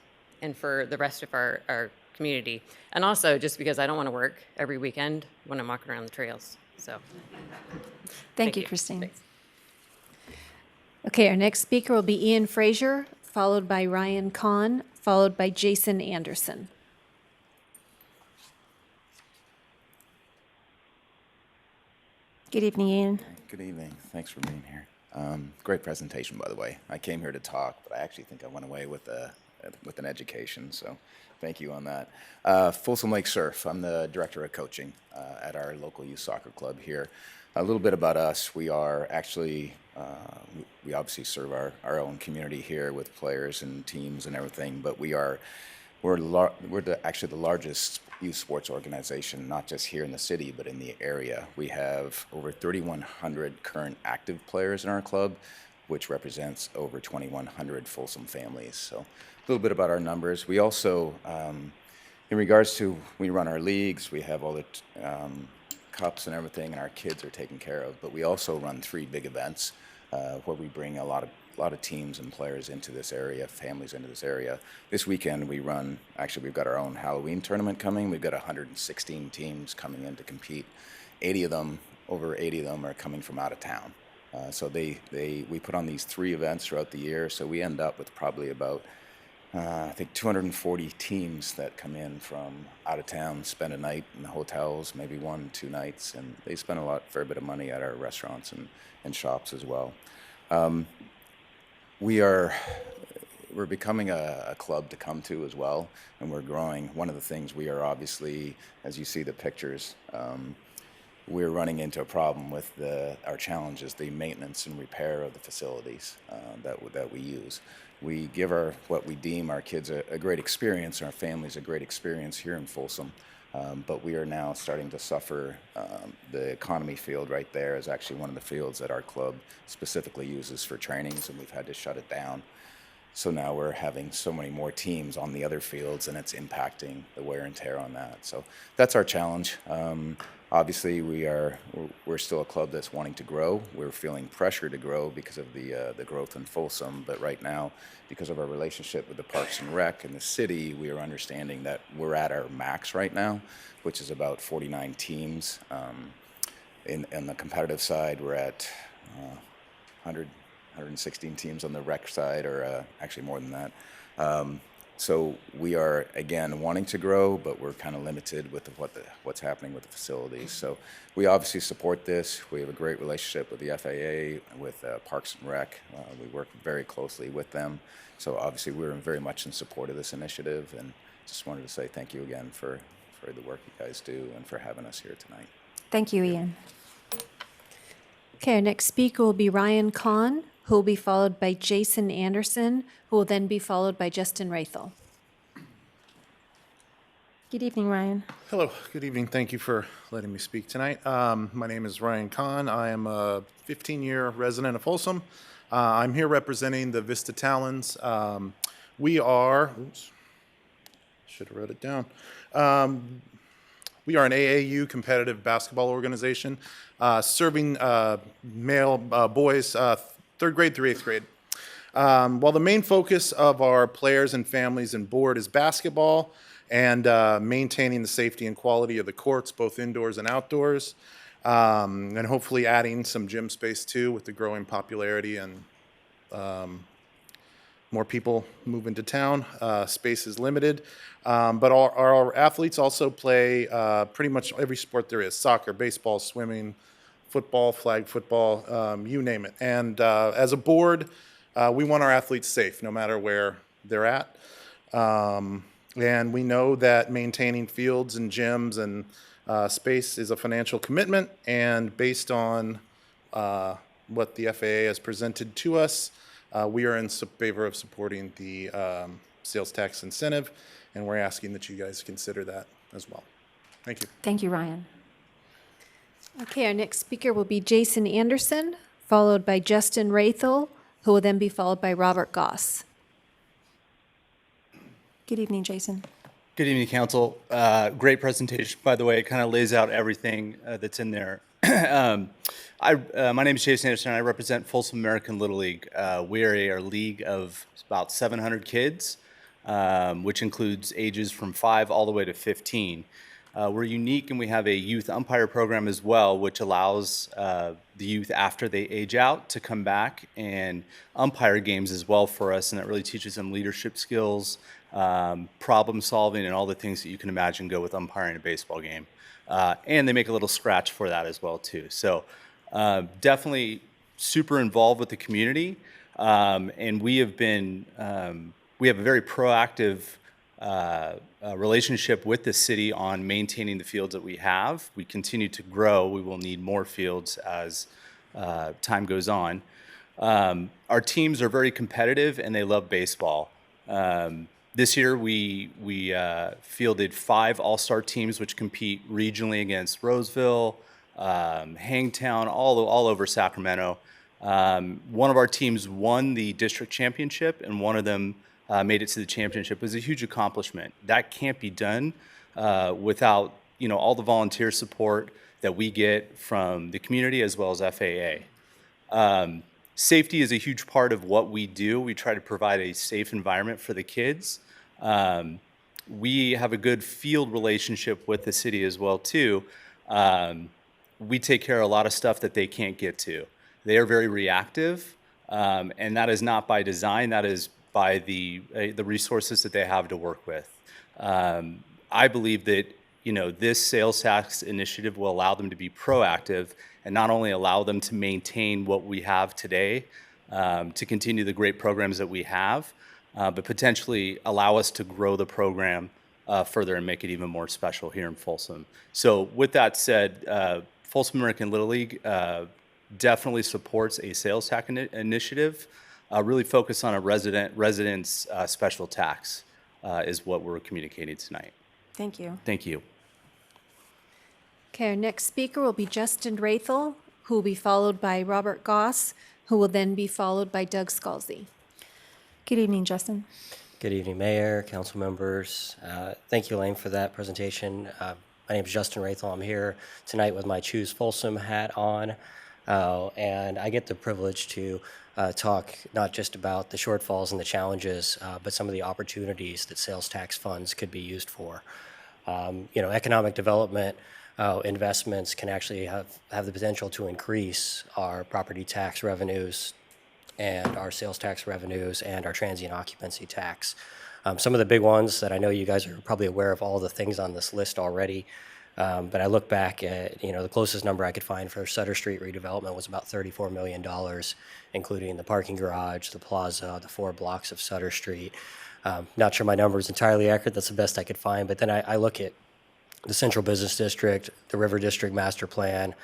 and for the rest of our community. And also just because I don't want to work every weekend when I'm walking around the trails. So Thank you, Christine. Thanks. Okay, our next speaker will be Ian Frazier, followed by Ryan Kahn, followed by Jason Anderson. Good evening, Ian. Good evening. Thanks for being here. Great presentation, by the way. I came here to talk, but I actually think I went away with an education, so thank you on that. Folsom Lake Surf. I'm the director of coaching at our local youth soccer club here. A little bit about us. We are actually, we obviously serve our own community here with players and teams and everything, but we're actually the largest youth sports organization, not just here in the city, but in the area. We have over 3,100 current active players in our club, which represents over 2,100 Folsom families. So a little bit about our numbers. We also, in regards to, we run our leagues, we have all the cups and everything, and our kids are taken care of. But we also run 3 big events where we bring a lot of teams and players into this area, families into this area. This weekend we've got our own Halloween tournament coming. We've got 116 teams coming in to compete. Over 80 of them are coming from out of town. So we put on these 3 events throughout the year, so we end up with probably about I think 240 teams that come in from out of town, spend a night in the hotels, maybe 1-2 nights, and they spend fair bit of money at our restaurants and shops as well. We're becoming a club to come to as well, and we're growing. One of the things we are obviously, as you see the pictures, we're running into a problem with our challenge is the maintenance and repair of the facilities that we use. We give what we deem our kids a great experience, our families a great experience here in Folsom, but we are now starting to suffer. The economy field right there is actually one of the fields that our club specifically uses for trainings, and we've had to shut it down. So now we're having so many more teams on the other fields, and it's impacting the wear and tear on that. So that's our challenge. Obviously, we're still a club that's wanting to grow. We're feeling pressure to grow because of the growth in Folsom. But right now, because of our relationship with the Parks and Rec and the city, we are understanding that we're at our max right now, which is about 49 teams. In the competitive side, we're at 116 teams on the rec side, or actually more than that. So we are, again, wanting to grow, but we're kind of limited with what's happening with the facilities. So we obviously support this. We have a great relationship with the FAA, with Parks and Rec. We work very closely with them. So obviously we're very much in support of this initiative, and just wanted to say thank you again for the work you guys do and for having us here tonight. Thank you, Ian. Okay, our next speaker will be Ryan Kahn, who will be followed by Jason Anderson, who will then be followed by Justin Rathel. Good evening, Ryan. Hello, good evening. Thank you for letting me speak tonight. My name is Ryan Kahn. I am a 15-year resident of Folsom. I'm here representing the Vista Talons. We are, should have wrote it down. We are an AAU competitive basketball organization serving male boys, 3rd grade through 8th grade. While the main focus of our players and families and board is basketball and maintaining the safety and quality of the courts, both indoors and outdoors, and hopefully adding some gym space too with the growing popularity and more people move into town. Space is limited, but our athletes also play pretty much every sport there is: soccer, baseball, swimming, football, flag football, you name it. And as a board, we want our athletes safe no matter where they're at. And we know that maintaining fields and gyms and space is a financial commitment. And based on what the FAA has presented to us, we are in favor of supporting the sales tax incentive. And we're asking that you guys consider that as well. Thank you. Thank you, Ryan. Okay, our next speaker will be Jason Anderson, followed by Justin Rathel, who will then be followed by Robert Goss. Good evening, Jason. Good evening, Council. Great presentation, by the way. It kind of lays out everything that's in there. My name is Jason Anderson. I represent Folsom American Little League. We are a league of about 700 kids, which includes ages from 5 all the way to 15. We're unique, and we have a youth umpire program as well, which allows the youth after they age out to come back and umpire games as well for us, and that really teaches them leadership skills, problem solving, and all the things that you can imagine go with umpiring a baseball game. And they make a little scratch for that as well too. So definitely super involved with the community, and we have a very proactive relationship with the city on maintaining the fields that we have. We continue to grow. We will need more fields as time goes on. Our teams are very competitive, and they love baseball. This year, we fielded 5 all-star teams, which compete regionally against Roseville, Hangtown, all over Sacramento. One of our teams won the district championship, and one of them made it to the championship. It was a huge accomplishment. That can't be done without all the volunteer support that we get from the community as well as FAA. Safety is a huge part of what we do. We try to provide a safe environment for the kids. We have a good field relationship with the city as well too. We take care of a lot of stuff that they can't get to. They are very reactive, and that is not by design. That is by the resources that they have to work with. I believe that this sales tax initiative will allow them to be proactive and not only allow them to maintain what we have today, to continue the great programs that we have, but potentially allow us to grow the program further and make it even more special here in Folsom. So with that said, Folsom American Little League definitely supports a sales tax initiative, really focused on a residents special tax is what we're communicating tonight. Thank you. Thank you. Okay, our next speaker will be Justin Rathel, who will be followed by Robert Goss, who will then be followed by Doug Scalzi. Good evening, Justin. Good evening, Mayor, council members. Thank you, Elaine, for that presentation. My name is Justin Rathel. I'm here tonight with my Choose Folsom hat on, and I get the privilege to talk not just about the shortfalls and the challenges, but some of the opportunities that sales tax funds could be used for. Economic development investments can actually have the potential to increase our property tax revenues and our sales tax revenues and our transient occupancy tax. Some of the big ones that I know you guys are probably aware of all the things on this list already, but I look back at, the closest number I could find for Sutter Street redevelopment was about $34 million, including the parking garage, the plaza, the 4 blocks of Sutter Street. Not sure my number is entirely accurate. That's the best I could find. But then I look at the Central Business District, the River District Master Plan,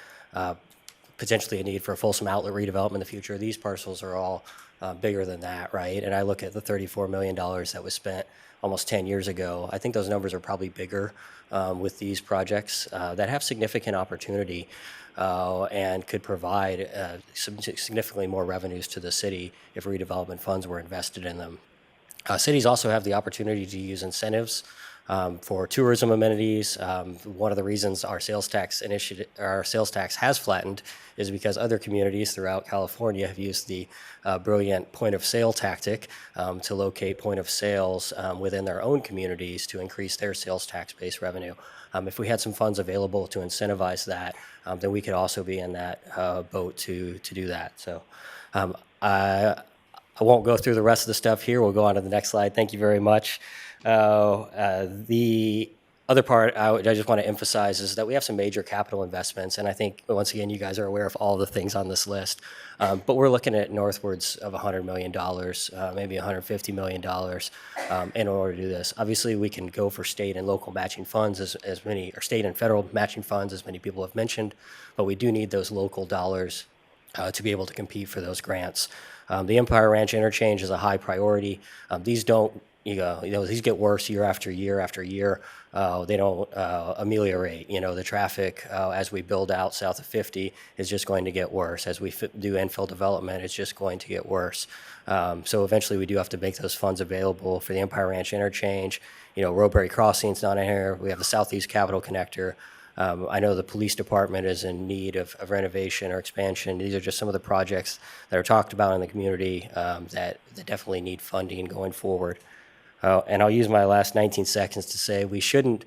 potentially a need for a Folsom outlet redevelopment in the future. These parcels are all bigger than that, right? And I look at the $34 million that was spent almost 10 years ago. I think those numbers are probably bigger with these projects that have significant opportunity and could provide significantly more revenues to the city if redevelopment funds were invested in them. Cities also have the opportunity to use incentives for tourism amenities. One of the reasons our sales tax has flattened is because other communities throughout California have used the brilliant point of sale tactic to locate point of sales within their own communities to increase their sales tax based revenue. If we had some funds available to incentivize that, then we could also be in that boat to do that. So I won't go through the rest of the stuff here. We'll go on to the next slide. Thank you very much. The other part I just want to emphasize is that we have some major capital investments, and I think, once again, you guys are aware of all the things on this list, but we're looking at northwards of $100 million, maybe $150 million in order to do this. Obviously, we can go for state and local matching funds, or state and federal matching funds, as many people have mentioned, but we do need those local dollars to be able to compete for those grants. The Empire Ranch interchange is a high priority. These don't, these get worse year after year after year. They don't ameliorate. The traffic as we build out south of 50 is just going to get worse. As we do infill development, it's just going to get worse. So eventually we do have to make those funds available for the Empire Ranch interchange. Roebury Crossing's not in here. We have the Southeast Capitol Connector. I know the police department is in need of renovation or expansion. These are just some of the projects that are talked about in the community that definitely need funding going forward. And I'll use my last 19 seconds to say we shouldn't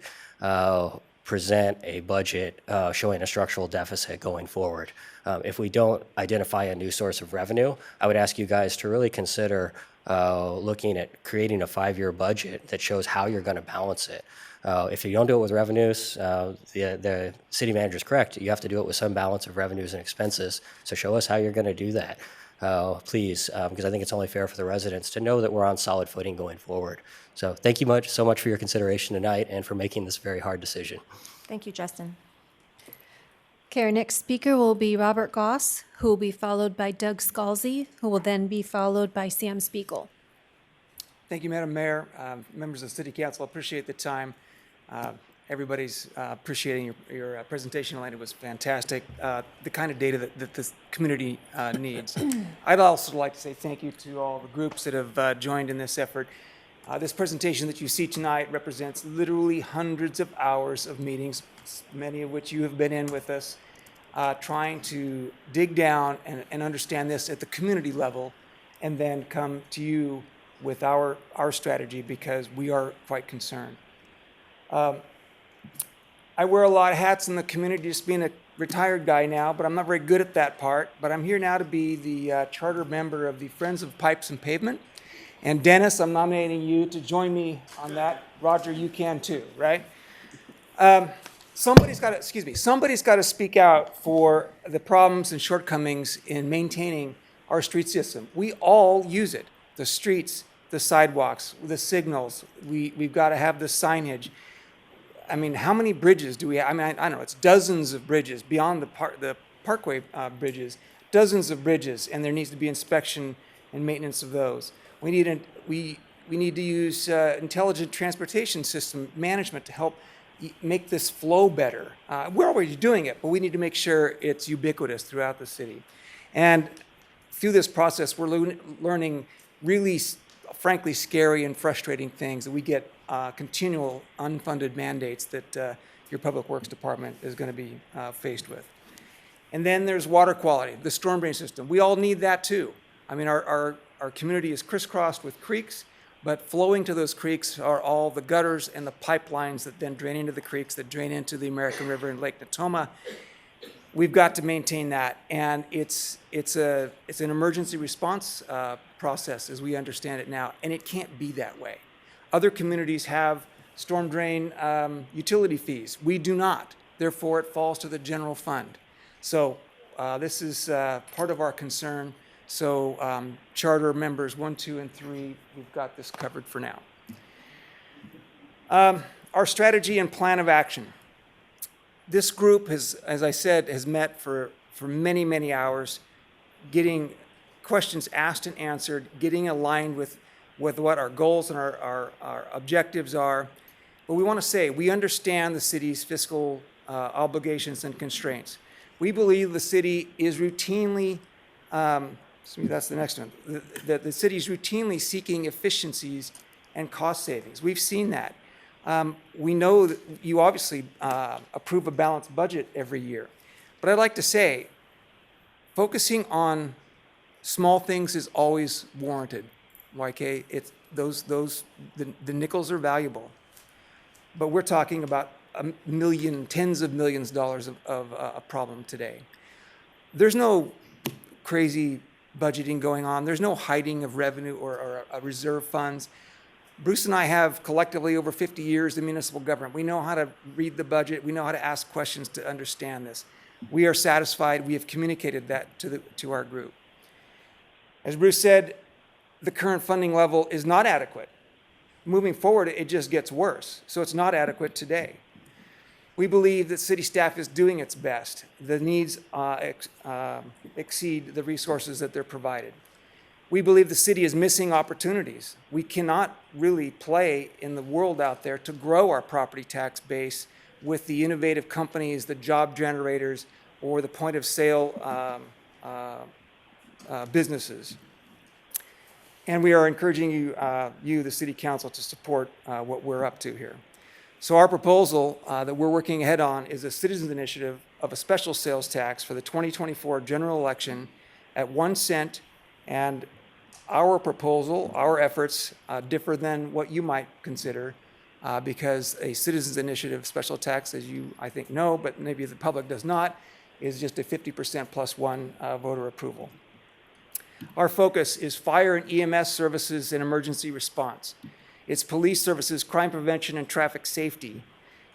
present a budget showing a structural deficit going forward. If we don't identify a new source of revenue, I would ask you guys to really consider looking at creating a 5-year budget that shows how you're going to balance it. If you don't do it with revenues, the city manager is correct. You have to do it with some balance of revenues and expenses. So show us how you're going to do that, please, because I think it's only fair for the residents to know that we're on solid footing going forward. So thank you so much for your consideration tonight and for making this very hard decision. Thank you, Justin. Okay, our next speaker will be Robert Goss, who will be followed by Doug Scalzi, who will then be followed by Sam Spiegel. Thank you, Madam Mayor, members of the City Council. I appreciate the time. Everybody's appreciating your presentation, Elaine. It was fantastic. The kind of data that this community needs. I'd also like to say thank you to all the groups that have joined in this effort. This presentation that you see tonight represents literally hundreds of hours of meetings, many of which you have been in with us, trying to dig down and understand this at the community level, and then come to you with our strategy, because we are quite concerned. I wear a lot of hats in the community, just being a retired guy now, but I'm not very good at that part. But I'm here now to be the charter member of the Friends of Pipes and Pavement. And Dennis, I'm nominating you to join me on that. Roger, you can too, right? Somebody's got to speak out for the problems and shortcomings in maintaining our street system. We all use it. The streets, the sidewalks, the signals. We've got to have the signage. I mean, how many bridges do we have? I mean, I don't know. It's dozens of bridges beyond the parkway bridges, dozens of bridges, and there needs to be inspection and maintenance of those. We need to use intelligent transportation system management to help make this flow better. We're already doing it, but we need to make sure it's ubiquitous throughout the city. And through this process, we're learning really, frankly, scary and frustrating things, that we get continual unfunded mandates that your Public Works Department is going to be faced with. And then there's water quality, the storm drain system. We all need that too. I mean, our community is crisscrossed with creeks, but flowing to those creeks are all the gutters and the pipelines that then drain into the creeks, that drain into the American River and Lake Natoma. We've got to maintain that, and it's an emergency response process as we understand it now, and it can't be that way. Other communities have storm drain utility fees. We do not. Therefore, it falls to the general fund. So this is part of our concern. So charter members 1, 2, and 3, we've got this covered for now. Our strategy and plan of action. This group has, as I said, has met for many, many hours, getting questions asked and answered, getting aligned with what our goals and our objectives are. But we want to say, we understand the city's fiscal obligations and constraints. We believe the city is routinely, that's the next one, that the city is routinely seeking efficiencies and cost savings. We've seen that. We know that you obviously approve a balanced budget every year. But I'd like to say, focusing on small things is always warranted. Okay, the nickels are valuable, but we're talking about tens of millions of dollars of a problem today. There's no crazy budgeting going on. There's no hiding of revenue or reserve funds. Bruce and I have collectively over 50 years in municipal government. We know how to read the budget. We know how to ask questions to understand this. We are satisfied. We have communicated that to our group. As Bruce said, the current funding level is not adequate. Moving forward, it just gets worse. So it's not adequate today. We believe that city staff is doing its best. The needs exceed the resources that they're provided. We believe the city is missing opportunities. We cannot really play in the world out there to grow our property tax base with the innovative companies, the job generators, or the point of sale businesses. And we are encouraging you, the City Council, to support what we're up to here. So our proposal that we're working ahead on is a citizens initiative of a special sales tax for the 2024 general election at 1 cent. And our proposal, our efforts differ than what you might consider because a citizens initiative special tax, as you, I think, know, but maybe the public does not, is just a 50% plus one voter approval. Our focus is fire and EMS services and emergency response. It's police services, crime prevention, and traffic safety.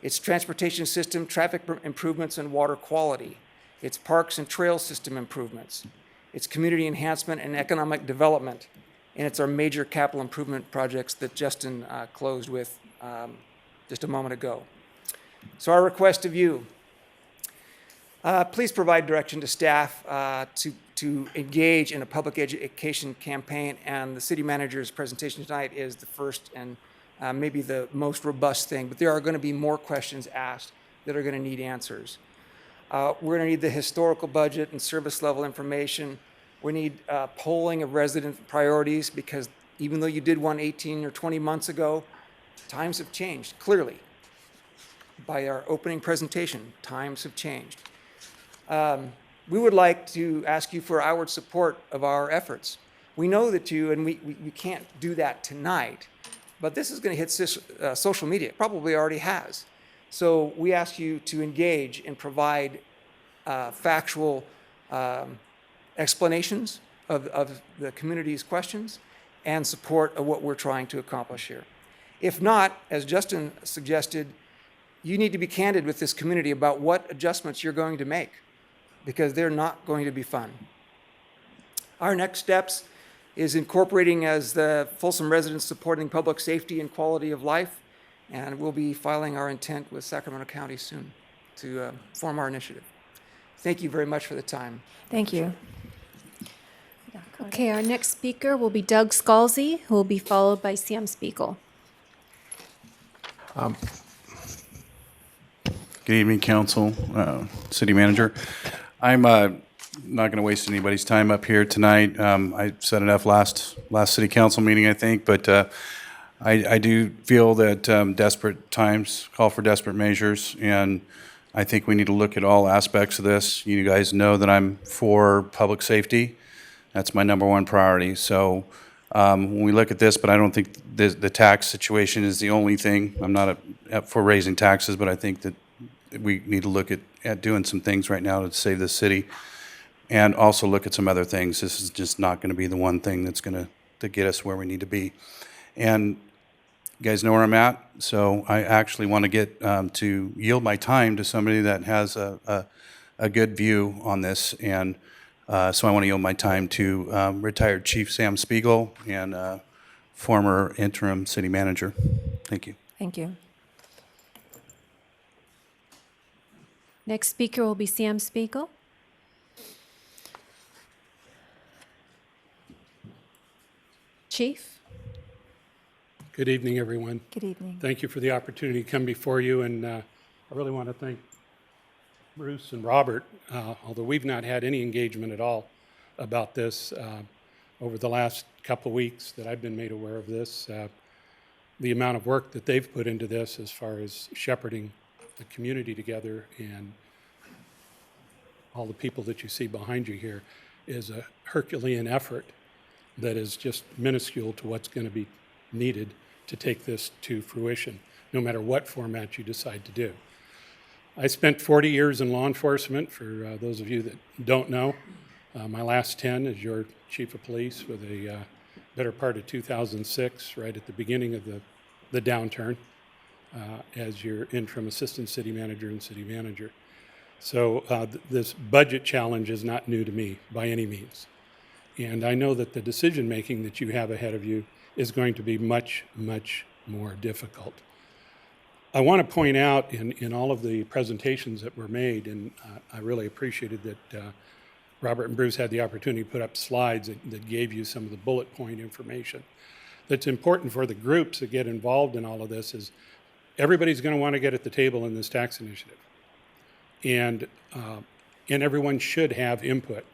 It's transportation system, traffic improvements, and water quality. It's parks and trail system improvements. It's community enhancement and economic development. And it's our major capital improvement projects that Justin closed with just a moment ago. So our request of you, please provide direction to staff to engage in a public education campaign, and the city manager's presentation tonight is the first and maybe the most robust thing, but there are going to be more questions asked that are going to need answers. We're going to need the historical budget and service level information. We need polling of resident priorities because even though you did one 18 or 20 months ago, times have changed, clearly. By our opening presentation, times have changed. We would like to ask you for our support of our efforts. We know that you, and we can't do that tonight, but this is going to hit social media. It probably already has. So we ask you to engage and provide factual explanations of the community's questions and support of what we're trying to accomplish here. If not, as Justin suggested, you need to be candid with this community about what adjustments you're going to make, because they're not going to be fun. Our next steps is incorporating as the Folsom residents supporting public safety and quality of life, and we'll be filing our intent with Sacramento County soon to form our initiative. Thank you very much for the time. Thank you. Okay, our next speaker will be Doug Scalzi, who will be followed by Sam Spiegel. Good evening, Council, City Manager. I'm not going to waste anybody's time up here tonight. I said enough last City Council meeting, I think, but I do feel that desperate times call for desperate measures, and I think we need to look at all aspects of this. You guys know that I'm for public safety. That's my number one priority. So when we look at this, but I don't think the tax situation is the only thing. I'm not for raising taxes, but I think that we need to look at doing some things right now to save the city, and also look at some other things. This is just not going to be the one thing that's going to get us where we need to be. And you guys know where I'm at, so I actually want to get to yield my time to somebody that has a good view on this, and so I want to yield my time to retired Chief Sam Spiegel and former interim city manager. Thank you. Thank you. Next speaker will be Sam Spiegel. Chief. Good evening, everyone. Good evening. Thank you for the opportunity to come before you, and I really want to thank Bruce and Robert, although we've not had any engagement at all about this over the last couple of weeks that I've been made aware of this. The amount of work that they've put into this as far as shepherding the community together, and all the people that you see behind you here is a Herculean effort that is just minuscule to what's going to be needed to take this to fruition, no matter what format you decide to do. I spent 40 years in law enforcement, for those of you that don't know. My last 10 as your chief of police with a better part of 2006, right at the beginning of the downturn, as your interim assistant city manager and city manager. So this budget challenge is not new to me by any means. And I know that the decision making that you have ahead of you is going to be much, much more difficult. I want to point out in all of the presentations that were made, and I really appreciated that Robert and Bruce had the opportunity to put up slides that gave you some of the bullet point information. That's important for the groups that get involved in all of this is everybody's going to want to get at the table in this tax initiative. And everyone should have input.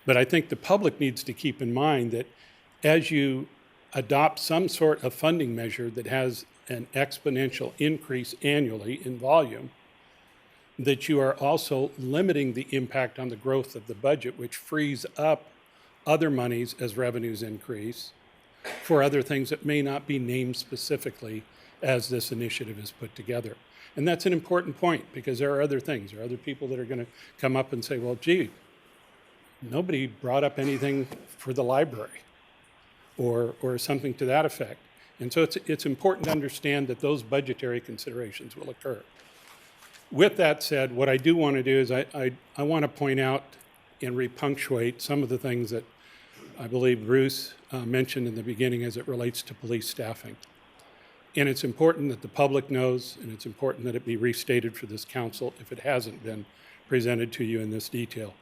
But I think the public needs to keep in mind that as you adopt some sort of funding measure that has an exponential increase annually in volume, that you are also limiting the impact on the growth of the budget, which frees up other monies as revenues increase for other things that may not be named specifically as this initiative is put together. And that's an important point, because there are other things. There are other people that are going to come up and say, well, gee, nobody brought up anything for the library or something to that effect. And so it's important to understand that those budgetary considerations will occur. With that said, what I do want to do is I want to point out and repunctuate some of the things that I believe Bruce mentioned in the beginning as it relates to police staffing. And it's important that the public knows, and it's important that it be restated for this council if it hasn't been presented to you in this detail.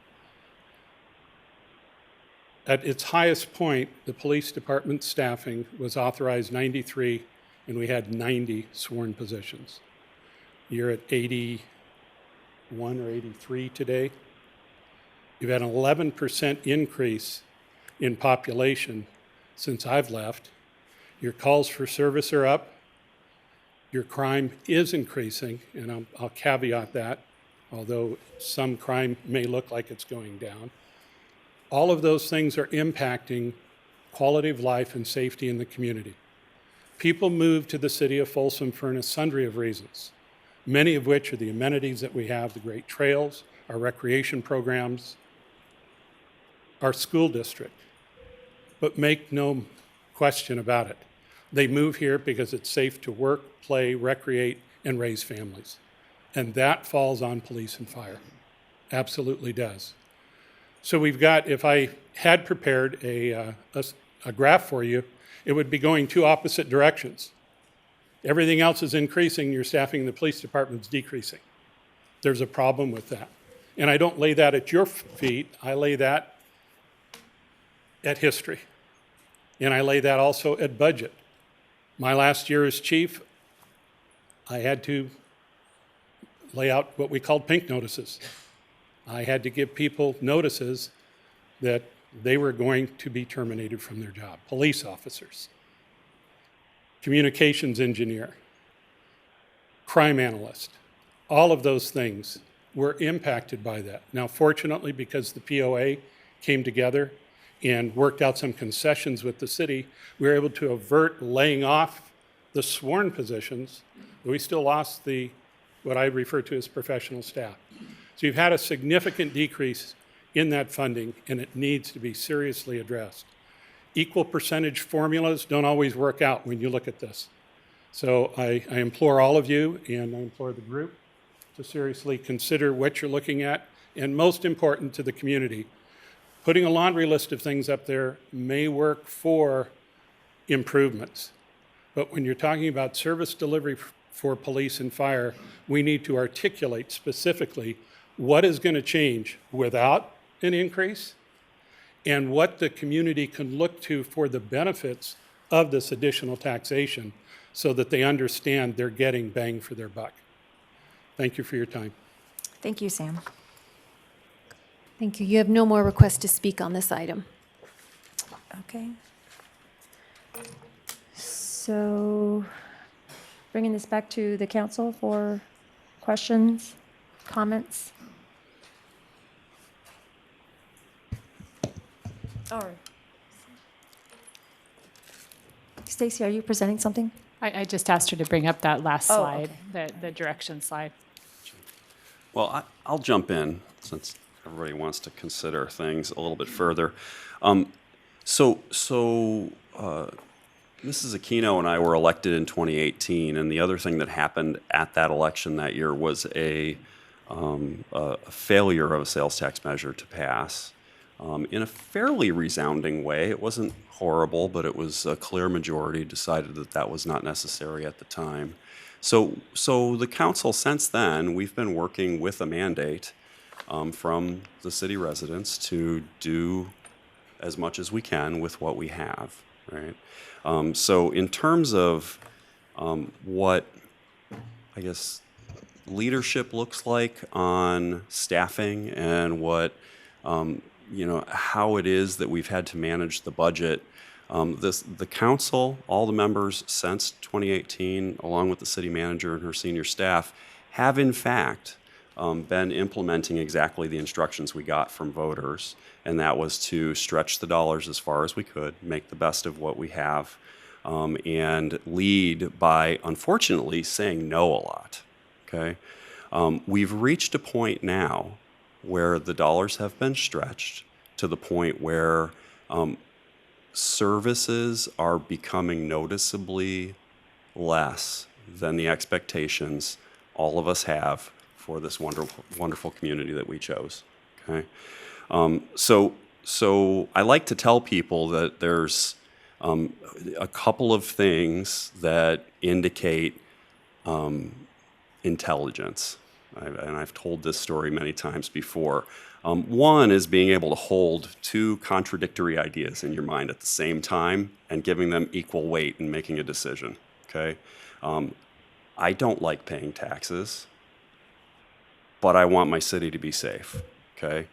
At its highest point, the police department staffing was authorized 93, and we had 90 sworn positions. You're at 81 or 83 today. You've had an 11% increase in population since I've left. Your calls for service are up. Your crime is increasing, and I'll caveat that, although some crime may look like it's going down. All of those things are impacting quality of life and safety in the community. People move to the city of Folsom for a sundry of reasons, many of which are the amenities that we have, the great trails, our recreation programs, our school district. But make no question about it. They move here because it's safe to work, play, recreate, and raise families. And that falls on police and fire. Absolutely does. So we've got, if I had prepared a graph for you, it would be going two opposite directions. Everything else is increasing, your staffing in the police department is decreasing. There's a problem with that. And I don't lay that at your feet, I lay that at history. And I lay that also at budget. My last year as chief, I had to lay out what we called pink notices. I had to give people notices that they were going to be terminated from their job. Police officers, communications engineer, crime analyst, all of those things were impacted by that. Now, fortunately, because the POA came together and worked out some concessions with the city, we were able to avert laying off the sworn positions, but we still lost what I refer to as professional staff. So you've had a significant decrease in that funding, and it needs to be seriously addressed. Equal percentage formulas don't always work out when you look at this. So I implore all of you, and I implore the group, to seriously consider what you're looking at, and most important to the community, putting a laundry list of things up there may work for improvements. But when you're talking about service delivery for police and fire, we need to articulate specifically what is going to change without an increase and what the community can look to for the benefits of this additional taxation so that they understand they're getting bang for their buck. Thank you for your time. Thank you, Sam. Thank you. You have no more requests to speak on this item. Okay. So bringing this back to the council for questions, comments. All right. Stacy, are you presenting something? I just asked her to bring up that last Oh, slide, okay. the direction slide. Well, I'll jump in since everybody wants to consider things a little bit further. Mrs. Aquino and I were elected in 2018, and the other thing that happened at that election that year was a failure of a sales tax measure to pass in a fairly resounding way. It wasn't horrible, but it was a clear majority decided that that was not necessary at the time. So the council since then, we've been working with a mandate from the city residents to do as much as we can with what we have, right? So in terms of what, I guess, leadership looks like on staffing and what, how it is that we've had to manage the budget, the council, all the members since 2018, along with the city manager and her senior staff, have in fact been implementing exactly the instructions we got from voters, and that was to stretch the dollars as far as we could, make the best of what we have, and lead by, unfortunately, saying no a lot, okay? We've reached a point now where the dollars have been stretched to the point where services are becoming noticeably less than the expectations all of us have for this wonderful, wonderful community that we chose, okay? So I like to tell people that there's a couple of things that indicate intelligence, and I've told this story many times before. One is being able to hold two contradictory ideas in your mind at the same time and giving them equal weight and making a decision, okay? I don't like paying taxes, but I want my city to be safe, okay?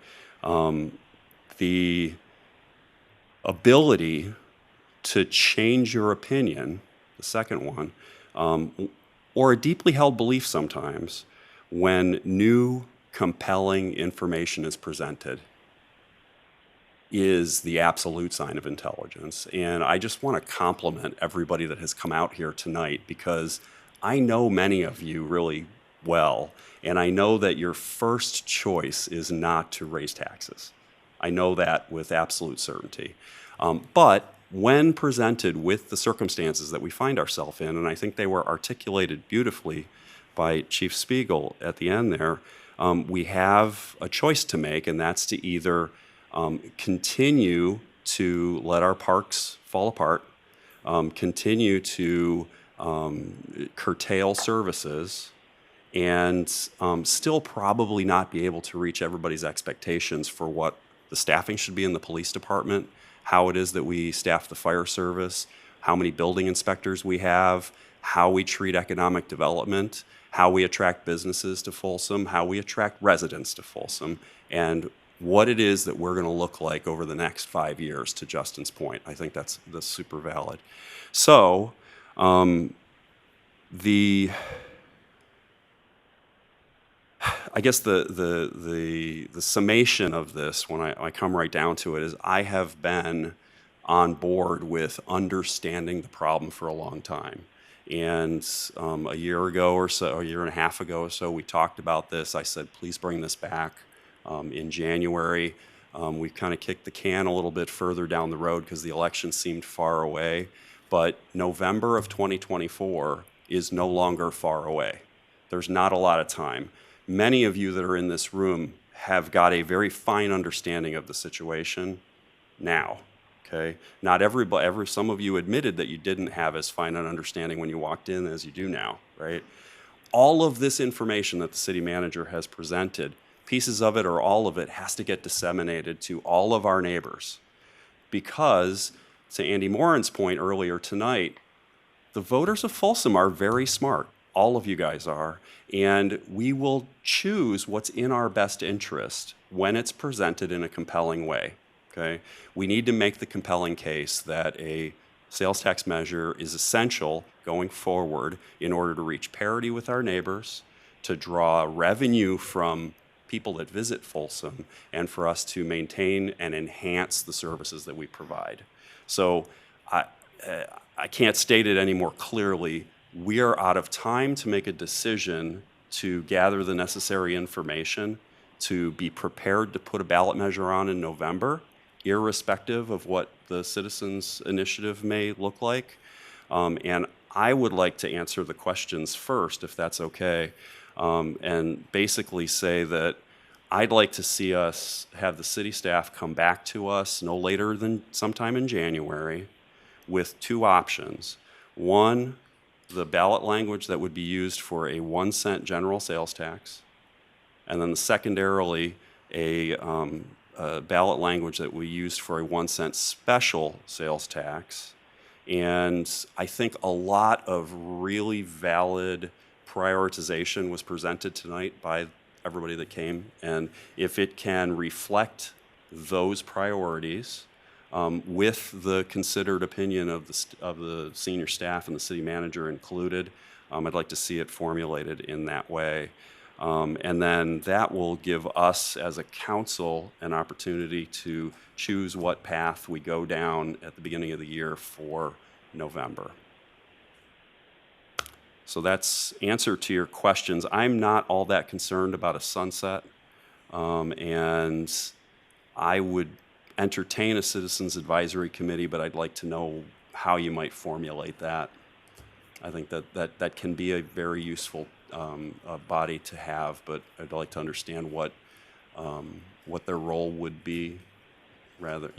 The ability to change your opinion, the second one, or a deeply held belief sometimes when new compelling information is presented is the absolute sign of intelligence. And I just want to compliment everybody that has come out here tonight, because I know many of you really well, and I know that your first choice is not to raise taxes. I know that with absolute certainty. But when presented with the circumstances that we find ourselves in, and I think they were articulated beautifully by Chief Spiegel at the end there, we have a choice to make, and that's to either continue to let our parks fall apart, continue to curtail services, and still probably not be able to reach everybody's expectations for what the staffing should be in the police department, how it is that we staff the fire service, how many building inspectors we have, how we treat economic development, how we attract businesses to Folsom, how we attract residents to Folsom, and what it is that we're going to look like over the next 5 years, to Justin's point. I think that's super valid. So I guess the summation of this, when I come right down to it, is I have been on board with understanding the problem for a long time. And a year ago or so, a year and a half ago or so, we talked about this. I said, please bring this back in January. We kind of kicked the can a little bit further down the road because the election seemed far away. But November of 2024 is no longer far away. There's not a lot of time. Many of you that are in this room have got a very fine understanding of the situation now. Okay, not everybody. Some of you admitted that you didn't have as fine an understanding when you walked in as you do now, right? All of this information that the city manager has presented, pieces of it or all of it, has to get disseminated to all of our neighbors, because, to Andy Moran's point earlier tonight, the voters of Folsom are very smart. All of you guys are, and we will choose what's in our best interest when it's presented in a compelling way. Okay? We need to make the compelling case that a sales tax measure is essential going forward in order to reach parity with our neighbors, to draw revenue from people that visit Folsom, and for us to maintain and enhance the services that we provide. So I can't state it any more clearly. We are out of time to make a decision to gather the necessary information to be prepared to put a ballot measure on in November, irrespective of what the citizens' initiative may look like. And I would like to answer the questions first, if that's okay, and basically say that I'd like to see us have the city staff come back to us no later than sometime in January with two options. One, the ballot language that would be used for a 1 cent general sales tax, and then secondarily, a ballot language that we used for a 1 cent special sales tax. And I think a lot of really valid prioritization was presented tonight by everybody that came. And if it can reflect those priorities with the considered opinion of the senior staff and the city manager included, I'd like to see it formulated in that way. And then that will give us as a council an opportunity to choose what path we go down at the beginning of the year for November. So that's answer to your questions. I'm not all that concerned about a sunset, and I would entertain a citizens advisory committee, but I'd like to know how you might formulate that. I think that can be a very useful body to have, but I'd like to understand what their role would be, rather,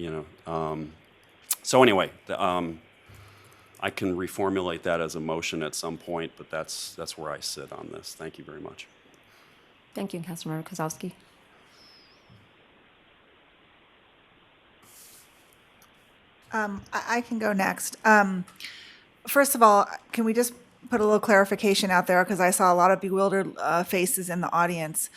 So anyway, I can reformulate that as a motion at some point, but that's where I sit on this. Thank you very much. Thank you, Councilmember Kozowski. I can go next. First of all, can we just put a little clarification out there because I saw a lot of bewildered faces in the audience.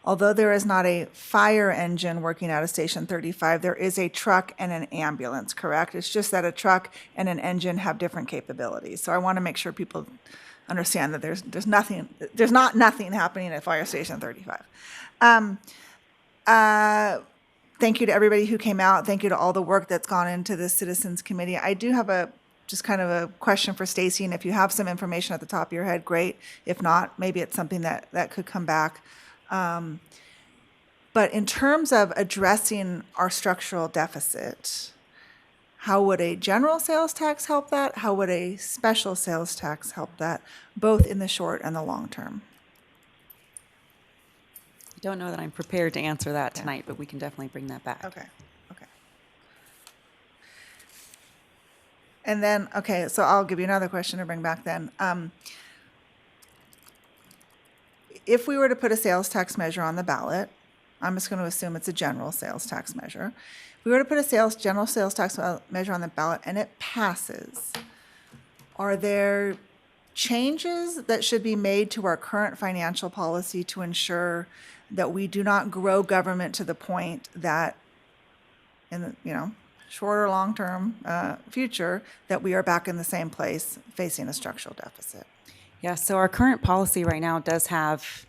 Although there is not a fire engine working out of Station 35, there is a truck and an ambulance, correct? It's just that a truck and an engine have different capabilities. So I want to make sure people understand that there's not nothing happening at Fire Station 35. Thank you to everybody who came out. Thank you to all the work that's gone into this Citizens Committee. I do have just kind of a question for Stacy, and if you have some information at the top of your head, great. If not, maybe it's something that could come back. But in terms of addressing our structural deficit, how would a general sales tax help that? How would a special sales tax help that, both in the short and the long term? I don't know that I'm prepared to answer that tonight, but we can definitely bring that back. Okay. And then, so I'll give you another question to bring back then. If we were to put a sales tax measure on the ballot, I'm just going to assume it's a general sales tax measure. If we were to put a general sales tax measure on the ballot and it passes, are there changes that should be made to our current financial policy to ensure that we do not grow government to the point that in the, short or long-term future, that we are back in the same place facing a structural deficit? Yeah, so our current policy right now does have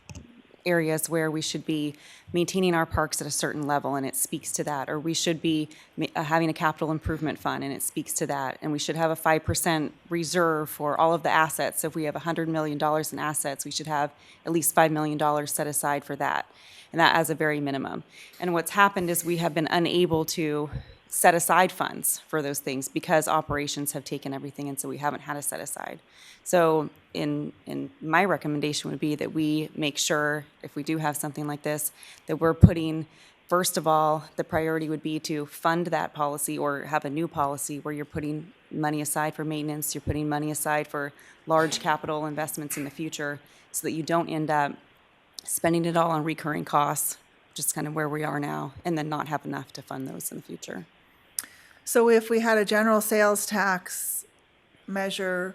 areas where we should be maintaining our parks at a certain level, and it speaks to that. Or we should be having a capital improvement fund, and it speaks to that. And we should have a 5% reserve for all of the assets. So if we have $100 million in assets, we should have at least $5 million set aside for that, and that as a very minimum. And what's happened is we have been unable to set aside funds for those things because operations have taken everything, and so we haven't had a set aside. So in my recommendation would be that we make sure, if we do have something like this, that we're putting, first of all, the priority would be to fund that policy or have a new policy where you're putting money aside for maintenance, you're putting money aside for large capital investments in the future so that you don't end up spending it all on recurring costs, just kind of where we are now, and then not have enough to fund those in the future. So if we had a general sales tax measure,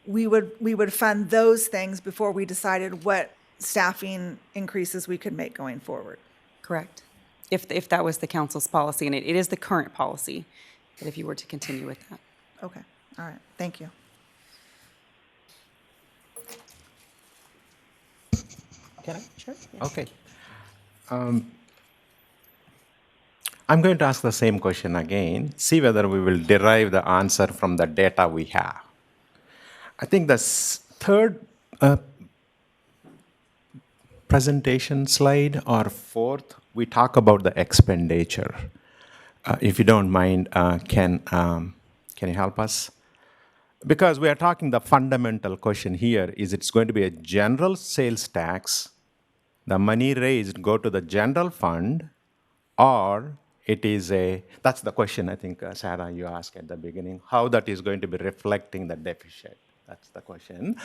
we would fund those things before we decided what staffing increases we could make going forward. Correct. If that was the council's policy, and it is the current policy, that if you were to continue with that. Okay. All right. Thank you. Can I? Sure. Yes. Okay. I'm going to ask the same question again, see whether we will derive the answer from the data we have. I think the third presentation slide or fourth, we talk about the expenditure. If you don't mind, can you help us? Because we are talking, the fundamental question here is it's going to be a general sales tax, the money raised go to the general fund, or it is that's the question I think, Sarah, you asked at the beginning, how that is going to be reflecting the deficit. That's the question.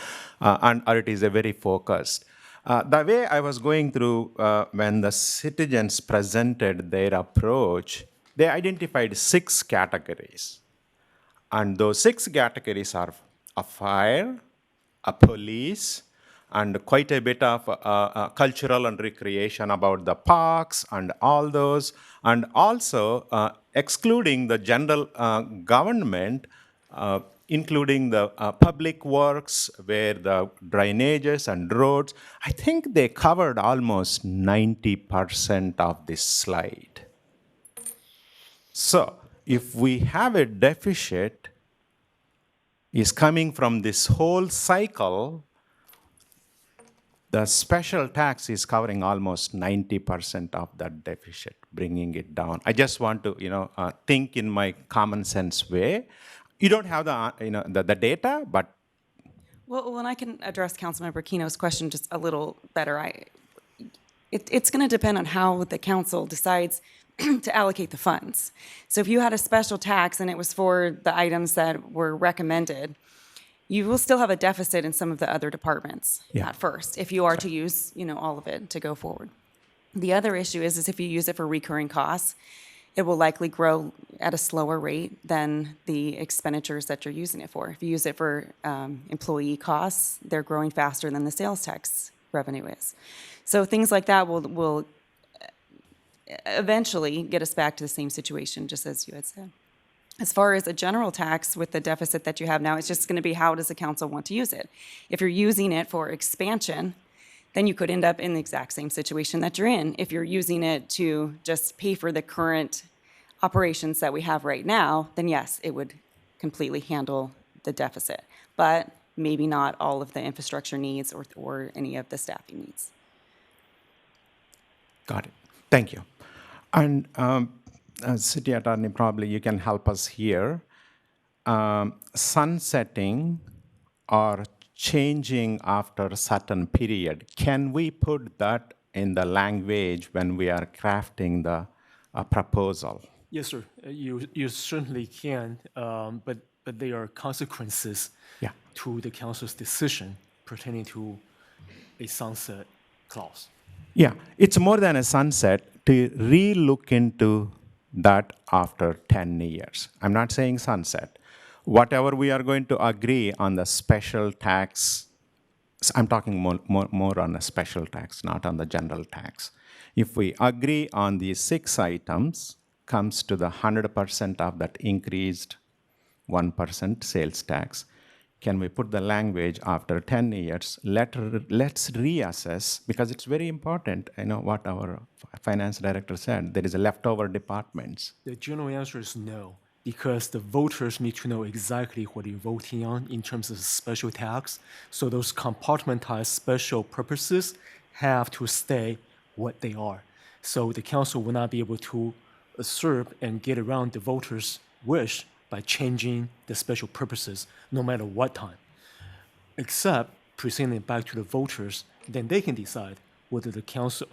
Or it is a very focused. The way I was going through when the citizens presented their approach, they identified 6 categories. And those 6 categories are a fire, a police, and quite a bit of cultural and recreation about the parks and all those, and also excluding the general government, including the public works, where the drainages and roads. I think they covered almost 90% of this slide. So if we have a deficit is coming from this whole cycle, the special tax is covering almost 90% of that deficit, bringing it down. I just want to, think in my common sense way. You don't have the data, but Well, and I can address Councilmember Keno's question just a little better. It's going to depend on how the council decides to allocate the funds. So if you had a special tax and it was for the items that were recommended, you will still have a deficit in some of the other departments at first, if you are to use, all of it to go forward. The other issue is if you use it for recurring costs, it will likely grow at a slower rate than the expenditures that you're using it for. If you use it for employee costs, they're growing faster than the sales tax revenue is. So things like that will eventually get us back to the same situation, just as you had said. As far as a general tax with the deficit that you have now, it's just going to be how does the council want to use it. If you're using it for expansion, then you could end up in the exact same situation that you're in. If you're using it to just pay for the current operations that we have right now, then yes, it would completely handle the deficit, but maybe not all of the infrastructure needs or any of the staffing needs. Got it. Thank you. And City Attorney, probably you can help us here. Sunsetting or changing after a certain period, can we put that in the language when we are crafting the proposal? Yes, sir. You certainly can, but there are consequences to the council's decision pertaining to a sunset clause. Yeah, it's more than a sunset to re-look into that after 10 years. I'm not saying sunset. Whatever we are going to agree on the special tax, I'm talking more on the special tax, not on the general tax. If we agree on these 6 items, comes to the 100% of that increased 1% sales tax, can we put the language after 10 years, let's reassess, because it's very important, what our finance director said, there is a leftover departments. The general answer is no, because the voters need to know exactly what you're voting on in terms of special tax. So those compartmentalized special purposes have to stay what they are. So the council will not be able to usurp and get around the voters' wish by changing the special purposes no matter what time, except presenting it back to the voters, then they can decide whether the council's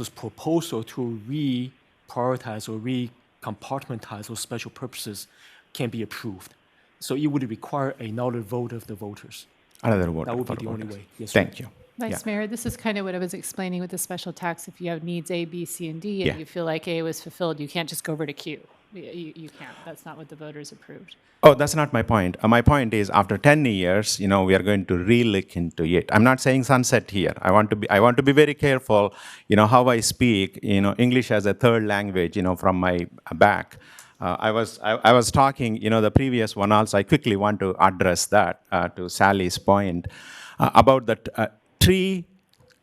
proposal to re-prioritize or re-compartmentalize those special purposes can be approved. So it would require another vote of the voters. Another vote. That would be the only way. Yes, Thank you. Vice Mayor, this is kind of what I was explaining with the special tax. If you have needs A, B, C, and D, and you feel like A was fulfilled, you can't just go over to Q. You can't. That's not what the voters approved. Oh, that's not my point. My point is, after 10 years, we are going to re-look into it. I'm not saying sunset here. I want to be very careful, how I speak. English as a third language, from my back. I was talking, the previous one also. I quickly want to address that to Sally's point about that tree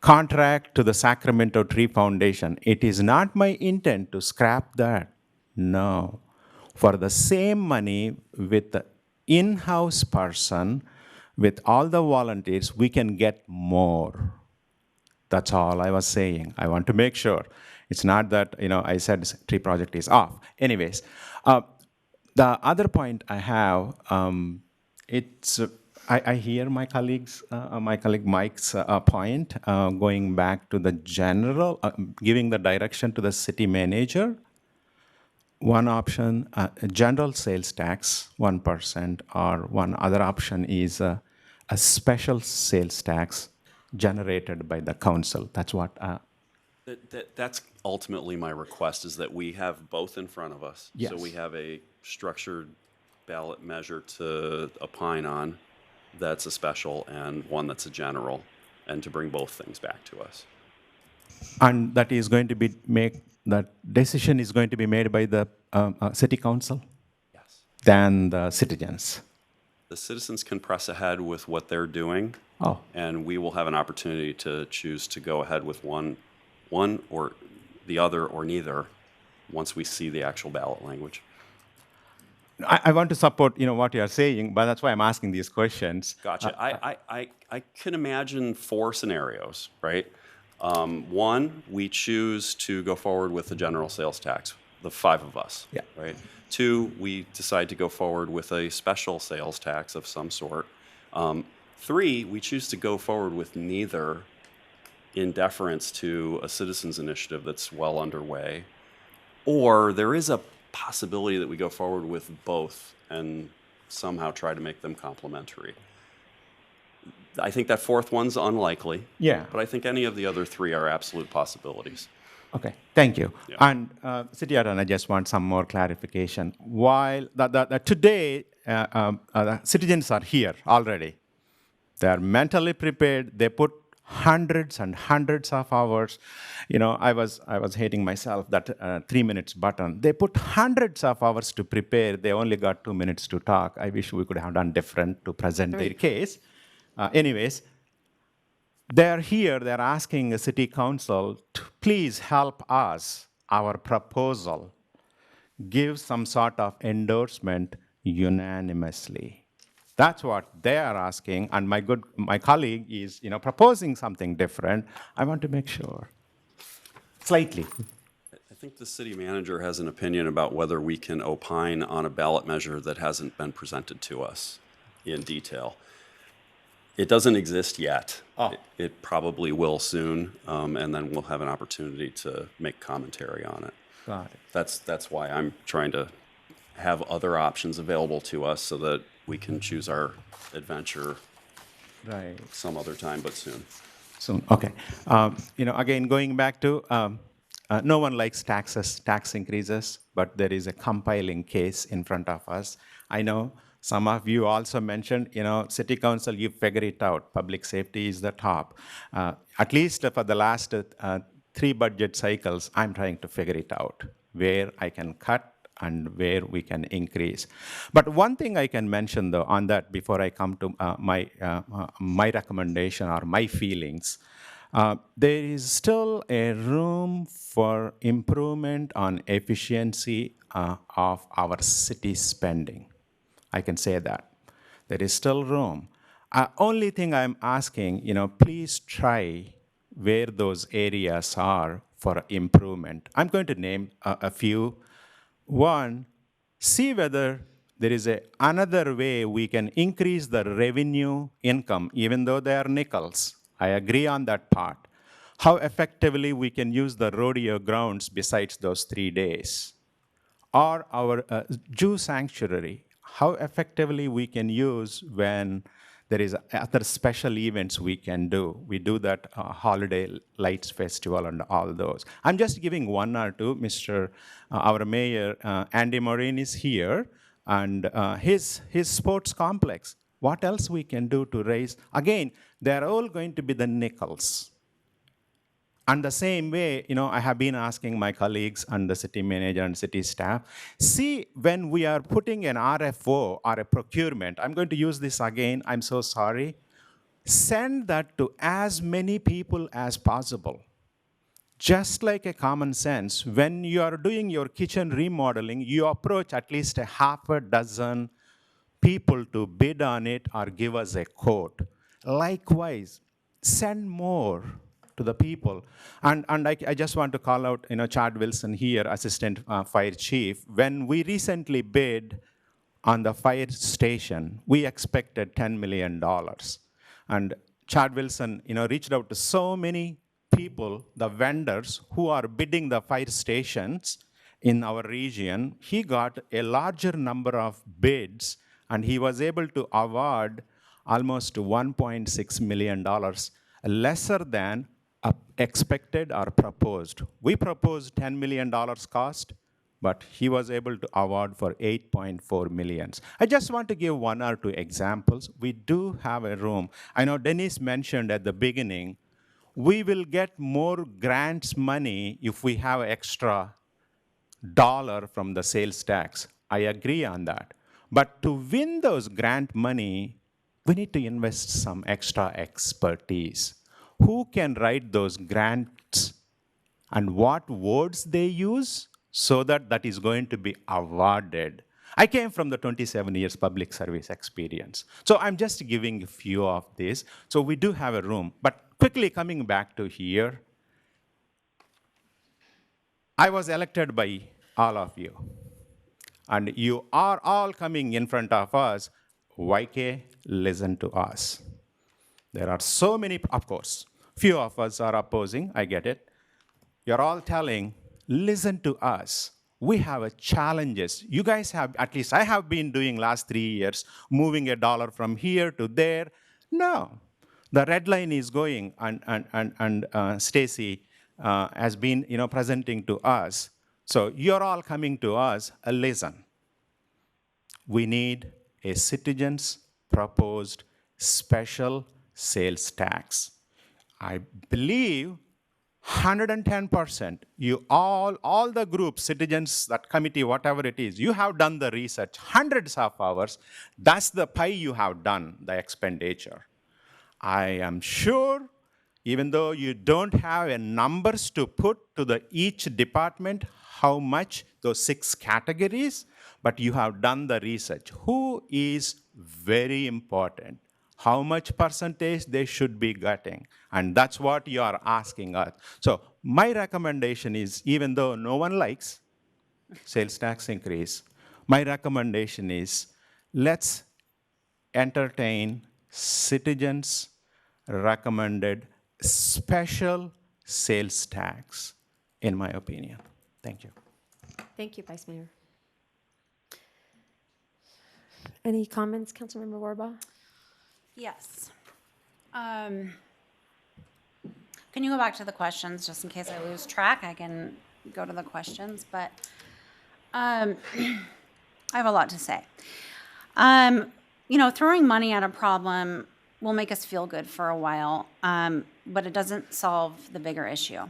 contract to the Sacramento Tree Foundation. It is not my intent to scrap that. No. For the same money with the in-house person, with all the volunteers, we can get more. That's all I was saying. I want to make sure. It's not that, I said tree project is off. Anyways, the other point I have, I hear my colleague Mike's point, going back to the general, giving the direction to the city manager. One option, a general sales tax, 1%, or one other option is a special sales tax generated by the council. That's what. That's ultimately my request, is that we have both in front of us. Yes. So we have a structured ballot measure to opine on that's a special and one that's a general, and to bring both things back to us. And that is going to be that decision is going to be made by the city council? Yes. Than the citizens? The citizens can press ahead with what they're doing, and we will have an opportunity to choose to go ahead with one or the other or neither once we see the actual ballot language. I want to support what you are saying, but that's why I'm asking these questions. Gotcha. I can imagine 4 scenarios, right? 1, we choose to go forward with the general sales tax, the 5 of us, right? 2, we decide to go forward with a special sales tax of some sort. 3, we choose to go forward with neither, in deference to a citizens initiative that's well underway. Or there is a possibility that we go forward with both and somehow try to make them complementary. I think that 4th one's unlikely. Yeah. But I think any of the other 3 are absolute possibilities. Okay, thank you. Yeah. And City Attorney, I just want some more clarification. While today, the citizens are here already. They are mentally prepared. They put hundreds and hundreds of hours. You know, I was hating myself that 3 minutes button. They put hundreds of hours to prepare. They only got 2 minutes to talk. I wish we could have done different to present their case. Anyways, they're here, they're asking the city council to please help us, our proposal, give some sort of endorsement unanimously. That's what they are asking, and my colleague is, proposing something different. I want to make sure. Slightly. I think the city manager has an opinion about whether we can opine on a ballot measure that hasn't been presented to us in detail. It doesn't exist yet. Oh. It probably will soon, and then we'll have an opportunity to make commentary on it. Got it. That's why I'm trying to have other options available to us so that we can choose our adventure Right. some other time, but soon. Soon, okay. Again, going back to, no one likes tax increases, but there is a compiling case in front of us. I know some of you also mentioned, city council, you figure it out. Public safety is the top. At least for the last 3 budget cycles, I'm trying to figure it out, where I can cut and where we can increase. But one thing I can mention, though, on that before I come to my recommendation or my feelings, there is still a room for improvement on efficiency of our city spending. I can say that. There is still room. Only thing I'm asking, please try where those areas are for improvement. I'm going to name a few. One, see whether there is another way we can increase the revenue income, even though they are nickels. I agree on that part. How effectively we can use the rodeo grounds besides those 3 days. Or our Jew sanctuary, how effectively we can use when there is other special events we can do. We do that holiday lights festival and all those. I'm just giving one or two. Our mayor, Andy Morin, is here, and his sports complex. What else we can do to raise? Again, they're all going to be the nickels. And the same way, I have been asking my colleagues and the city manager and city staff, see when we are putting an RFO or a procurement, I'm going to use this again, I'm so sorry, send that to as many people as possible. Just like a common sense, when you are doing your kitchen remodeling, you approach at least a half a dozen people to bid on it or give us a quote. Likewise, send more to the people. And I just want to call out, Chad Wilson here, Assistant Fire Chief. When we recently bid on the fire station, we expected $10 million. And Chad Wilson, reached out to so many people, the vendors who are bidding the fire stations in our region. He got a larger number of bids, and he was able to award almost $1.6 million, lesser than expected or proposed. We proposed $10 million cost, but he was able to award for $8.4 million. I just want to give one or two examples. We do have a room. I know Denise mentioned at the beginning, we will get more grants money if we have extra dollar from the sales tax. I agree on that. But to win those grant money, we need to invest some extra expertise. Who can write those grants and what words they use so that that is going to be awarded? I came from the 27 years public service experience. So I'm just giving a few of these. So we do have a room. But quickly coming back to here, I was elected by all of you. And you are all coming in front of us. YK, listen to us. There are so many, of course, few of us are opposing, I get it. You're all telling, listen to us. We have challenges. You guys have, at least I have been doing last 3 years, moving a dollar from here to there. No, the red line is going, and Stacy, has been, presenting to us. So you're all coming to us, listen. We need a citizens proposed special sales tax. I believe 110%, you all the groups, citizens, that committee, whatever it is, you have done the research, hundreds of hours. That's the pie you have done, the expenditure. I am sure, even though you don't have a numbers to put to each department, how much those 6 categories, but you have done the research. Who is very important? How much percentage they should be getting? And that's what you are asking us. So my recommendation is, even though no one likes sales tax increase, my recommendation is let's entertain citizens recommended special sales tax, in my opinion. Thank you. Thank you, Vice Mayor. Any comments, Councilmember Warbaugh? Yes. Can you go back to the questions, just in case I lose track? I can go to the questions, but I have a lot to say. Throwing money at a problem will make us feel good for a while, but it doesn't solve the bigger issue.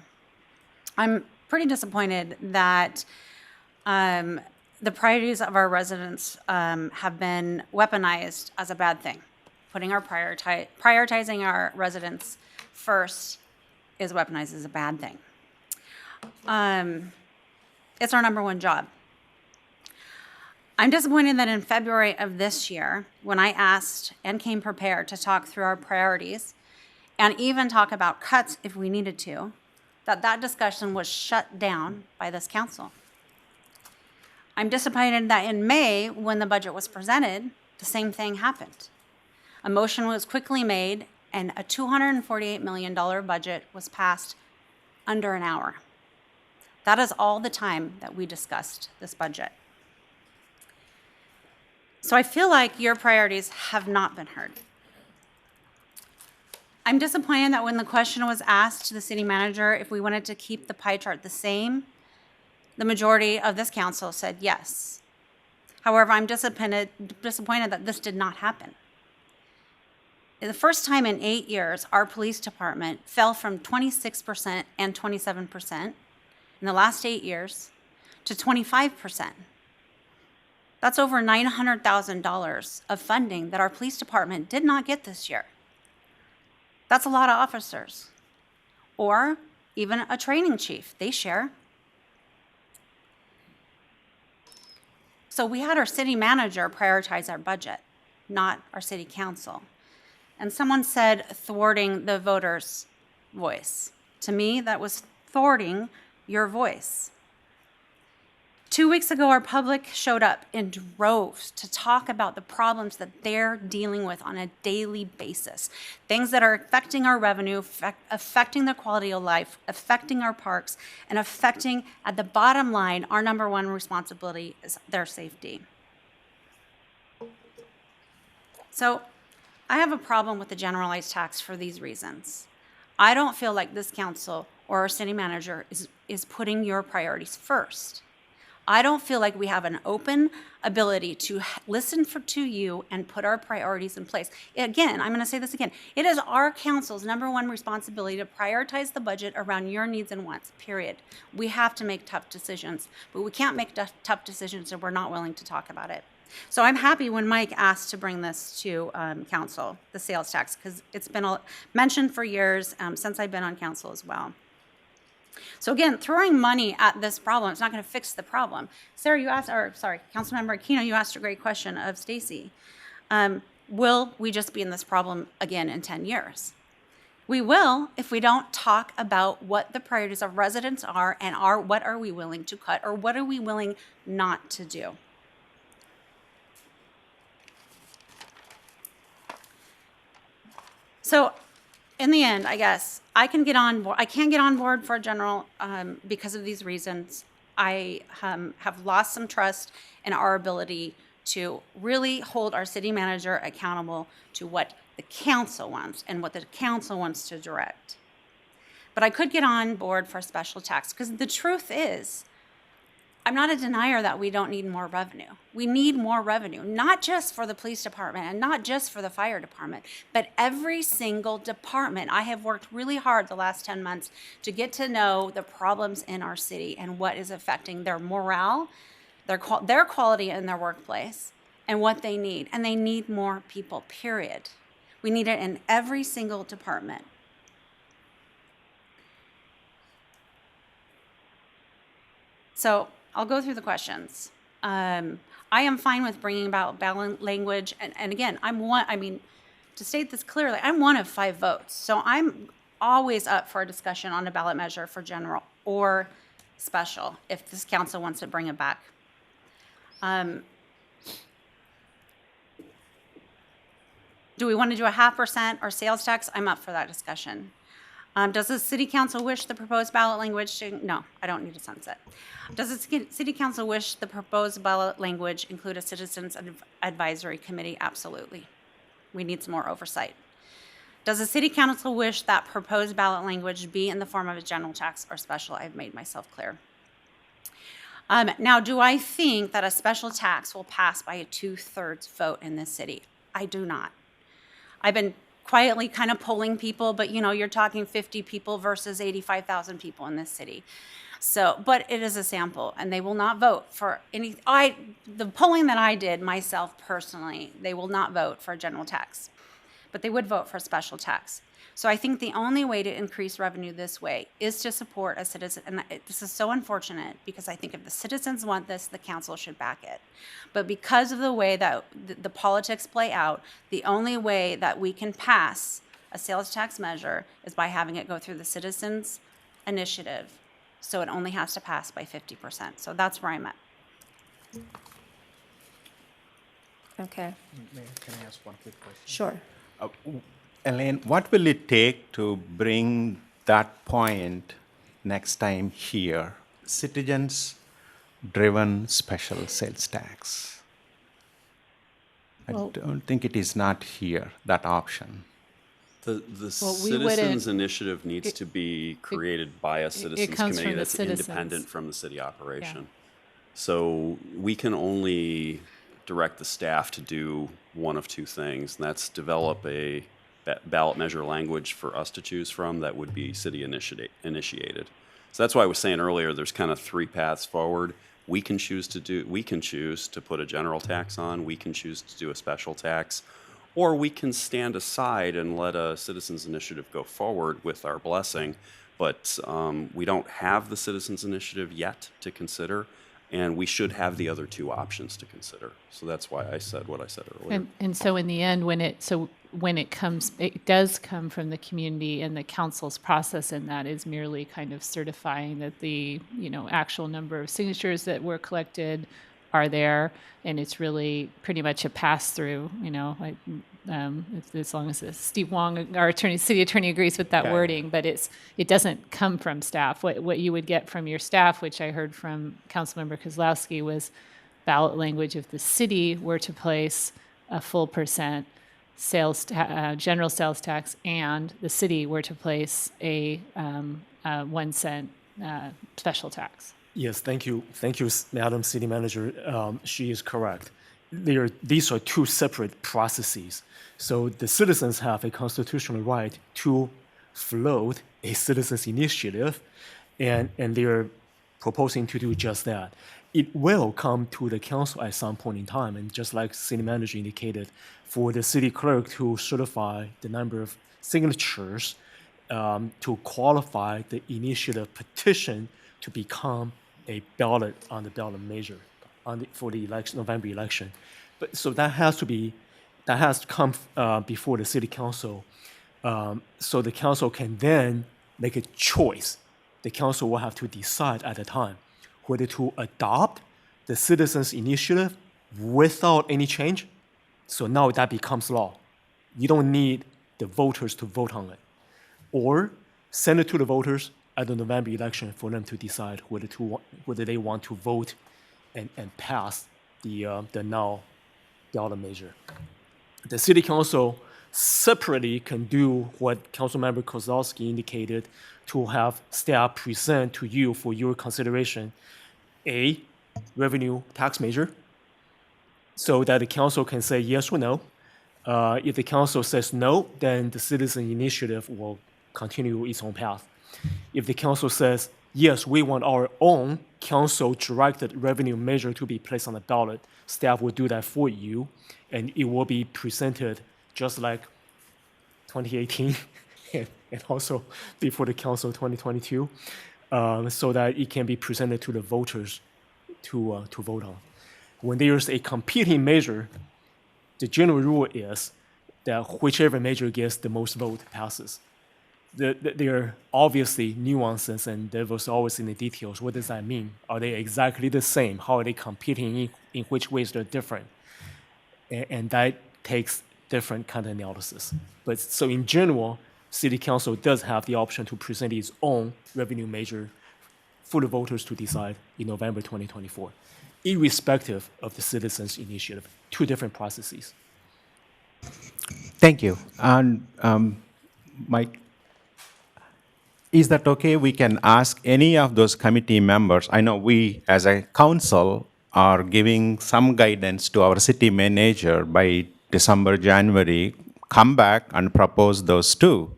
I'm pretty disappointed that the priorities of our residents have been weaponized as a bad thing. Putting our prioritizing our residents first is weaponized as a bad thing. It's our number one job. I'm disappointed that in February of this year, when I asked and came prepared to talk through our priorities and even talk about cuts if we needed to, that discussion was shut down by this council. I'm disappointed that in May, when the budget was presented, the same thing happened. A motion was quickly made and a $248 million budget was passed under an hour. That is all the time that we discussed this budget. So I feel like your priorities have not been heard. I'm disappointed that when the question was asked to the city manager if we wanted to keep the pie chart the same, the majority of this council said yes. However, I'm disappointed that this did not happen. The first time in 8 years, our police department fell from 26% and 27% in the last 8 years to 25%. That's over $900,000 of funding that our police department did not get this year. That's a lot of officers. Or even a training chief, they share. So we had our city manager prioritize our budget, not our city council. And someone said thwarting the voters' voice. To me, that was thwarting your voice. 2 weeks ago, our public showed up in droves to talk about the problems that they're dealing with on a daily basis. Things that are affecting our revenue, affecting the quality of life, affecting our parks, and affecting, at the bottom line, our number one responsibility is their safety. So I have a problem with the generalized tax for these reasons. I don't feel like this council or our city manager is putting your priorities first. I don't feel like we have an open ability to listen to you and put our priorities in place. Again, I'm going to say this again. It is our council's number one responsibility to prioritize the budget around your needs and wants, period. We have to make tough decisions, but we can't make tough decisions if we're not willing to talk about it. So I'm happy when Mike asked to bring this to council, the sales tax, because it's been mentioned for years since I've been on council as well. So again, throwing money at this problem is not going to fix the problem. Sarah, Councilmember Aquino, you asked a great question of Stacy. Will we just be in this problem again in 10 years? We will if we don't talk about what the priorities of residents are and what are we willing to cut or what are we willing not to do. So in the end, I guess, I can't get on board for a general because of these reasons. I have lost some trust in our ability to really hold our city manager accountable to what the council wants and what the council wants to direct. But I could get on board for a special tax because the truth is, I'm not a denier that we don't need more revenue. We need more revenue, not just for the police department and not just for the fire department, but every single department. I have worked really hard the last 10 months to get to know the problems in our city and what is affecting their morale, their quality in their workplace, and what they need. And they need more people, period. We need it in every single department. So I'll go through the questions. I am fine with bringing about ballot language. And again, to state this clearly, I'm one of 5 votes. So I'm always up for a discussion on a ballot measure for general or special if this council wants to bring it back. Do we want to do a 0.5% or sales tax? I'm up for that discussion. Does the city council wish the proposed ballot language to, no, I don't need a sunset. Does the city council wish the proposed ballot language include a citizens advisory committee? Absolutely. We need some more oversight. Does the city council wish that proposed ballot language be in the form of a general tax or special? I've made myself clear. Now, do I think that a special tax will pass by a 2/3 vote in this city? I do not. I've been quietly kind of polling people, but you're talking 50 people versus 85,000 people in this city. So, but it is a sample, and they will not vote for any, the polling that I did myself personally, they will not vote for a general tax, but they would vote for a special tax. So I think the only way to increase revenue this way is to support a citizen, and this is so unfortunate because I think if the citizens want this, the council should back it. But because of the way that the politics play out, the only way that we can pass a sales tax measure is by having it go through the citizens initiative. So it only has to pass by 50%. So that's where I'm at. Okay. Mayor, can I ask one quick question? Sure. Elaine, what will it take to bring that point next time here? Citizens-driven special sales tax. Well, I don't think it is not here, that option. The citizens initiative needs to be created by a citizens committee that's independent from the city operation. Yeah. So we can only direct the staff to do one of 2 things, and that's develop a ballot measure language for us to choose from that would be city initiated. So that's why I was saying earlier, there's kind of 3 paths forward. We can choose to put a general tax on, we can choose to do a special tax, or we can stand aside and let a citizens initiative go forward with our blessing. But we don't have the citizens initiative yet to consider, and we should have the other 2 options to consider. So that's why I said what I said earlier. And so in the end, when it comes, it does come from the community, and the council's process in that is merely kind of certifying that the actual number of signatures that were collected are there, and it's really pretty much a pass through. As long as Steve Wong, our city attorney, agrees with that wording, but it doesn't come from staff. What you would get from your staff, which I heard from Councilmember Kozlowski, was ballot language if the city were to place a full percent general sales tax, and the city were to place a 1 cent special tax. Yes, thank you, Madam City Manager. She is correct. These are 2 separate processes. So the citizens have a constitutional right to float a citizens initiative, and they're proposing to do just that. It will come to the council at some point in time, and just like City Manager indicated, for the city clerk to certify the number of signatures to qualify the initiative petition to become a ballot on the ballot measure for the election, November election. But so that has to come before the city council, so the council can then make a choice. The council will have to decide at the time whether to adopt the citizens' initiative without any change. So now that becomes law. You don't need the voters to vote on it, or send it to the voters at the November election for them to decide whether they want to vote and pass the now ballot measure. The city council separately can do what Councilmember Kozlowski indicated, to have staff present to you for your consideration a revenue tax measure, so that the council can say yes or no. If the council says no, then the citizen initiative will continue its own path. If the council says, yes, we want our own council-directed revenue measure to be placed on the ballot, staff will do that for you, and it will be presented just like 2018 and also before the council 2022, so that it can be presented to the voters to vote on. When there's a competing measure, the general rule is that whichever measure gets the most vote passes. There are obviously nuances, and devil's always in the details. What does that mean? Are they exactly the same? How are they competing? In which ways they're different? And that takes different kind of analysis. But so in general, City Council does have the option to present its own revenue measure for the voters to decide in November 2024, irrespective of the citizens' initiative. Two different processes. Thank you. And Mike, is that okay? We can ask any of those committee members. I know we, as a council, are giving some guidance to our city manager by December, January, come back and propose those two.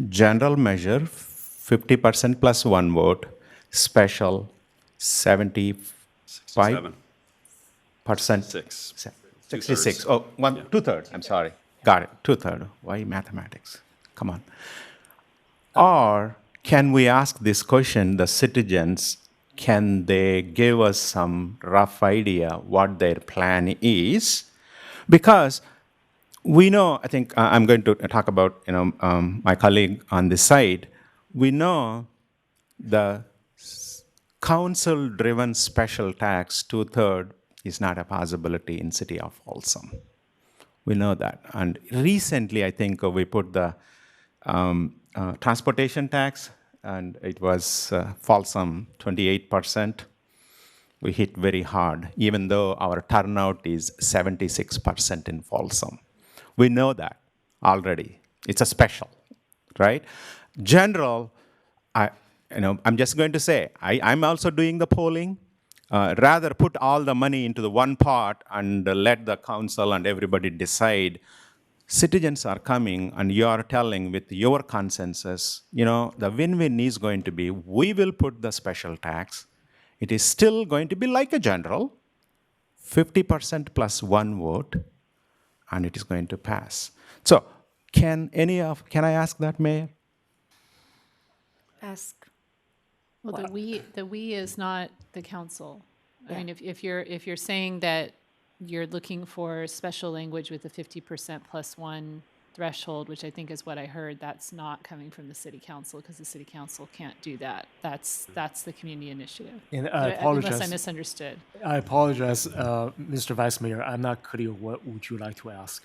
General measure, 50% plus one vote. Special, 75%. 66. Oh, one, yeah. 2/3. I'm sorry. Got it. 2/3. Why mathematics? Come on. Or can we ask this question, the citizens, can they give us some rough idea what their plan is? Because we know, I think I'm going to talk about my colleague on this side. We know the council-driven special tax, 2/3, is not a possibility in city of Folsom. We know that. And recently, I think we put the transportation tax, and it was Folsom 28%. We hit very hard, even though our turnout is 76% in Folsom. We know that already. It's a special, right? General, I'm just going to say, I'm also doing the polling. Rather put all the money into the one pot and let the council and everybody decide. Citizens are coming and you are telling with your consensus, the win-win is going to be, we will put the special tax. It is still going to be like a general, 50% plus one vote, and it is going to pass. So can I ask that, Mayor? Ask. Well, the we is not the council. Yeah. I mean, if you're saying that you're looking for special language with a 50% plus one threshold, which I think is what I heard, that's not coming from the city council, because the city council can't do that. That's the community initiative. And I apologize. Unless I misunderstood. I apologize, Mr. Vice Mayor. I'm not clear. What would you like to ask?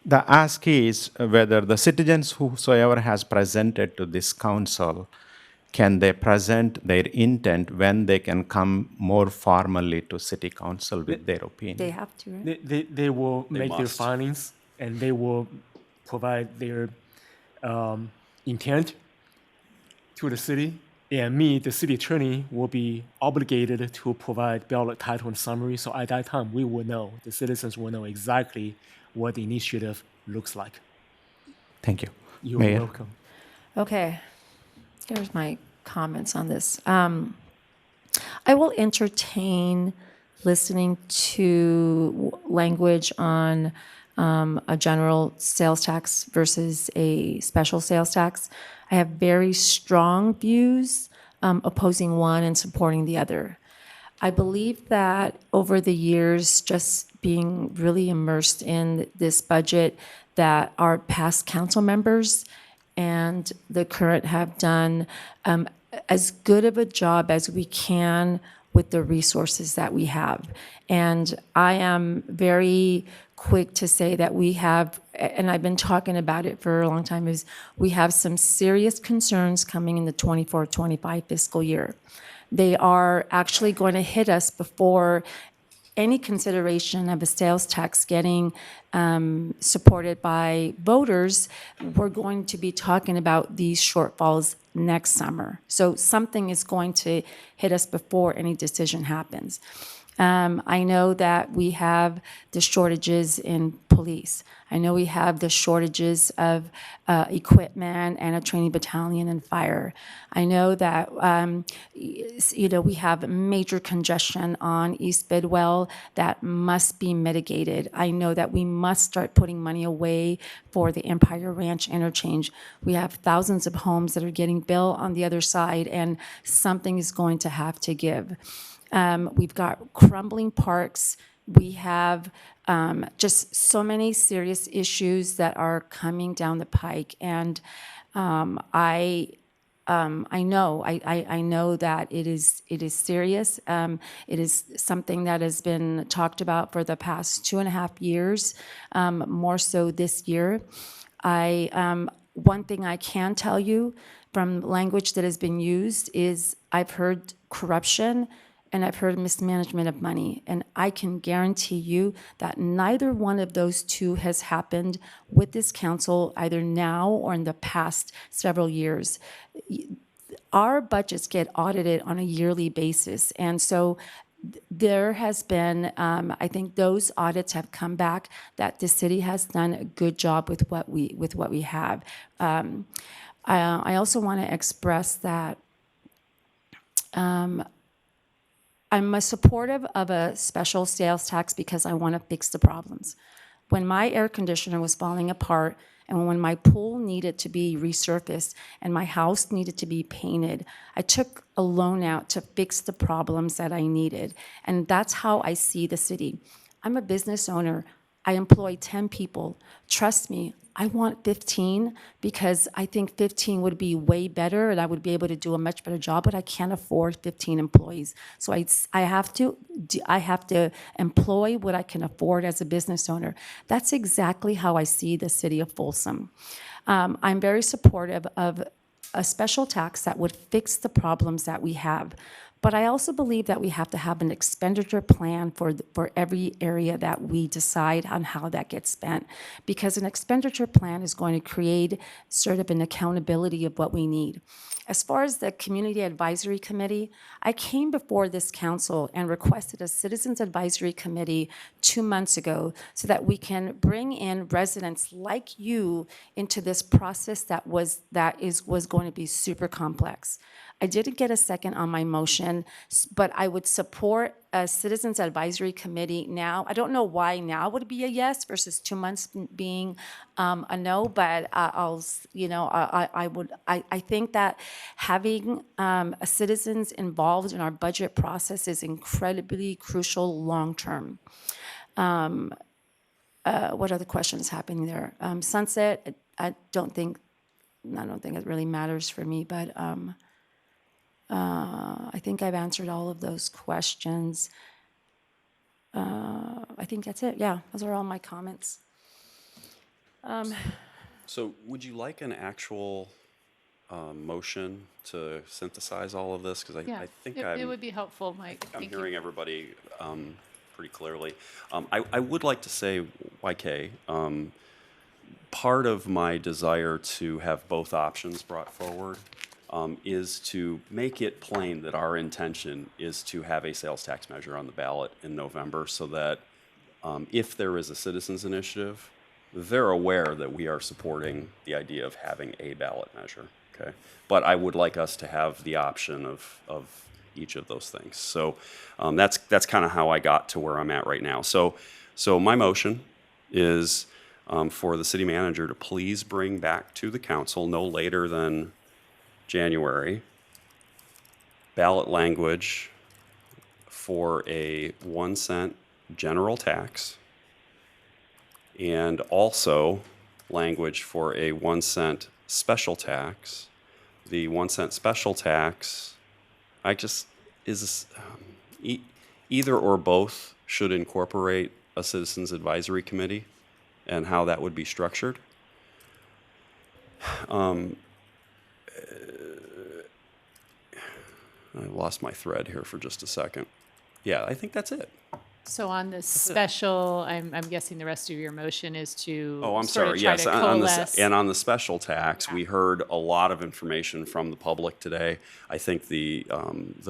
The ask is whether the citizens whosoever has presented to this council, can they present their intent when they can come more formally to city council with their opinion? They have to, right? They will make their must. findings, and they will provide their intent to the city. And me, the city attorney, will be obligated to provide ballot title and summary. So at that time, we will know, the citizens will know exactly what the initiative looks like. Thank you. You're Mayor. welcome. Okay, here's my comments on this. I will entertain listening to language on a general sales tax versus a special sales tax. I have very strong views opposing one and supporting the other. I believe that over the years, just being really immersed in this budget, that our past council members and the current have done as good of a job as we can with the resources that we have. And I am very quick to say that we have, and I've been talking about it for a long time, is we have some serious concerns coming in the 24-25 fiscal year. They are actually going to hit us before any consideration of a sales tax getting supported by voters, we're going to be talking about these shortfalls next summer. So something is going to hit us before any decision happens. I know that we have the shortages in police. I know we have the shortages of equipment and a training battalion and fire. I know that we have major congestion on East Bidwell that must be mitigated. I know that we must start putting money away for the Empire Ranch interchange. We have thousands of homes that are getting built on the other side, and something is going to have to give. We've got crumbling parks. We have just so many serious issues that are coming down the pike, and I know that it is serious. It is something that has been talked about for the past 2.5 years, more so this year. One thing I can tell you from language that has been used is I've heard corruption and I've heard mismanagement of money. And I can guarantee you that neither one of those two has happened with this council, either now or in the past several years. Our budgets get audited on a yearly basis. And so there has been, I think those audits have come back that the city has done a good job with what we have. I also want to express that I'm supportive of a special sales tax because I want to fix the problems. When my air conditioner was falling apart and when my pool needed to be resurfaced and my house needed to be painted, I took a loan out to fix the problems that I needed. And that's how I see the city. I'm a business owner. I employ 10 people. Trust me, I want 15 because I think 15 would be way better and I would be able to do a much better job, but I can't afford 15 employees. So I have to employ what I can afford as a business owner. That's exactly how I see the city of Folsom. I'm very supportive of a special tax that would fix the problems that we have. But I also believe that we have to have an expenditure plan for every area that we decide on how that gets spent, because an expenditure plan is going to create sort of an accountability of what we need. As far as the Community Advisory Committee, I came before this council and requested a Citizens Advisory Committee 2 months ago so that we can bring in residents like you into this process that was going to be super complex. I didn't get a second on my motion, but I would support a Citizens Advisory Committee now. I don't know why now would be a yes versus 2 months being a no, but I think that having citizens involved in our budget process is incredibly crucial long term. What other questions happening there? Sunset, I don't think it really matters for me, but I think I've answered all of those questions. I think that's it. Yeah, those are all my comments. So would you like an actual motion to synthesize all of this? Because I think it would be helpful, Mike. I'm hearing everybody pretty clearly. I would like to say, YK, part of my desire to have both options brought forward is to make it plain that our intention is to have a sales tax measure on the ballot in November so that if there is a citizens initiative, they're aware that we are supporting the idea of having a ballot measure, okay? But I would like us to have the option of each of those things. So that's kind of how I got to where I'm at right now. So my motion is for the city manager to please bring back to the council no later than January ballot language for a 1 cent general tax and also language for a 1 cent special tax. The 1 cent special tax, either or both should incorporate a citizens advisory committee and how that would be structured. I lost my thread here for just a second. Yeah, I think that's it. So on the special, I'm guessing the rest of your motion is to Oh, I'm sort of sorry. try Yes, to on coalesce. and on the special tax, we heard a lot of information from the public today. I think the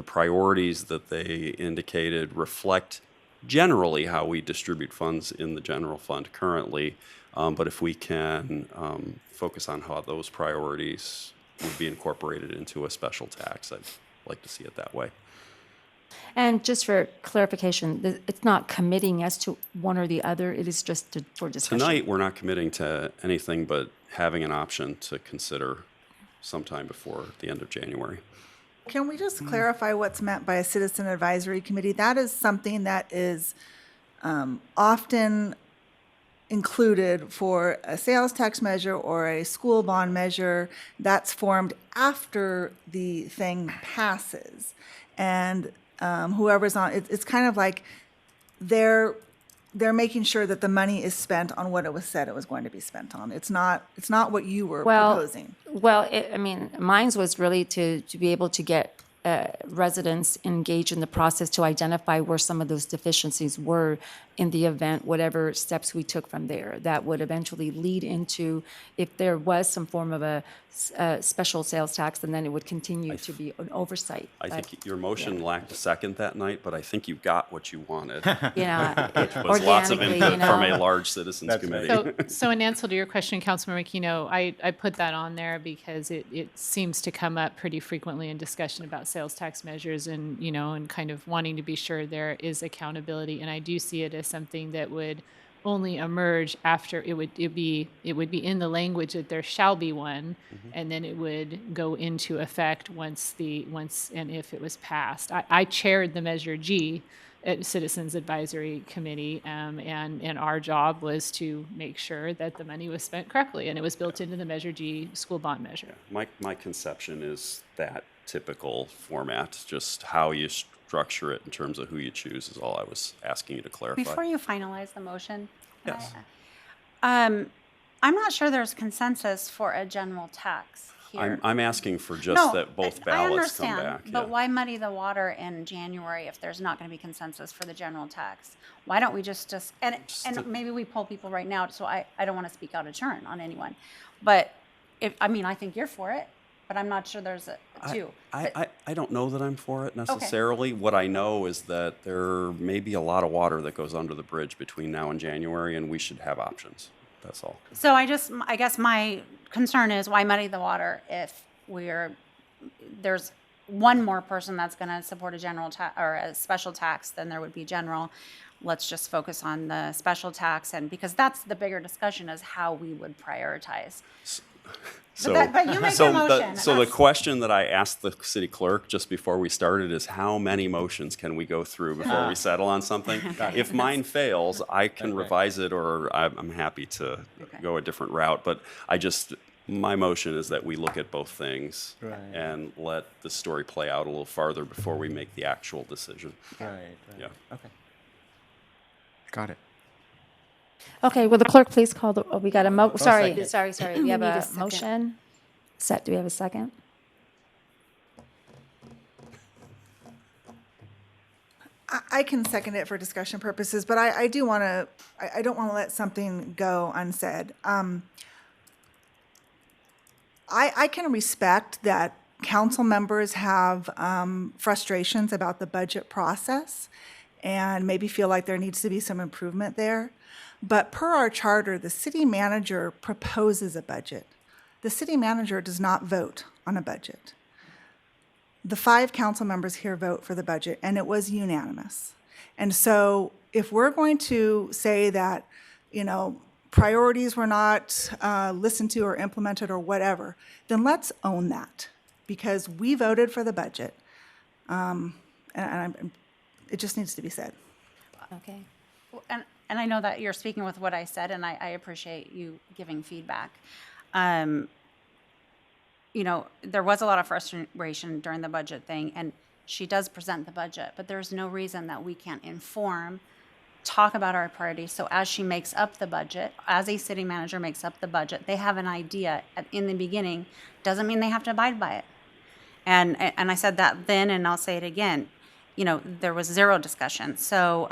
priorities that they indicated reflect generally how we distribute funds in the general fund currently. But if we can focus on how those priorities would be incorporated into a special tax, I'd like to see it that way. And just for clarification, it's not committing as to one or the other, it is just for discussion. Tonight, we're not committing to anything but having an option to consider sometime before the end of January. Can we just clarify what's meant by a citizen advisory committee? That is something that is often included for a sales tax measure or a school bond measure that's formed after the thing passes. And whoever's on, it's kind of like they're making sure that the money is spent on what it was said it was going to be spent on. It's not what you were proposing. Well, I mean, mine was really to be able to get residents engaged in the process to identify where some of those deficiencies were in the event, whatever steps we took from there, that would eventually lead into, if there was some form of a special sales tax, and then it would continue to be an oversight. I think your motion lacked a second that night, but I think you got what you wanted. You know, which was lots of organically, input from a large citizens That's committee. So in answer to your question, Councilmember Aquino, I put that on there because it seems to come up pretty frequently in discussion about sales tax measures and, you know, and kind of wanting to be sure there is accountability. And I do see it as something that would only emerge after it would be in the language that there shall be one, and then it would go into effect once and if it was passed. I chaired the Measure G at Citizens Advisory Committee, and our job was to make sure that the money was spent correctly, and it was built into the Measure G school bond measure. My conception is that typical format, just how you structure it in terms of who you choose is all I was asking you to clarify. Before you finalize the motion, Yes. I'm not sure there's consensus for a general tax here. I'm asking for just No, that both I ballots come understand, back. but yeah. why muddy the water in January if there's not going to be consensus for the general tax? Why don't we just and maybe we poll people right now, so I don't want to speak out of turn on anyone, but I think you're for it, but I'm not sure there's a two. I don't know that I'm for it necessarily. Okay. What I know is that there may be a lot of water that goes under the bridge between now and January, and we should have options. That's all. So I guess my concern is why muddy the water if there's one more person that's going to support a general tax or a special tax than there would be general. Let's just focus on the special tax, and because that's the bigger discussion is how we would prioritize. But you make the motion. So the question that I asked the city clerk just before we started is how many motions can we go through before we settle on something? If mine fails, I can revise it, or I'm happy to go a different route. But my motion is that we look at both things and let the story play out a little farther before we make the actual decision. Right. Yeah. Okay. Got it. Okay, will the clerk please call we got a sorry. We have need a a second. motion. Do we have a second? I can second it for discussion purposes, but I don't want to let something go unsaid. I can respect that council members have frustrations about the budget process and maybe feel like there needs to be some improvement there. But per our charter, the city manager proposes a budget. The city manager does not vote on a budget. The 5 council members here vote for the budget, and it was unanimous. And so if we're going to say that, priorities were not listened to or implemented or whatever, then let's own that, because we voted for the budget. It just needs to be said. Okay. And I know that you're speaking with what I said, and I appreciate you giving feedback. There was a lot of frustration during the budget thing, and she does present the budget, but there's no reason that we can't talk about our priorities. So as she makes up the budget, as a city manager makes up the budget, they have an idea in the beginning. Doesn't mean they have to abide by it. And I said that then, and I'll say it again. there was zero discussion. So,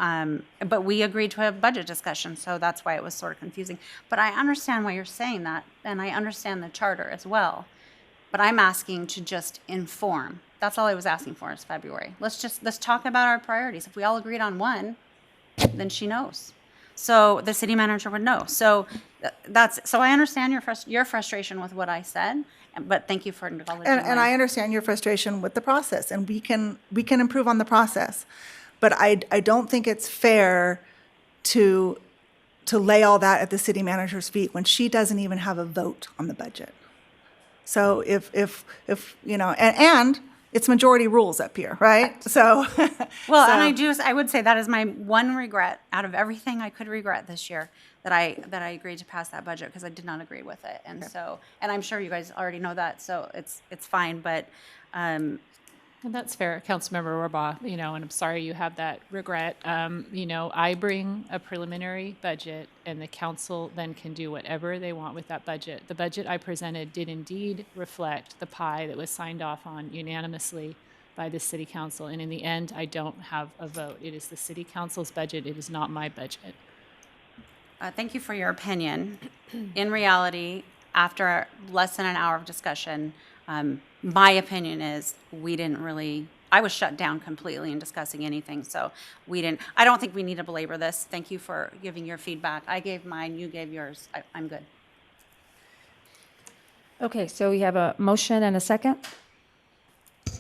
but we agreed to a budget discussion, so that's why it was sort of confusing. But I understand why you're saying that, and I understand the charter as well. But I'm asking to just inform. That's all I was asking for is February. Let's talk about our priorities. If we all agreed on one, then she knows. So the city manager would know. So so I understand your frustration with what I said, but thank you for acknowledging. And I understand your frustration with the process, and we can improve on the process. But I don't think it's fair to lay all that at the city manager's feet when she doesn't even have a vote on the budget. So if and it's majority rules up here, right? So well, and I would say that is my one regret out of everything I could regret this year, that I agreed to pass that budget because I did not agree with it. And so, and I'm sure you guys already know that, so it's fine, but And that's fair, Councilmember Rohrbaugh, and I'm sorry you have that regret. I bring a preliminary budget, and the council then can do whatever they want with that budget. The budget I presented did indeed reflect the pie that was signed off on unanimously by the city council, and in the end, I don't have a vote. It is the city council's budget. It is not my budget. Thank you for your opinion. In reality, after less than an hour of discussion, my opinion is I was shut down completely in discussing anything, so I don't think we need to belabor this. Thank you for giving your feedback. I gave mine, you gave yours. I'm good. Okay, so we have a motion and a second.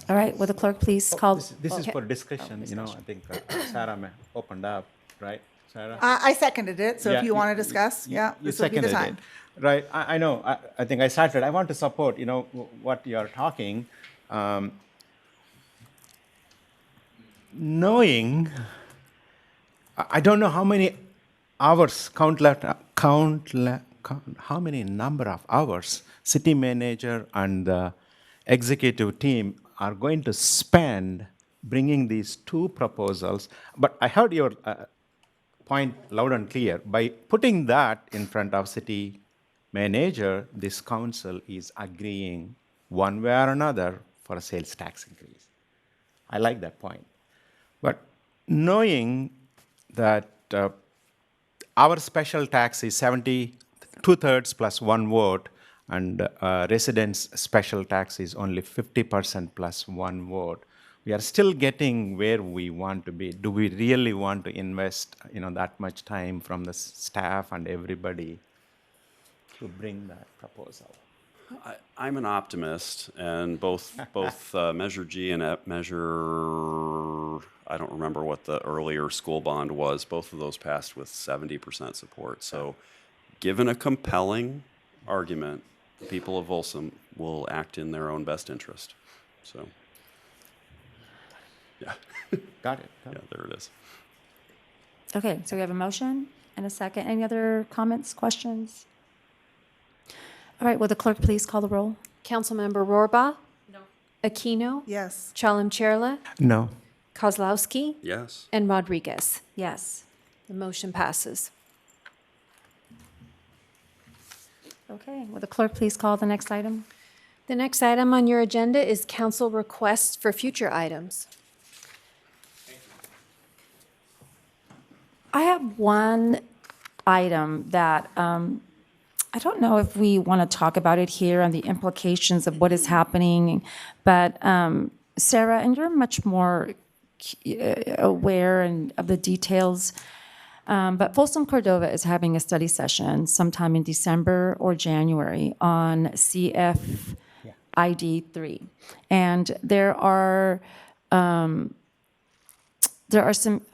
All right, will the clerk please call? This is for discussion, I think Sarah opened up, right, Sarah? I seconded it, so Yeah, if you want to discuss, you this would be the seconded time. it. Right, I know, I think I started, I want to support, what you're talking. Knowing, I don't know how many hours, how many number of hours city manager and the executive team are going to spend bringing these two proposals. But I heard your point loud and clear. By putting that in front of city manager, this council is agreeing one way or another for a sales tax increase. I like that point. But knowing that our special tax is 2/3 plus one vote, and residents' special tax is only 50% plus one vote, we are still getting where we want to be. Do we really want to invest, that much time from the staff and everybody to bring that proposal? I'm an optimist, and both Measure G and Measure, I don't remember what the earlier school bond was, both of those passed with 70% support. So given a compelling argument, the people of Folsom will act in their own best interest. So, yeah. Got it. Yeah, there it is. Okay, so we have a motion and a second. Any other comments, questions? All right, will the clerk please call the roll? Councilmember Rohrbaugh? No. Aquino? Yes. Chalem-Cherla? No. Kozlowski? Yes. And Rodriguez. Yes. The motion passes. Okay, will the clerk please call the next item? The next item on your agenda is council requests for future items. I have one item that I don't know if we want to talk about it here and the implications of what is happening, but Sarah, and you're much more aware of the details, but Folsom Cordova is having a study session sometime in December or January on CFID 3. And there are some,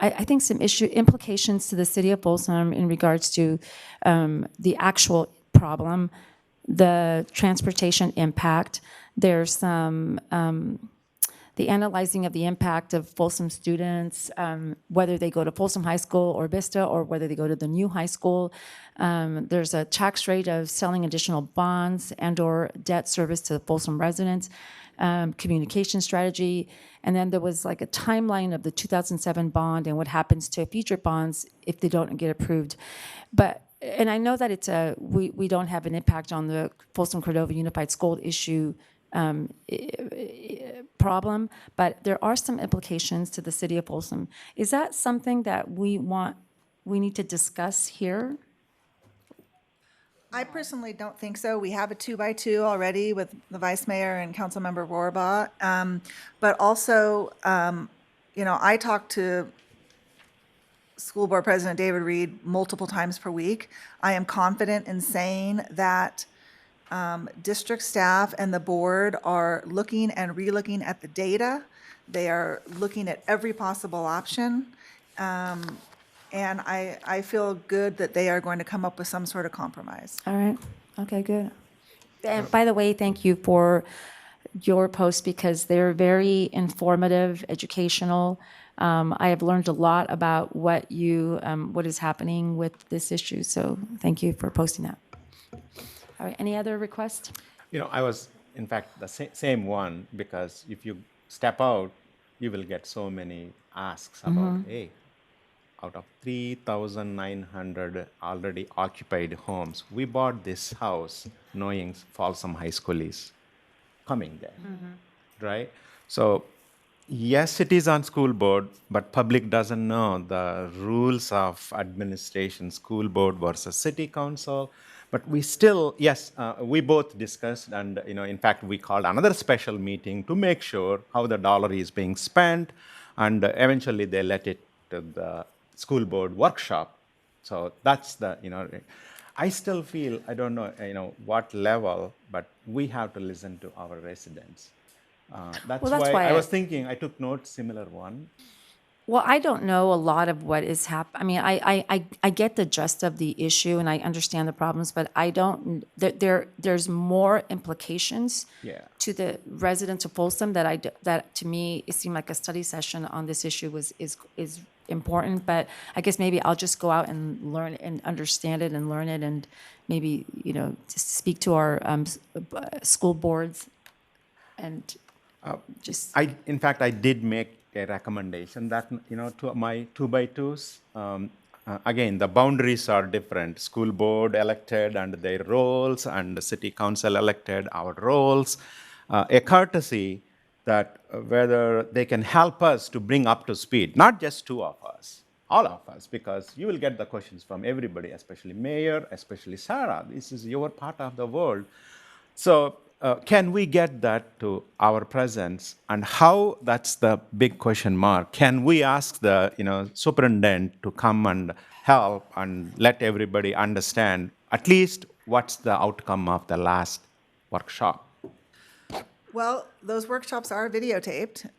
I think, some implications to the city of Folsom in regards to the actual problem, the transportation impact. There's some, the analyzing of the impact of Folsom students, whether they go to Folsom High School or Vista, or whether they go to the new high school. There's a tax rate of selling additional bonds and or debt service to the Folsom residents. Communication strategy, and then there was like a timeline of the 2007 bond and what happens to future bonds if they don't get approved. And I know that it's we don't have an impact on the Folsom Cordova Unified School issue problem, but there are some implications to the city of Folsom. Is that something that we need to discuss here? I personally don't think so. We have a 2x2 already with the vice mayor and council member Rohrbaugh. But also, I talk to school board president David Reed multiple times per week. I am confident in saying that district staff and the board are looking and relooking at the data. They are looking at every possible option. And I feel good that they are going to come up with some sort of compromise. All right. Okay, good. And by the way, thank you for your posts because they're very informative, educational. I have learned a lot about what is happening with this issue. So thank you for posting that. All right. Any other requests? I was, in fact, the same one, because if you step out, you will get so many asks about, hey, out of 3,900 already occupied homes, we bought this house knowing Folsom High School is coming there, right? So, yes, it is on school board, but public doesn't know the rules of administration, school board versus city council. But we still, yes, we both discussed, and in fact, we called another special meeting to make sure how the dollar is being spent, and eventually they let it to the school board workshop. So that's the, I still feel, I don't know, what level, but we have to listen to our residents. That's why I was thinking, I took notes, similar one. Well, I don't know a lot of what is happening. I mean, I get the gist of the issue and I understand the problems, but I don't. There's more implications to the residents of Folsom that to me it seemed like a study session on this issue is important. But I guess maybe I'll just go out and learn and understand it and learn it, and maybe just speak to our school boards and just. In fact, I did make a recommendation that, to my 2x2s, again, the boundaries are different. School board elected and their roles, and the city council elected our roles. A courtesy that whether they can help us to bring up to speed, not just two of us, all of us, because you will get the questions from everybody, especially mayor, especially Sarah. This is your part of the world. So can we get that to our presence, and how? That's the big question mark. Can we ask the superintendent to come and help and let everybody understand at least what's the outcome of the last workshop? Well, those workshops are videotaped.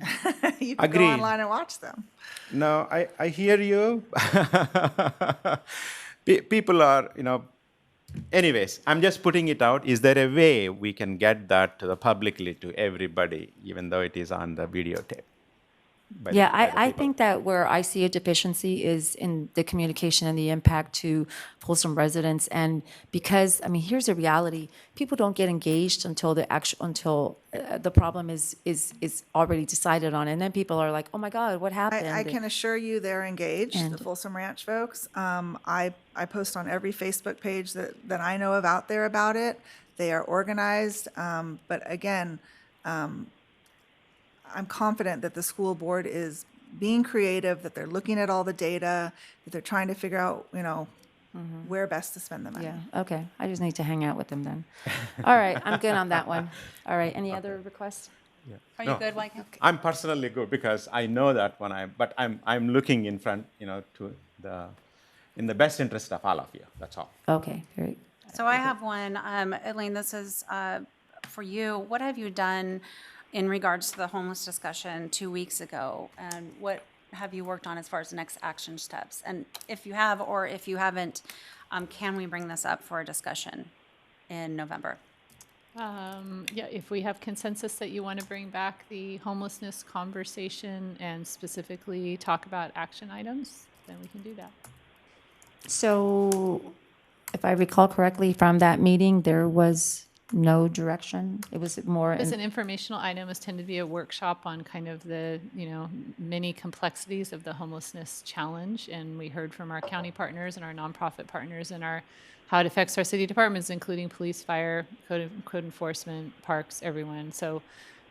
You can Agreed. go online and watch them. No, I hear you. People are, anyways, I'm just putting it out. Is there a way we can get that to the publicly to everybody, even though it is on the videotape? Yeah, I think that where I see a deficiency is in the communication and the impact to Folsom residents. And because, I mean, here's the reality: people don't get engaged until the problem is already decided on, and then people are like, "Oh my God, what happened?" I can assure you they're engaged, the Folsom Ranch folks. I post on every Facebook page that I know of out there about it. They are organized, but again, I'm confident that the school board is being creative, that they're looking at all the data, that they're trying to figure out, where best to spend the money. Yeah, okay. I just need to hang out with them then. All right, I'm good on that one. All right, any other requests? Yeah. Are you good, Wyckoff? I'm personally good because I know that but I'm looking in front, in the best interest of all of you. That's all. Okay, great. So I have one. Elaine, this is for you. What have you done in regards to the homeless discussion 2 weeks ago? And what have you worked on as far as the next action steps? And if you have, or if you haven't, can we bring this up for a discussion in November? Yeah, if we have consensus that you want to bring back the homelessness conversation and specifically talk about action items, then we can do that. So if I recall correctly from that meeting, there was no direction. It was more. It was an informational item. It was intended to be a workshop on kind of the, many complexities of the homelessness challenge. And we heard from our county partners and our nonprofit partners and how it affects our city departments, including police, fire, code enforcement, parks, everyone. So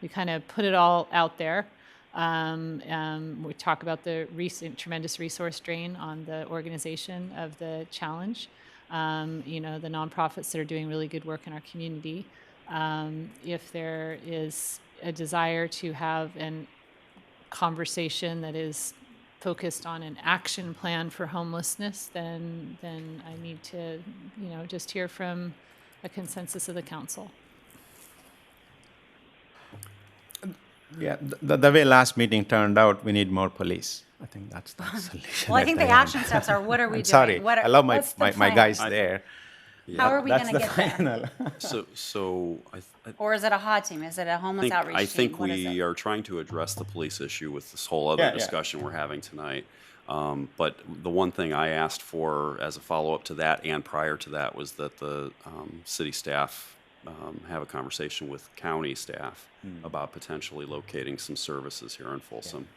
we kind of put it all out there. We talk about the recent tremendous resource drain on the organization of the challenge. The nonprofits that are doing really good work in our community. If there is a desire to have a conversation that is focused on an action plan for homelessness, then I need to, just hear from a consensus of the council. Yeah, the way last meeting turned out, we need more police. I think that's the solution. Well, I think the action steps are, what are we doing? Sorry, What are- I love what's the my guys plan? there. How are we That's gonna the get there? final. So Or is it a HOT team? Is it a homeless outreach I team? think What is we it? are trying to address the police issue with this whole other Yeah, yeah. discussion we're having tonight. But the one thing I asked for as a follow-up to that and prior to that was that the city staff have a conversation with county staff about potentially locating some services here in Folsom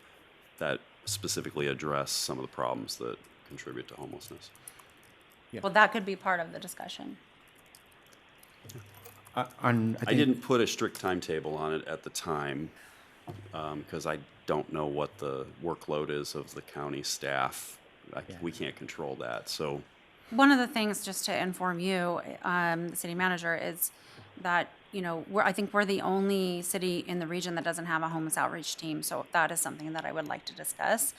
that specifically address some of the problems that contribute to homelessness. Well, that could be part of the discussion. I didn't put a strict timetable on it at the time because I don't know what the workload is of the county staff. We can't control that. So One of the things, just to inform you, the city manager, is that, I think we're the only city in the region that doesn't have a homeless outreach team. So that is something that I would like to discuss.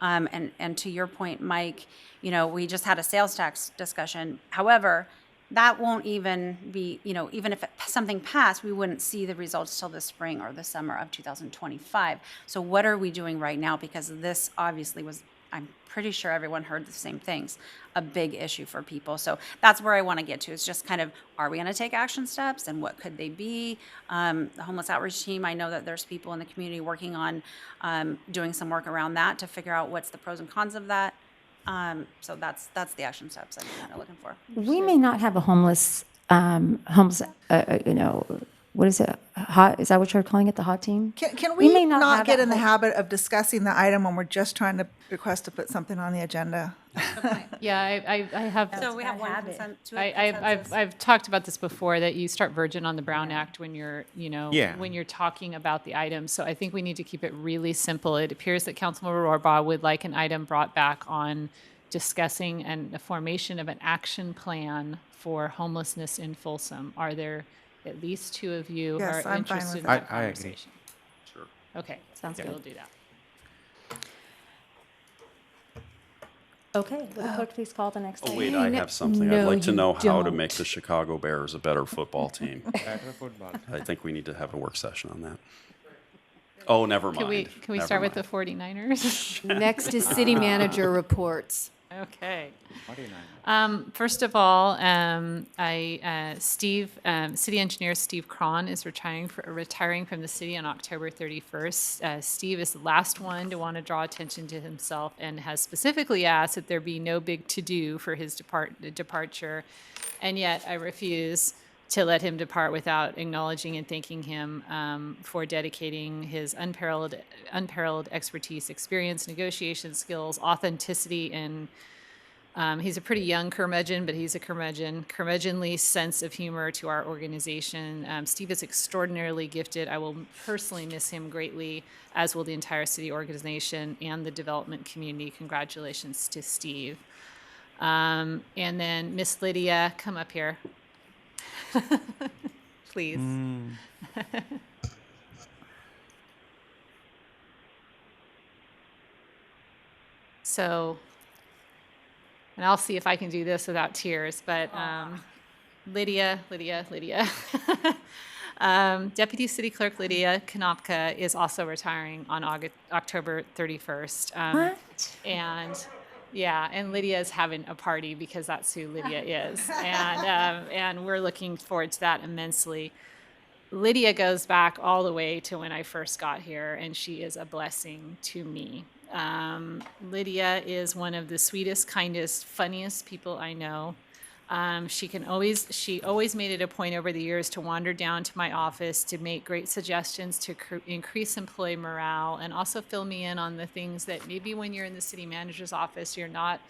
And to your point, Mike, we just had a sales tax discussion. However, that won't even be, even if something passed, we wouldn't see the results till the spring or the summer of 2025. So what are we doing right now? Because this obviously was, I'm pretty sure everyone heard the same things, a big issue for people. So that's where I want to get to. It's just kind of, are we going to take action steps and what could they be? The homeless outreach team, I know that there's people in the community working on doing some work around that to figure out what's the pros and cons of that. So that's the action steps I'm kind of looking for. We may not have a homeless, what is it? Hot, is that what you're calling it, the hot team? Can we may not have get that in the whole- habit of discussing the item when we're just trying to request to put something on the agenda? Yeah, I have. So we have one consent, two consensus. I've talked about this before, that you start virgin on the Brown Act when you're, Yeah. when you're talking about the items. So I think we need to keep it really simple. It appears that Councilmember Rohrbaugh would like an item brought back on discussing the formation of an action plan for homelessness in Folsom. Are there at least two of you Yes, are I'm fine interested with in that. that I agree. conversation? Sure. Okay, Sounds good. We'll do that. Okay, will the clerk please call the next Oh, item? wait, I have something. I'd No, like to you know how to don't. make the Chicago Bears a better football team. Better football. I think we need to have a work session on that. Oh, never mind. Can we Never start with mind. the 49ers? Next is city manager reports. Okay. First of all, City Engineer Steve Cron is retiring from the city on October 31st. Steve is the last one to want to draw attention to himself and has specifically asked that there be no big to-do for his departure. And yet I refuse to let him depart without acknowledging and thanking him for dedicating his unparalleled expertise, experience, negotiation skills, authenticity, and he's a pretty young curmudgeon, but he's a curmudgeonly sense of humor to our organization. Steve is extraordinarily gifted. I will personally miss him greatly, as will the entire city organization and the development community. Congratulations to Steve. And then Miss Lydia, come up here. Please. So, and I'll see if I can do this without tears, but Lydia. Deputy City Clerk Lydia Konopka is also retiring on October 31st. What? And Lydia is having a party because that's who Lydia is. And we're looking forward to that immensely. Lydia goes back all the way to when I first got here, and she is a blessing to me. Lydia is one of the sweetest, kindest, funniest people I know. She always made it a point over the years to wander down to my office to make great suggestions to increase employee morale and also fill me in on the things that maybe when you're in the city manager's office, you're not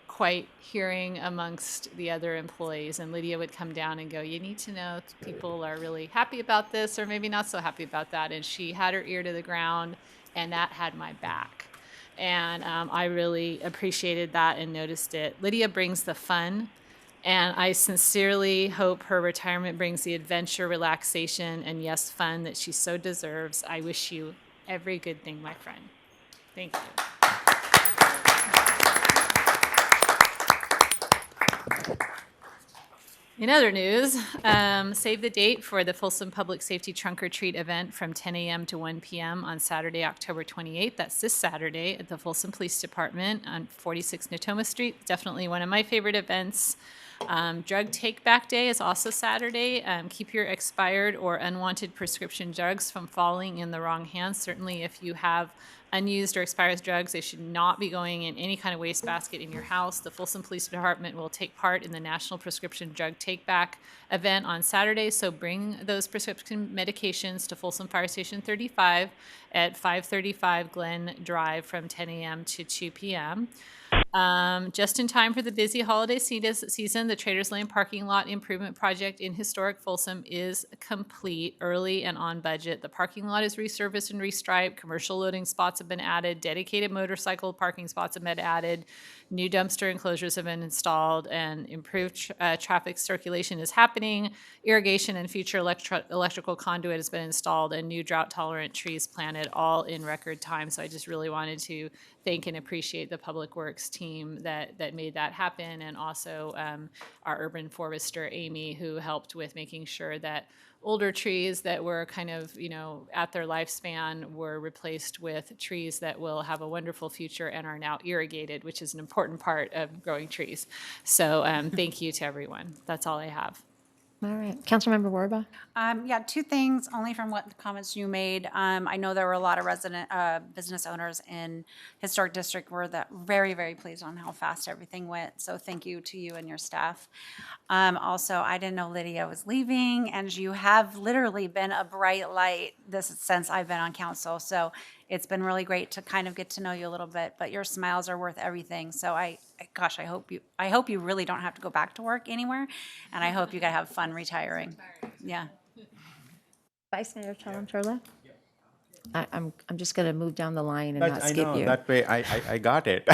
quite hearing amongst the other employees. And Lydia would come down and go, you need to know if people are really happy about this or maybe not so happy about that. And she had her ear to the ground, and that had my back. And I really appreciated that and noticed it. Lydia brings the fun, and I sincerely hope her retirement brings the adventure, relaxation, and yes, fun that she so deserves. I wish you every good thing, my friend. Thank you. In other news, save the date for the Folsom Public Safety Trunk or Treat event from 10 a.m. to 1 p.m. on Saturday, October 28th. That's this Saturday at the Folsom Police Department on 46 Natoma Street. Definitely one of my favorite events. Drug Take Back Day is also Saturday. Keep your expired or unwanted prescription drugs from falling in the wrong hands. Certainly, if you have unused or expired drugs, they should not be going in any kind of wastebasket in your house. The Folsom Police Department will take part in the National Prescription Drug Take Back event on Saturday, so bring those prescription medications to Folsom Fire Station 35 at 535 Glen Drive from 10 a.m. to 2 p.m. Just in time for the busy holiday season, the Traders Lane parking lot improvement project in historic Folsom is complete, early and on budget. The parking lot is resurfaced and restriped. Commercial loading spots have been added. Dedicated motorcycle parking spots have been added. New dumpster enclosures have been installed, and improved traffic circulation is happening. Irrigation and future electrical conduit has been installed, and new drought-tolerant trees planted, all in record time. So I just really wanted to thank and appreciate the Public Works team that made that happen, and also our urban forester, Amy, who helped with making sure that older trees that were kind of, at their lifespan were replaced with trees that will have a wonderful future and are now irrigated, which is an important part of growing trees. So thank you to everyone. That's all I have. All right. Councilmember Warba? Yeah, two things, only from what the comments you made. I know there were a lot of business owners in Historic District were very, very pleased on how fast everything went. So thank you to you and your staff. Also, I didn't know Lydia was leaving, and you have literally been a bright light since I've been on council. So it's been really great to kind of get to know you a little bit, but your smiles are worth everything. So I hope you really don't have to go back to work anywhere, and I hope you gotta have fun retiring. Yeah. Vice Mayor Chalem-Chorla? I'm just going to move down the line and That- not I skip know, you. that way I got it.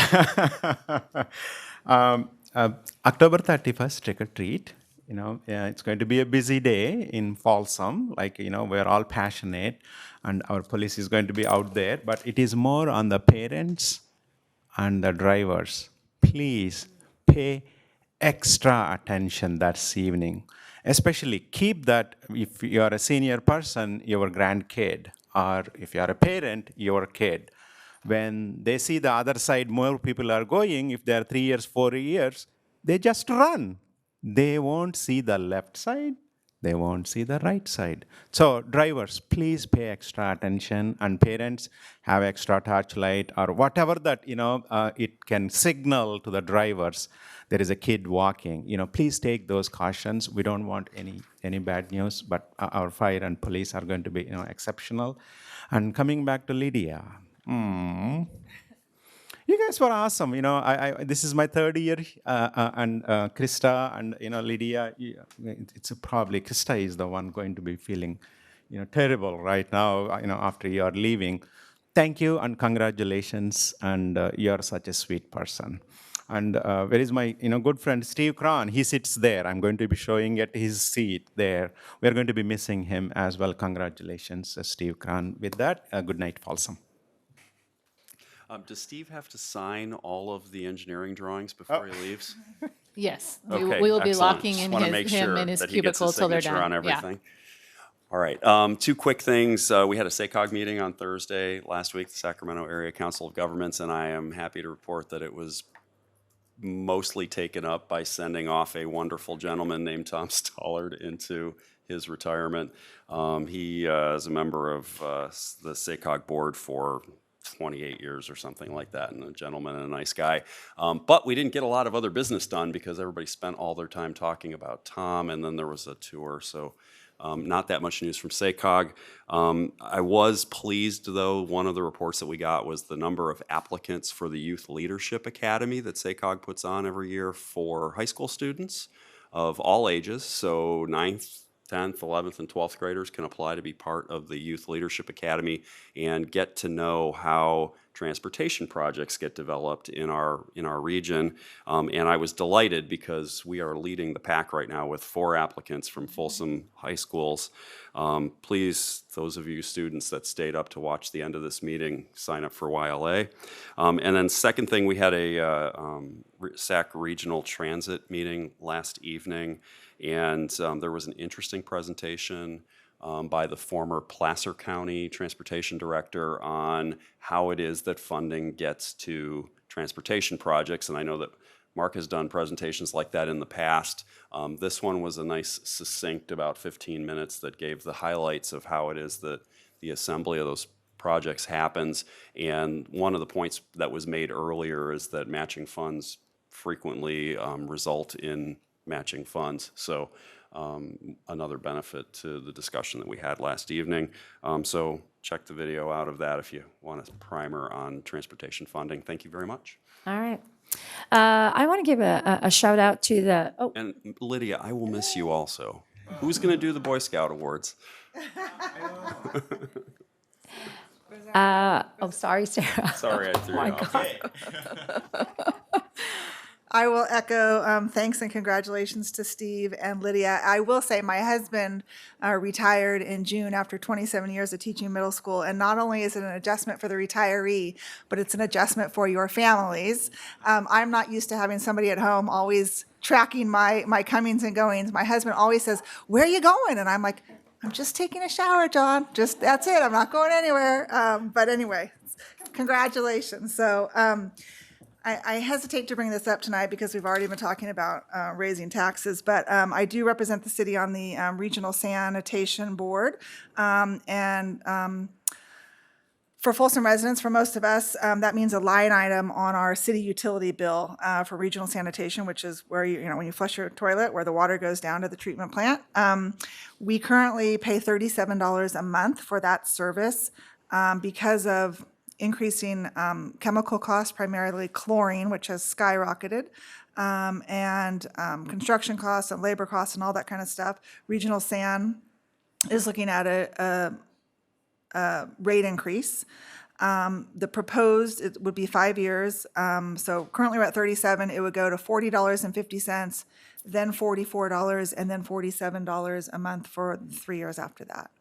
October 31st, trick or treat. It's going to be a busy day in Folsom. We're all passionate, and our police is going to be out there. But it is more on the parents and the drivers. Please pay extra attention that evening. Especially keep that, if you are a senior person, your grandkid, or if you are a parent, your kid. When they see the other side, more people are going, if they are 3 years, 4 years, they just run. They won't see the left side, they won't see the right side. So drivers, please pay extra attention, and parents have extra torchlight or whatever that, it can signal to the drivers there is a kid walking. Please take those cautions. We don't want any bad news, but our fire and police are going to be, exceptional. And coming back to Lydia, you guys were awesome. This is my third year, and Krista and Lydia. It's probably Krista is the one going to be feeling, terrible right now. After you are leaving. Thank you and congratulations. And you are such a sweet person. And where is my good friend Steve Cron? He sits there. I'm going to be showing at his seat there. We're going to be missing him as well. Congratulations, Steve Cron. With that, good night, Folsom. Does Steve have to sign all of the engineering drawings before he leaves? Yes, Okay, we will be excellent. locking Just in wanna make him sure in his that he gets cubicle till they're signature done. on everything. Yeah. All right. Two quick things. We had a SACOG meeting on Thursday last week, the Sacramento Area Council of Governments, and I am happy to report that it was mostly taken up by sending off a wonderful gentleman named Tom Stollard into his retirement. He is a member of the SACOG board for 28 years or something like that, and a gentleman and a nice guy. But we didn't get a lot of other business done because everybody spent all their time talking about Tom, and then there was a tour. So Not that much news from SACOG. I was pleased, though, one of the reports that we got was the number of applicants for the Youth Leadership Academy that SACOG puts on every year for high school students of all ages. So 9th, 10th, 11th, and 12th graders can apply to be part of the Youth Leadership Academy and get to know how transportation projects get developed in our region. And I was delighted because we are leading the pack right now with 4 applicants from Folsom high schools. Please, those of you students that stayed up to watch the end of this meeting, sign up for YLA. And then second thing, we had a SAC regional transit meeting last evening, and there was an interesting presentation by the former Placer County Transportation Director on how it is that funding gets to transportation projects. And I know that Mark has done presentations like that in the past. This one was a nice, succinct, about 15 minutes that gave the highlights of how it is that the assembly of those projects happens. And one of the points that was made earlier is that matching funds frequently result in matching funds. So another benefit to the discussion that we had last evening. So check the video out of that if you want a primer on transportation funding. Thank you very much. All right. I want to give a shout out to the. Oh. And Lydia, I will miss you also. Who's going to do the Boy Scout Awards? Sorry, Sarah. Sorry, I threw you off. I will echo thanks and congratulations to Steve and Lydia. I will say my husband retired in June after 27 years of teaching middle school, and not only is it an adjustment for the retiree, but it's an adjustment for your families. I'm not used to having somebody at home always tracking my comings and goings. My husband always says, "Where are you going?" And I'm like, "I'm just taking a shower, John. Just that's it. I'm not going anywhere." But anyway, congratulations. So I hesitate to bring this up tonight because we've already been talking about raising taxes, but I do represent the city on the Regional Sanitation Board. For Folsom residents, for most of us, that means a line item on our city utility bill for regional sanitation, which is where when you flush your toilet, where the water goes down to the treatment plant. We currently pay $37 a month for that service because of increasing chemical costs, primarily chlorine, which has skyrocketed, and construction costs and labor costs and all that kind of stuff. Regional San is looking at a rate increase. The proposed, it would be 5 years. So currently we're at 37. It would go to $40.50, then $44, and then $47 a month for 3 years after that.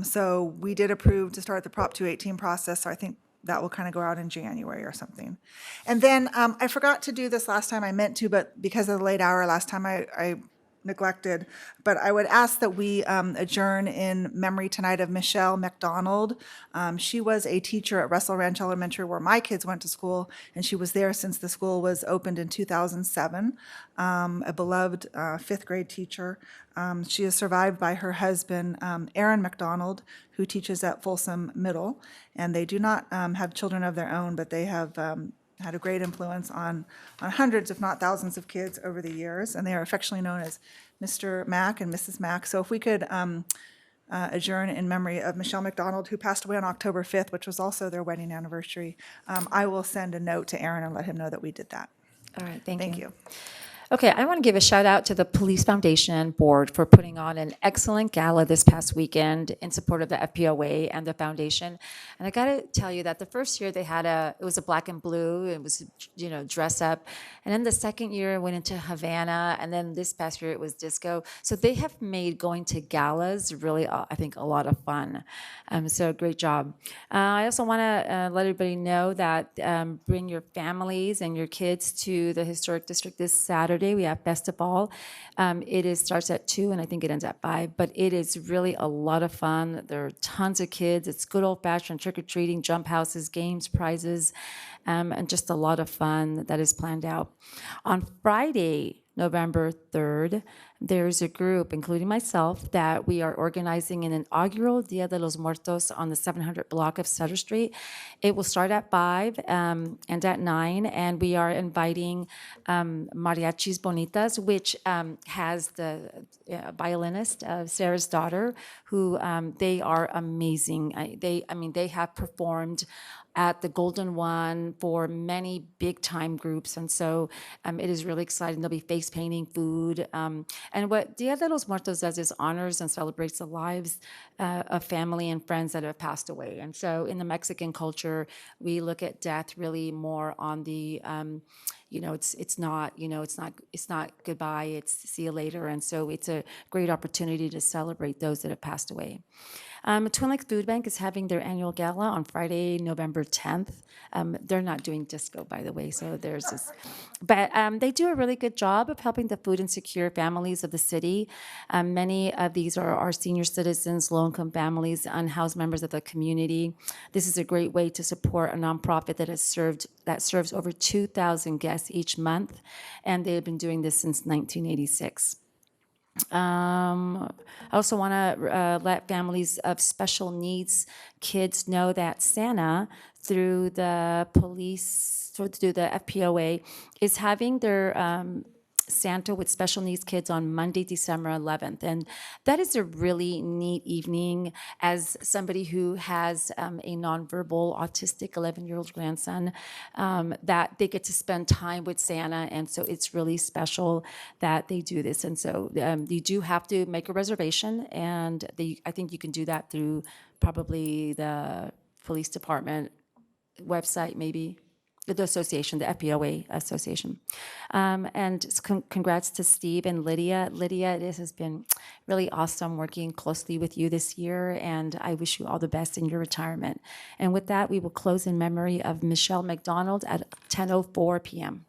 So we did approve to start the Prop 218 process, so I think that will kind of go out in January or something. And then I forgot to do this last time. I meant to, but because of the late hour last time, I neglected. But I would ask that we adjourn in memory tonight of Michelle McDonald. She was a teacher at Russell Ranch Elementary where my kids went to school, and she was there since the school was opened in 2007, a beloved 5th grade teacher. She is survived by her husband, Aaron McDonald, who teaches at Folsom Middle, and they do not have children of their own, but they have had a great influence on hundreds, if not thousands, of kids over the years, and they are affectionately known as Mr. Mack and Mrs. Mack. So if we could adjourn in memory of Michelle McDonald, who passed away on October 5th, which was also their wedding anniversary, I will send a note to Aaron and let him know that we did that. All right, thank you. you. Okay, I want to give a shout out to the Police Foundation Board for putting on an excellent gala this past weekend in support of the FPOA and the foundation. And I got to tell you that the first year they had it was a black and blue, it was, dress up. And then the second year it went into Havana, and then this past year it was disco. So they have made going to galas really, I think, a lot of fun. So great job. I also want to let everybody know that bring your families and your kids to the Historic District this Saturday. We have festival. It starts at 2 and I think it ends at 5, but it is really a lot of fun. There are tons of kids. It's good old-fashioned trick-or-treating, jump houses, games, prizes, and just a lot of fun that is planned out. On Friday, November 3rd. There's a group, including myself, that we are organizing an inaugural Dia de los Muertos on the 700 block of Sutter Street. It will start at 5 and at 9, and we are inviting Mariachis Bonitas, which has the violinist, Sarah's daughter, who they are amazing. They have performed at the Golden One for many big time groups. And so it is really exciting. There'll be face painting, food. And what Dia de los Muertos does is honors and celebrates the lives of family and friends that have passed away. And so in the Mexican culture, we look at death really more on the, it's not goodbye, it's see you later. And so it's a great opportunity to celebrate those that have passed away. Twin Lakes Food Bank is having their annual gala on Friday, November 10th. They're not doing disco, by the way, so there's this. But they do a really good job of helping the food insecure families of the city. Many of these are our senior citizens, low-income families, unhoused members of the community. This is a great way to support a nonprofit that serves over 2,000 guests each month, and they have been doing this since 1986. I also want to let families of special needs kids know that Santa, through the FPOA, is having their Santa with special needs kids on Monday, December 11th. And that is a really neat evening. As somebody who has a nonverbal autistic 11-year-old grandson, that they get to spend time with Santa. And so it's really special that they do this. And so you do have to make a reservation. And I think you can do that through probably the police department website, maybe. The association, the FPOA association. And congrats to Steve and Lydia. Lydia, this has been really awesome working closely with you this year, and I wish you all the best in your retirement. And with that, we will close in memory of Michelle McDonald at 10:04 p.m.